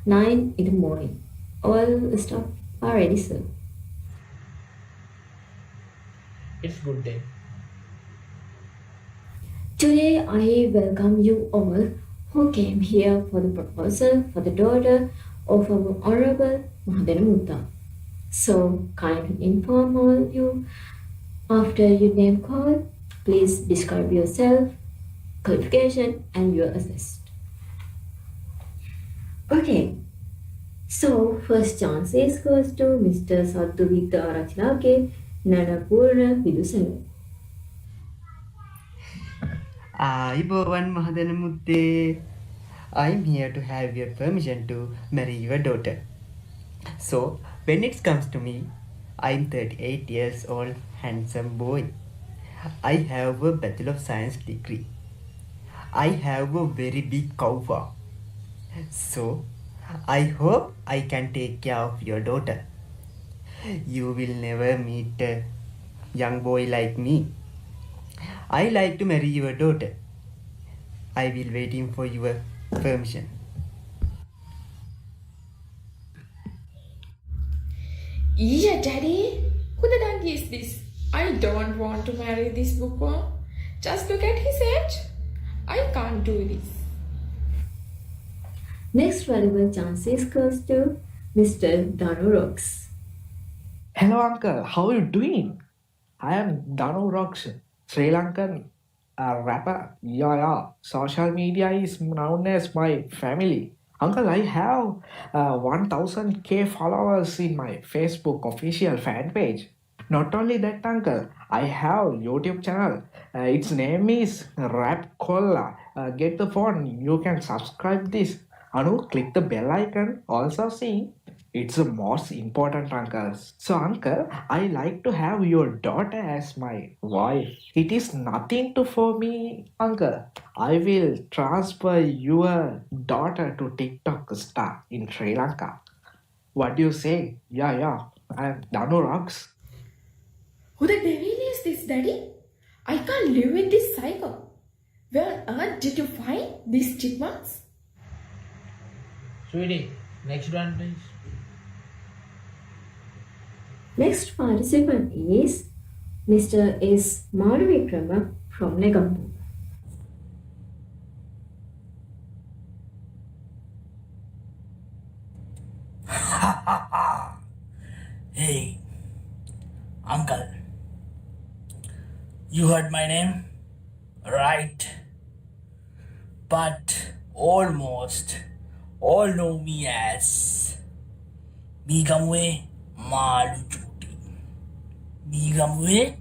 9 in the morning. All the stuff are ready, sir. It's good day. Today I welcome you all who came here for the proposal for the daughter of our Honorable Mahadana Mutta. So kindly inform all you after your name call. Please describe yourself, qualification, and your assist. Okay. So first chance is goes to Mr. Sadduvita Arachnake Nanapurna Vidusanga. Ibovan Mahadanamutte. I'm here to have your permission to marry your daughter. So, when it comes to me, I'm 38 years old, handsome boy. I have a Bachelor of Science degree. I have a very big cow farm. So, I hope I can take care of your daughter. You will never meet a young boy like me. I like to marry your daughter. I will waiting for your permission. Yeah, Daddy. Who the dog is this? I don't want to marry this bookworm. Just look at his age. I can't do this. Next valuable chances goes to Mr. Danu Rocks. Hello, uncle. How are you doing? I am Danu Rocks, Sri Lankan rapper. Yeah. Social media is known as my family. Uncle, I have 1000k followers in my Facebook official fan page. Not only that, uncle, I have YouTube channel. Its name is Rap Cola. Get the phone. You can subscribe this. Anu, click the bell icon. Also see. It's the most important, uncle. So, uncle, I like to have your daughter as my wife. It is nothing to for me, uncle. I will transfer your daughter to TikTok star in Sri Lanka. What do you say? Yeah. I'm Danu Rocks. Who the devil is this, Daddy? I can't live with this psycho. Where on earth did you find these chipmunks? Sweetie, next one please. Next participant is Mr. S. Madhavikrama from Negombo. Hey, uncle. You heard my name? Right. But almost all know me as Migamwe Maluchuti. Migamwe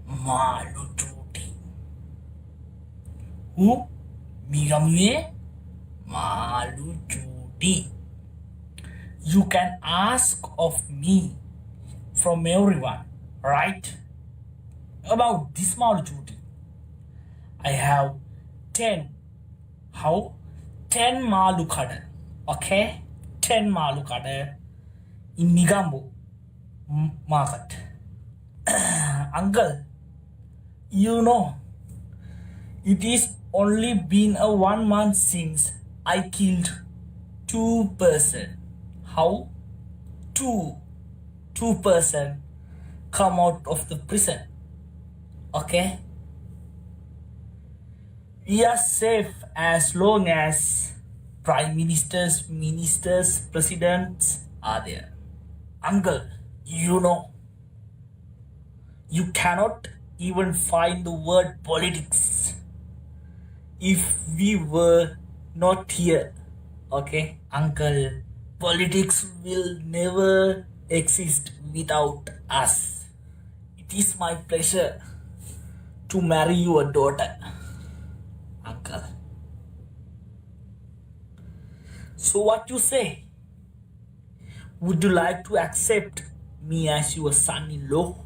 Maluchuti. Who? Migamwe Maluchuti. You can ask of me from everyone, right? About this Maluchuti. I have 10. How? 10 Malukada. Okay? 10 Malukada in Nigambo market. Uncle, you know, it is only been a 1 month since I killed 2 person. How? 2 person come out of the prison. Okay? We are safe as long as prime ministers, presidents are there. Uncle, you know, you cannot even find the word politics if we were not here. Okay, uncle, politics will never exist without us. It is my pleasure to marry your daughter, uncle. So what you say? Would you like to accept me as your son-in-law?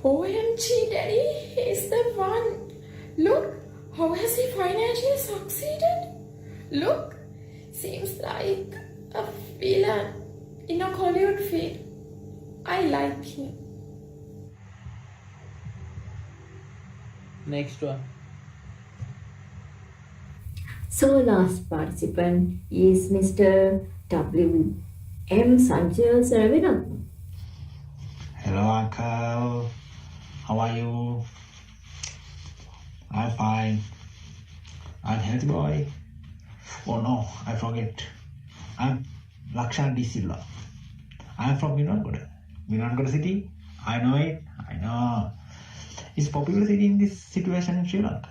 OMG, Daddy, he's the one. Look, how has he financially succeeded? Look, seems like a villain in a Hollywood film. I like him. Next one. So last participant is Mr. W. M. Sanchez Ravinathan. Hello, Uncle. How are you? I'm fine. I'm healthy boy. Oh no, I forget. I'm Lakshan D. Silva. I'm from Vinangoda city. I know it. I know. It's popular city in this situation in Sri Lanka.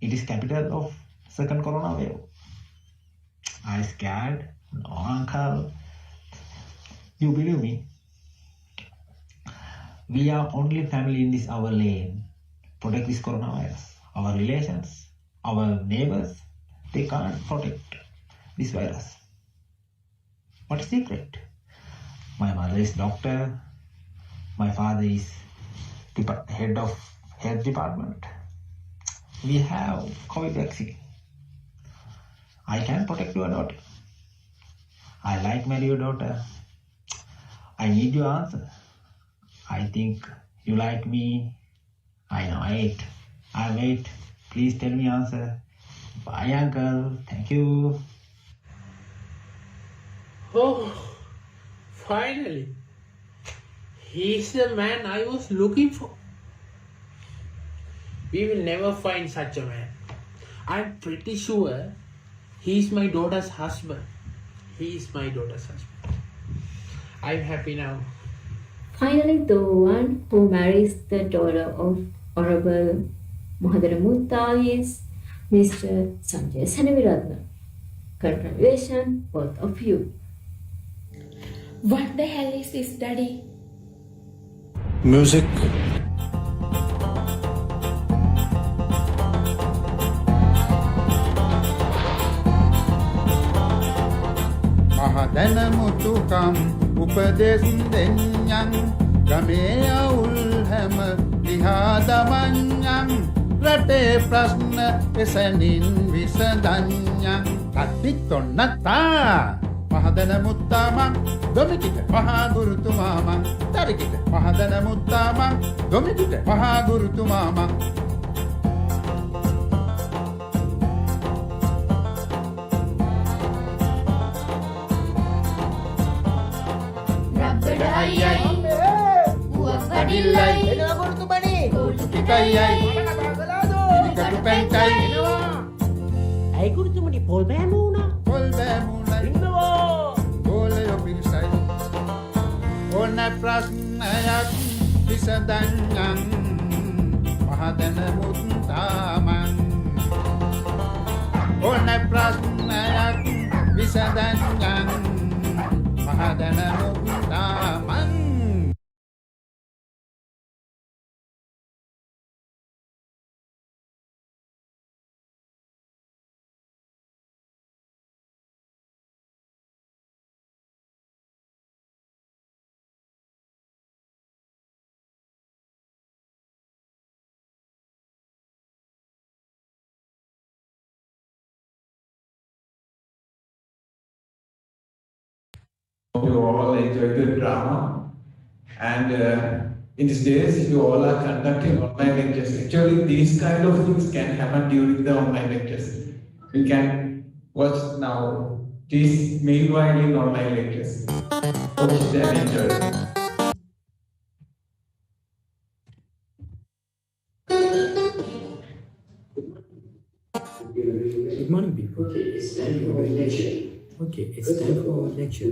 It is capital of second corona wave. I scared? No, uncle. You believe me? We are only family in this our lane. Protect this coronavirus. Our relations, our neighbors, they can't protect this virus. What secret? My mother is doctor. My father is head of health department. We have COVID vaccine. I can protect your daughter. I like marry your daughter. I need your answer. I think you like me. I know it. I wait. Please tell me answer. Bye, uncle. Thank you. Oh, finally. He's the man I was looking for. We will never find such a man. I'm pretty sure he's my daughter's husband. He is my daughter's husband. I'm happy now. Finally, the one who marries the daughter of Honorable Mohadana Mutta is Mr. Sanjay Sanaviratna. Congratulations, both of you. What the hell is this, Daddy? Music. මහදැන මුතුකම් උපදෙස් දෙන්නන් ගමේ අවුල් හැම දිහා දමන්නන් රටේ ප්‍රශ්න එසැනින් විසඳන්නන් කට්ටිත් ඔන්නතා මහදැන මුත්තාමන් දොමිටිට මහා ගුරුතුමාමන් දරිකිට මහදැන මුත්තාමන් දොමිටිට මහා ගුරුතුමාමන් ඇයි ගුරුතුමනි පොල් බෑම වුණා? පොල් බෑම වුණා. ඉන්නවා. පොල් ඕන ප්‍රශ්නයක් විසඳන්නන් මහදැන මුත්තාමන් ඕන ප්‍රශ්නයක් විසඳන්නන් මහදැන මුත්තාමන් Hope you all enjoyed the drama. And in these days, you all are conducting online lectures. Actually, these kind of things can happen during the online lectures. We can watch now these meanwhile in online lectures. Hope you have enjoyed. Good morning, people. Okay, it's time for our lecture.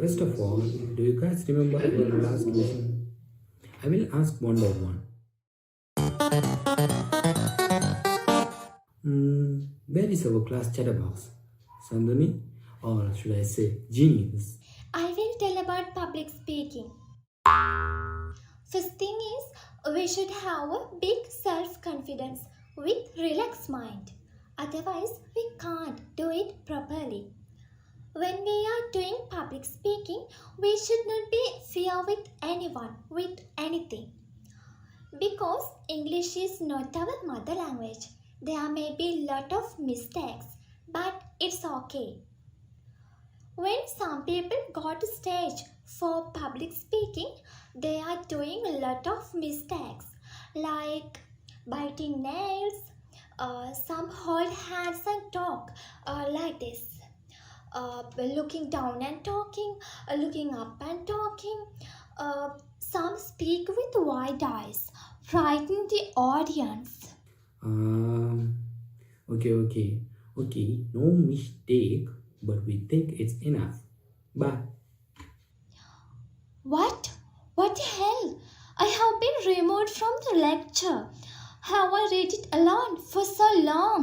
First of all, do you guys remember our last lesson? I will ask one by one. Where is our class chatterbox? Sandhani? Or should I say genius? I will tell about public speaking. First thing is, we should have a big self-confidence with relaxed mind. Otherwise, we can't do it properly. When we are doing public speaking, we should not be fear with anyone, with anything. Because English is not our mother language. There may be lot of mistakes, but it's okay. When some people go to stage for public speaking, they are doing a lot of mistakes like biting nails, some hold hands and talk like this, looking down and talking, looking up and talking. Some speak with wide eyes, frighten the audience. Okay, no mistake, but we think it's enough. But What? What the hell? I have been removed from the lecture. Have I read it alone for so long?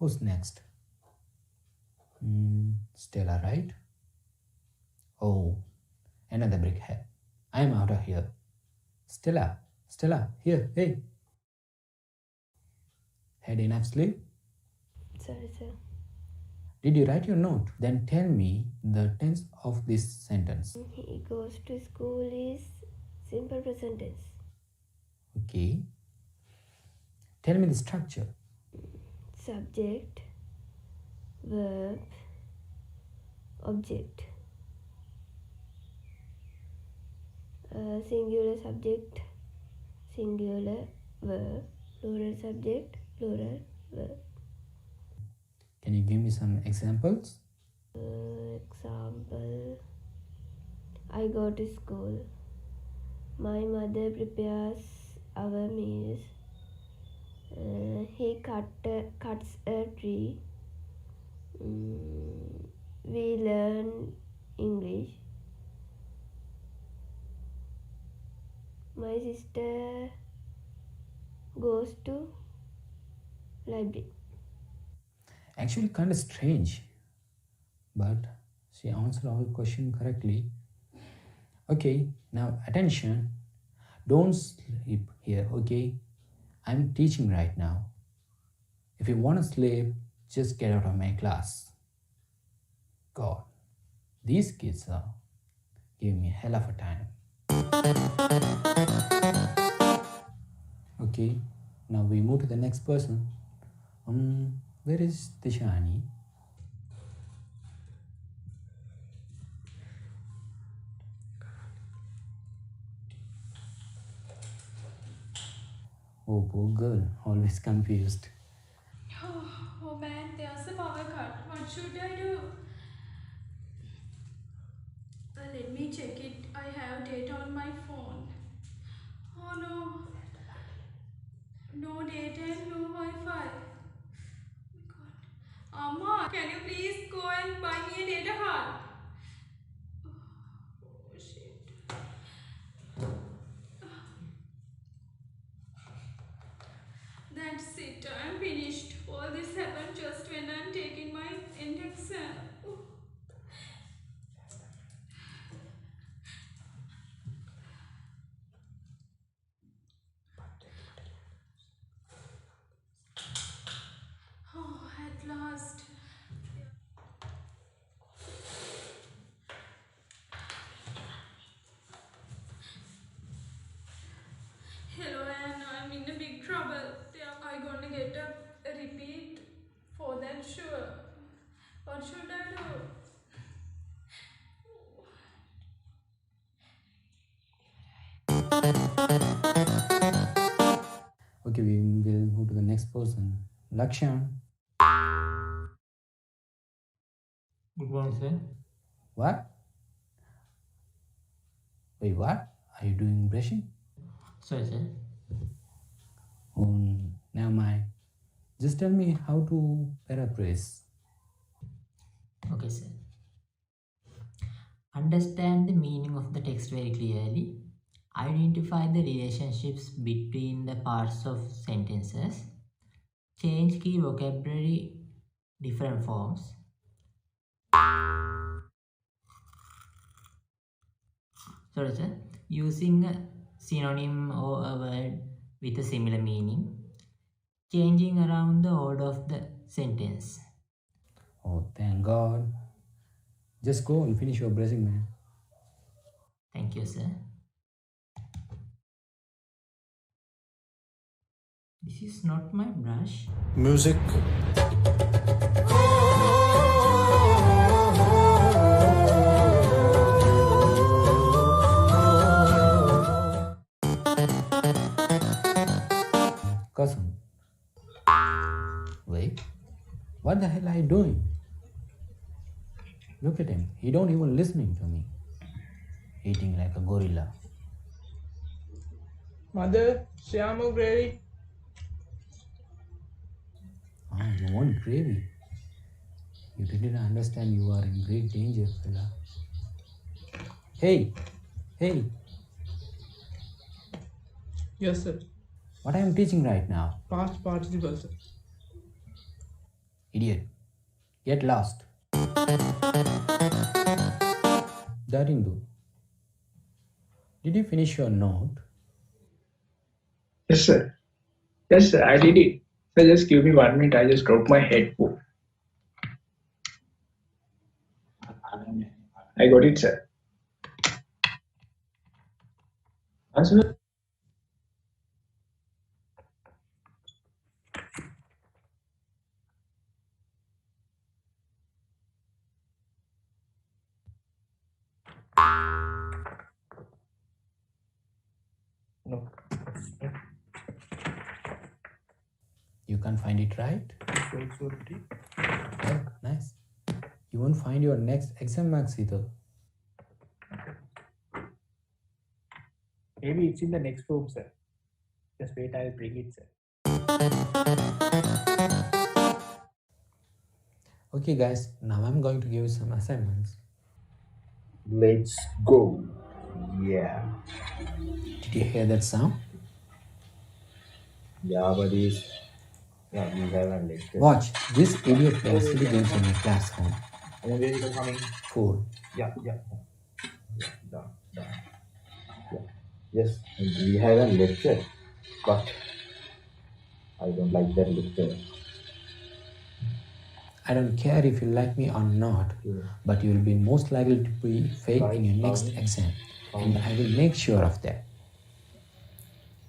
who's next? Stella, right? Oh, another brickhead. I'm out of here. Stella, here, hey. Had enough sleep? Sorry, sir. Did you write your note? Then tell me the tense of this sentence. He goes to school is simple present tense. Okay. Tell me the structure. Subject, verb, object. Singular subject, singular verb, plural subject, plural verb. Can you give me some examples? Example, I go to school. My mother prepares our meals. He cuts a tree. We learn English. My sister goes to library. Actually, kind of strange, but she answered all questions correctly. Okay, now attention. Don't sleep here, okay? I'm teaching right now. If you want to sleep, just get out of my class. God, these kids are giving me a hell of a time. Okay, now we move to the next person. Where is Tishani? Oh, poor girl, always confused. Oh man, there's a power cut. What should I do? Let me check it. I have data on my phone. Oh no. No data and no Wi-Fi. Oh my god. Amma, can you please go and buy me a data card? Oh shit. That's it. I'm finished. All this happened just when I'm taking my end exam. Oh, at last. Hello, Anne. I'm in a big trouble. I gonna get a repeat for that sure. What should I do? Okay, we will move to the next person. Lakshan. Good morning, sir. What? Wait, what? Are you doing brushing? Sorry, sir. Oh, never mind. Just tell me how to paraphrase. Okay, sir. Understand the meaning of the text very clearly. Identify the relationships between the parts of sentences. Change key vocabulary, different forms. Sorry, sir. Using a synonym or a word with a similar meaning. Changing around the order of the sentence. Oh, thank God. Just go and finish your brushing, man. Thank you, sir. This is not my brush. Music. Cousin. Wait. What the hell are you doing? Look at him. He don't even listening to me. Eating like a gorilla. Mother, Shyamo gravy. Ah, you want gravy? You didn't understand you are in great danger, fella. Hey, hey, Yes, sir. what I am teaching right now? Past participle, sir. Idiot. Get lost. Darindu, did you finish your note? Yes, sir. Yes, sir. I did it. Sir, just give me 1 minute. I just dropped my headphone. I got it, sir. Answer. No. You can't find it, right? Sorry. Oh, nice. You won't find your next exam marks either. Maybe it's in the next room, sir. Just wait, I'll bring it, sir. Okay, guys, now I'm going to give you some assignments. Let's go. Yeah. Did you hear that sound? Yeah, but is yeah, we have a lecture. Watch, this idiot plays silly games in my classroom. And where is it coming? Fool. Yeah. Done. Yeah. Yes, and we have a lecture, but I don't like that lecture. I don't care if you like me or not, but you will be most likely to be fail in your next exam, and I will make sure of that.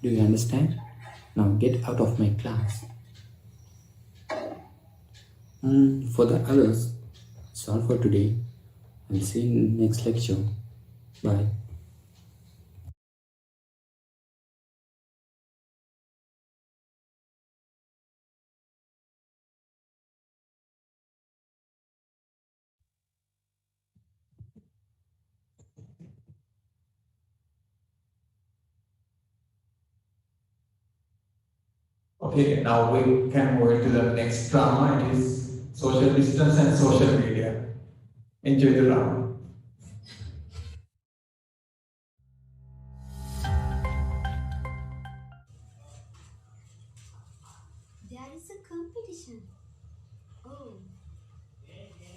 Do you understand? Now get out of my class. For the others, that's all for today. I'll see you in the next lecture. Bye. Okay, now we can move into the next drama. It is social distance and social media. Enjoy the round. There is a competition. Oh,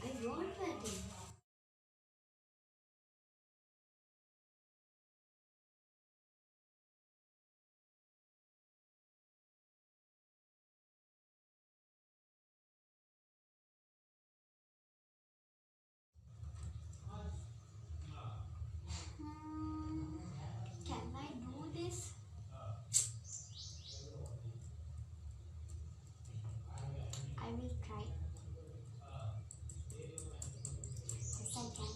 I want to attend. Can I do this? I will try. Yes, I can.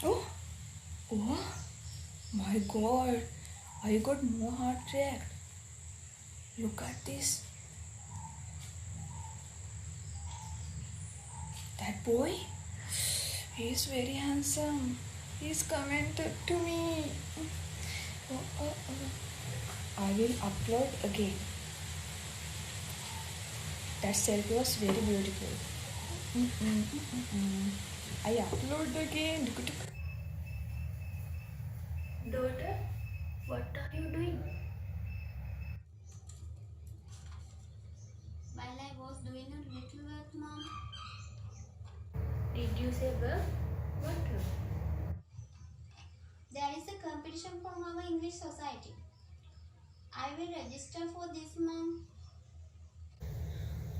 Oh, oh my god, I got no heart rate. Look at this. That boy, he is very handsome. He's commented to me. Oh. I will upload again. That selfie was very beautiful. I upload again. Daughter, what are you doing? While I was doing a little work, Mom. Did you say work? What work? There is a competition from our English society. I will register for this, Mom.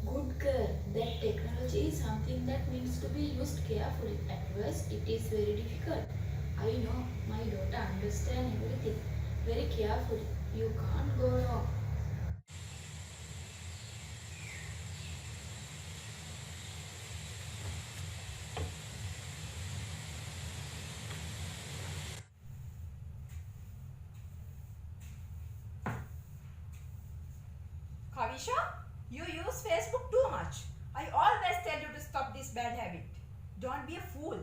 Good girl. That technology is something that needs to be used carefully. At first, it is very difficult. I know my daughter understands everything very carefully. You can't go wrong. Kavisha, you use Facebook too much. I always tell you to stop this bad habit. Don't be a fool.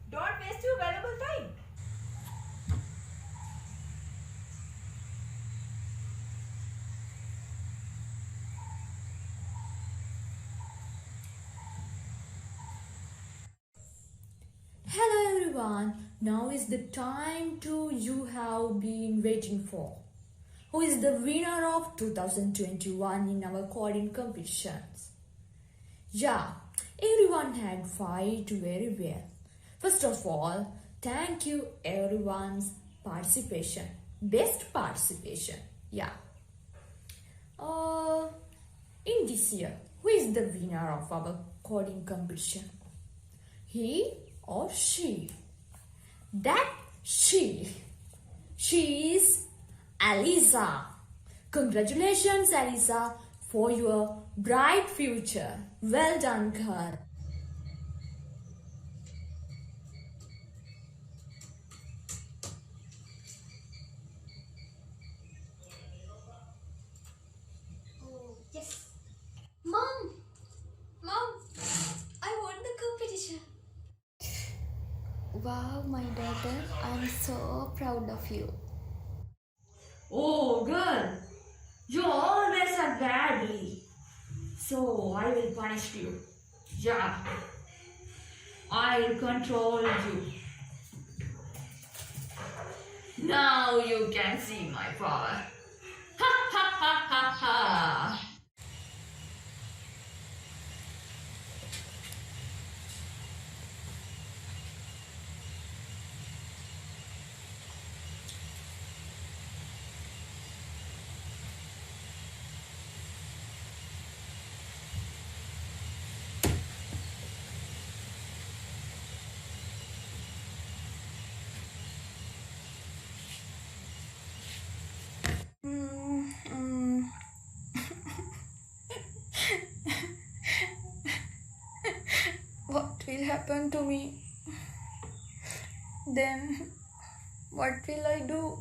Don't waste your valuable time. Hello everyone, now is the time to you have been waiting for. Who is the winner of 2021 in our coding competitions? Yeah, everyone had fight very well. First of all, thank you everyone's participation. Best participation. Yeah. Uh, in this year, who is the winner of our coding competition? He or she? That she. She is Alisa. Congratulations, Alisa, for your bright future. Well done, girl. Oh, yes. Mom! Mom! I won the competition. Wow, my daughter, I'm so proud of you. Oh, girl, you always act badly. So I will punish you. Yeah, I'll control you. Now you can see my power. Ha ha ha ha ha. What will happen to me? Then, what will I do?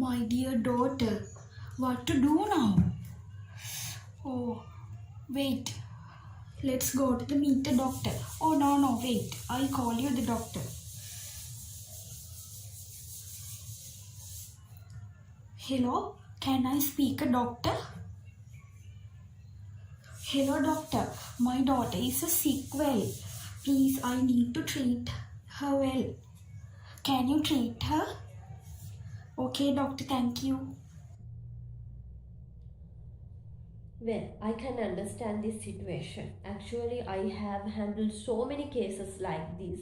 my dear daughter, what to do now? Oh, wait. Let's go to meet the doctor. Oh, no, wait. I'll call you the doctor. Hello, can I speak a doctor? Hello, doctor. My daughter is sick well. Please, I need to treat her well. Can you treat her? Okay, doctor, thank you. Well, I can understand this situation. Actually, I have handled so many cases like this.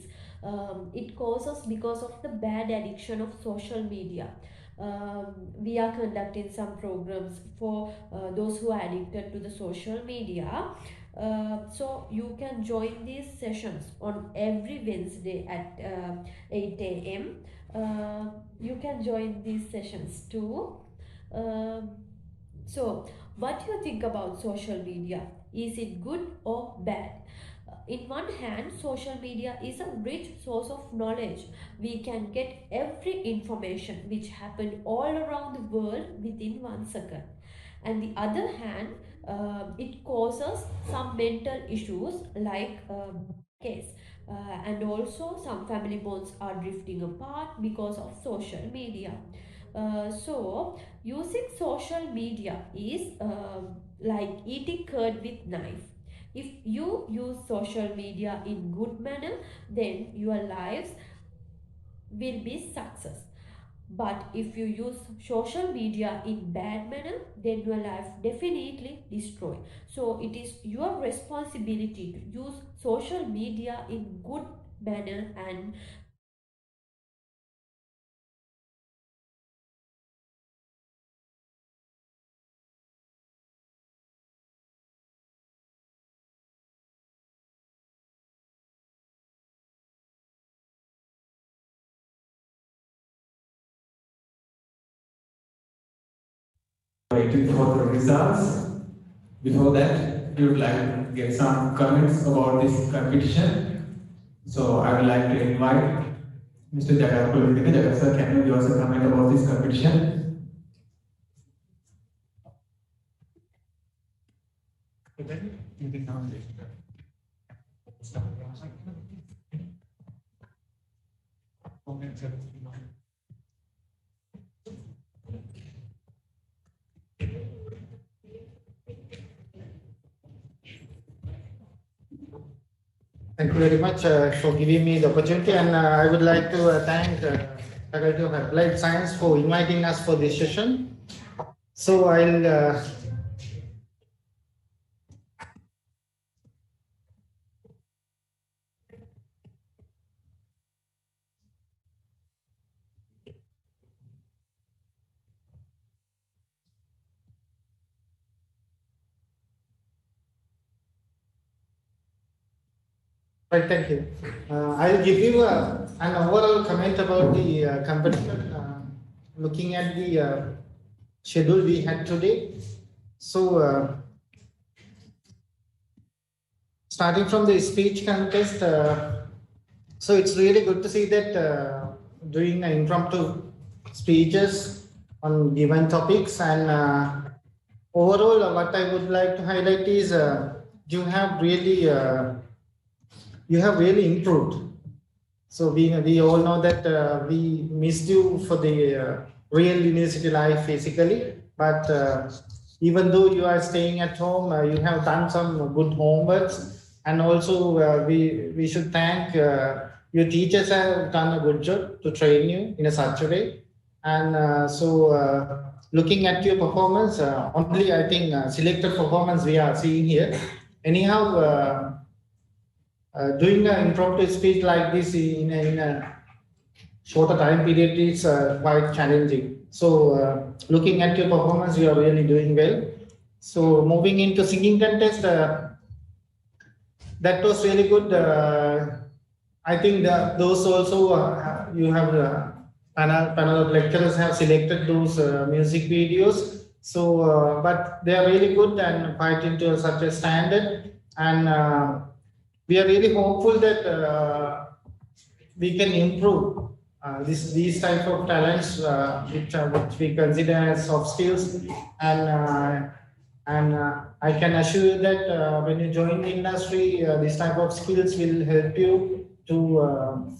It causes because of the bad addiction of social media. We are conducting some programs for those who are addicted to the social media. So you can join these sessions on every Wednesday at 8 a.m. You can join these sessions too. Um, so, what do you think about social media? Is it good or bad? In one hand, social media is a rich source of knowledge. We can get every information which happened all around the world within 1 second. And the other hand, it causes some mental issues like case. And also some family bonds are drifting apart because of social media. So using social media is like eating curd with knife. If you use social media in good manner, then your lives will be success. But if you use social media in bad manner, then your life definitely destroy. So it is your responsibility to use social media in good manner and Waiting for the results. Before that, we would like to get some comments about this competition. So I would like to invite Mr. Jagat Kulkarni. Jagat sir, can you give us a comment about this competition? Thank you very much for giving me the opportunity, and I would like to thank Faculty of Applied Science for inviting us for this session. So I'll right, thank you. I'll give you an overall comment about the competition, looking at the schedule we had today. So starting from the speech contest, so it's really good to see that doing impromptu speeches on given topics, and overall what I would like to highlight is you have really improved. So we all know that we missed you for the real university life physically, but even though you are staying at home, you have done some good homeworks, and also we should thank your teachers have done a good job to train you in a such a way. And so looking at your performance, only I think selected performance we are seeing here. Anyhow, doing an impromptu speech like this in a shorter time period is quite challenging. So looking at your performance, you are really doing well. So moving into singing contest, that was really good. I think that those also you have panel of lecturers have selected those music videos. So, but they are really good and quite into such a standard, and we are really hopeful that we can improve these type of talents, which we consider as soft skills, and I can assure you that when you join the industry, this type of skills will help you to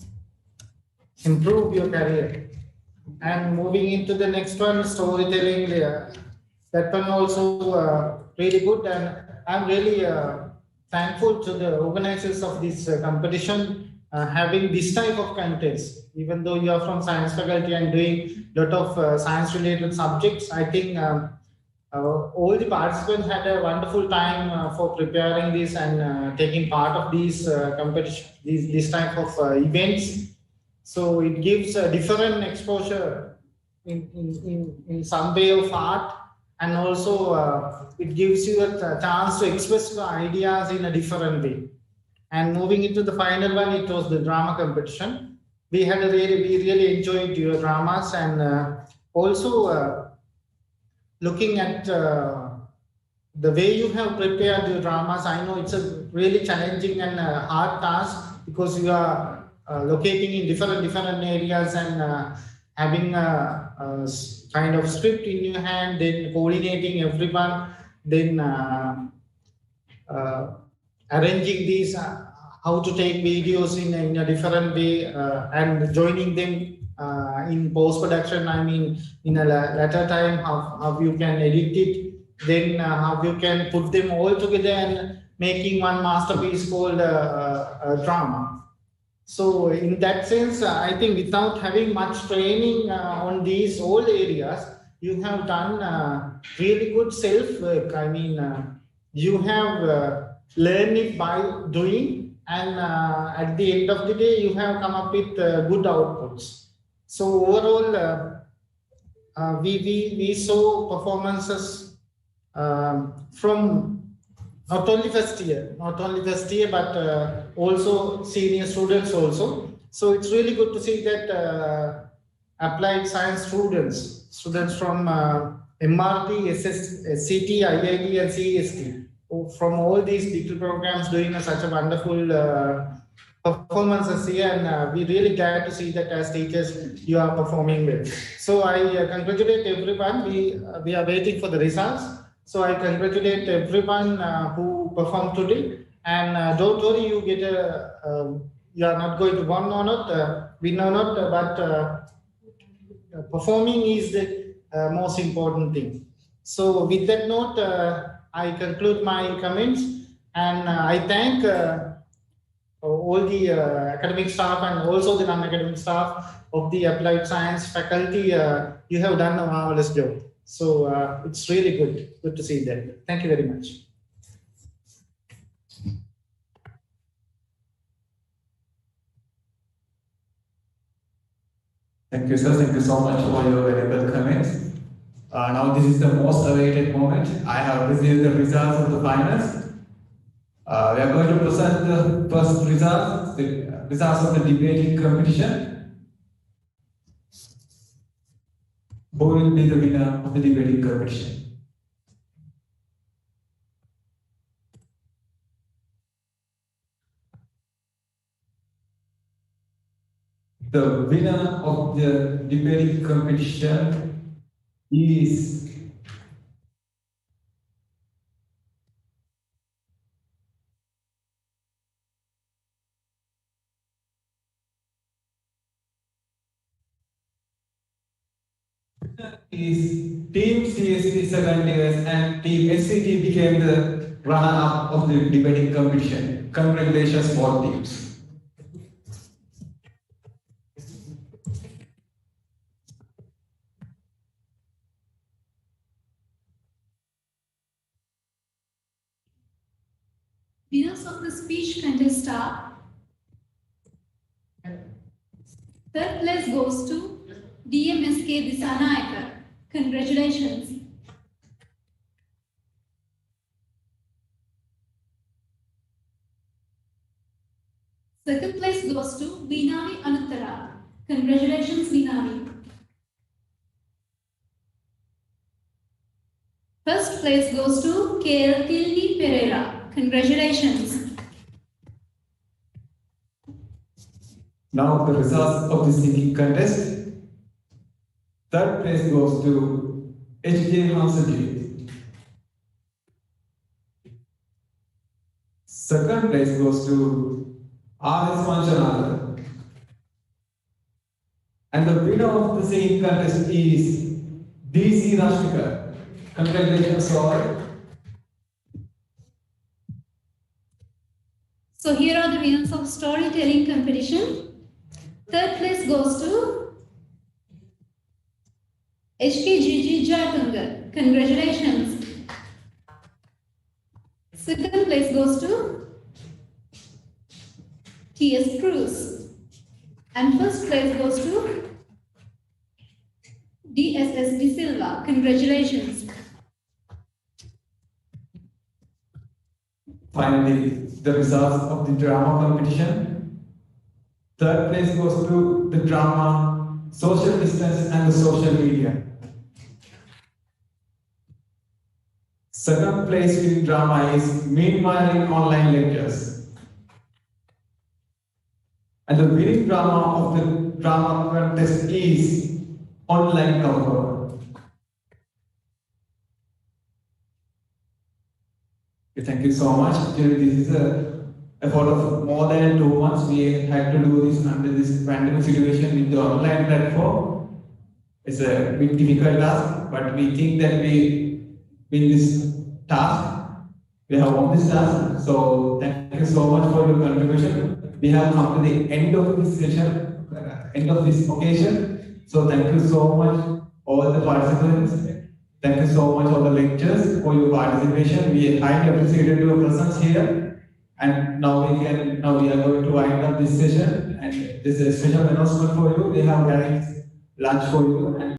improve your career. And moving into the next one, storytelling, that one also really good, and I'm really thankful to the organizers of this competition having this type of contest. Even though you are from science faculty and doing lot of science related subjects, I think all the participants had a wonderful time for preparing this and taking part of these competition, this type of events. So it gives a different exposure in some way of art, and also it gives you a chance to express your ideas in a different way. And moving into the final one, it was the drama competition. We really enjoyed your dramas, and also looking at the way you have prepared your dramas. I know it's a really challenging and hard task, because you are locating in different areas, and having a kind of script in your hand, then coordinating everyone, then uh, arranging these, how to take videos in a different way, and joining them in post production. I mean, in a later time, how you can edit it, then how you can put them all together and making one masterpiece called a drama. So in that sense, I think without having much training on these all areas, you have done really good self work. I mean, you have learned it by doing, and at the end of the day, you have come up with good outputs. So overall, we saw performances from not only first year, but also senior students also. So it's really good to see that applied science students from MRT, SCT, IIT, and CST, from all these digital programs doing such a wonderful performances here, and we really glad to see that as teachers you are performing well. So I congratulate everyone. We are waiting for the results. So I congratulate everyone who performed today, and don't worry, you get you are not going to win or not, but performing is the most important thing. So with that note, I conclude my comments, and I thank all the academic staff and also the non-academic staff of the applied science faculty. You have done a marvelous job. So it's really good to see that. Thank you very much. Thank you, sir. Thank you so much for your valuable comments. Now this is the most awaited moment. I have received the results of the finals. We are going to present the first results, the results of the debating competition. Who will be the winner of the debating competition? The winner of the debating competition is Team CST second years, and Team SCT became the runner-up of the debating competition. Congratulations, both teams. Winners of the speech contest are: third place goes to DMSK Disanayakar. Congratulations. Second place goes to Vinavi Anuttara. Congratulations, Vinavi. First place goes to Kelly Pereira. Congratulations. Now the results of the singing contest. Third place goes to H.J. Hansaji. Second place goes to R.S. Manchanathan. And the winner of the singing contest is D.C. Rashmika. Congratulations all. So here are the winners of storytelling competition. Third place goes to HKGG Jayatungar. Congratulations. Second place goes to T.S. Cruz. And first place goes to D.S.S. De Silva. Congratulations. Finally, the results of the drama competition. Third place goes to the drama Social Distance and the Social Media. Second place in drama is Meanwhile in Online Lectures. And the winning drama of the drama contest is Online Cover. Thank you so much. Actually, this is a effort of more than 2 months. We had to do this under this pandemic situation with the online platform. It's a bit difficult task, but we think that we win this task. We have won this task. So thank you so much for your contribution. We have come to the end of this session, end of this occasion. So thank you so much, all the participants. Thank you so much, all the lecturers, for your participation. We highly appreciated your presence here. And now we are going to wind up this session. And this is a special announcement for you. We have arranged lunch for you. And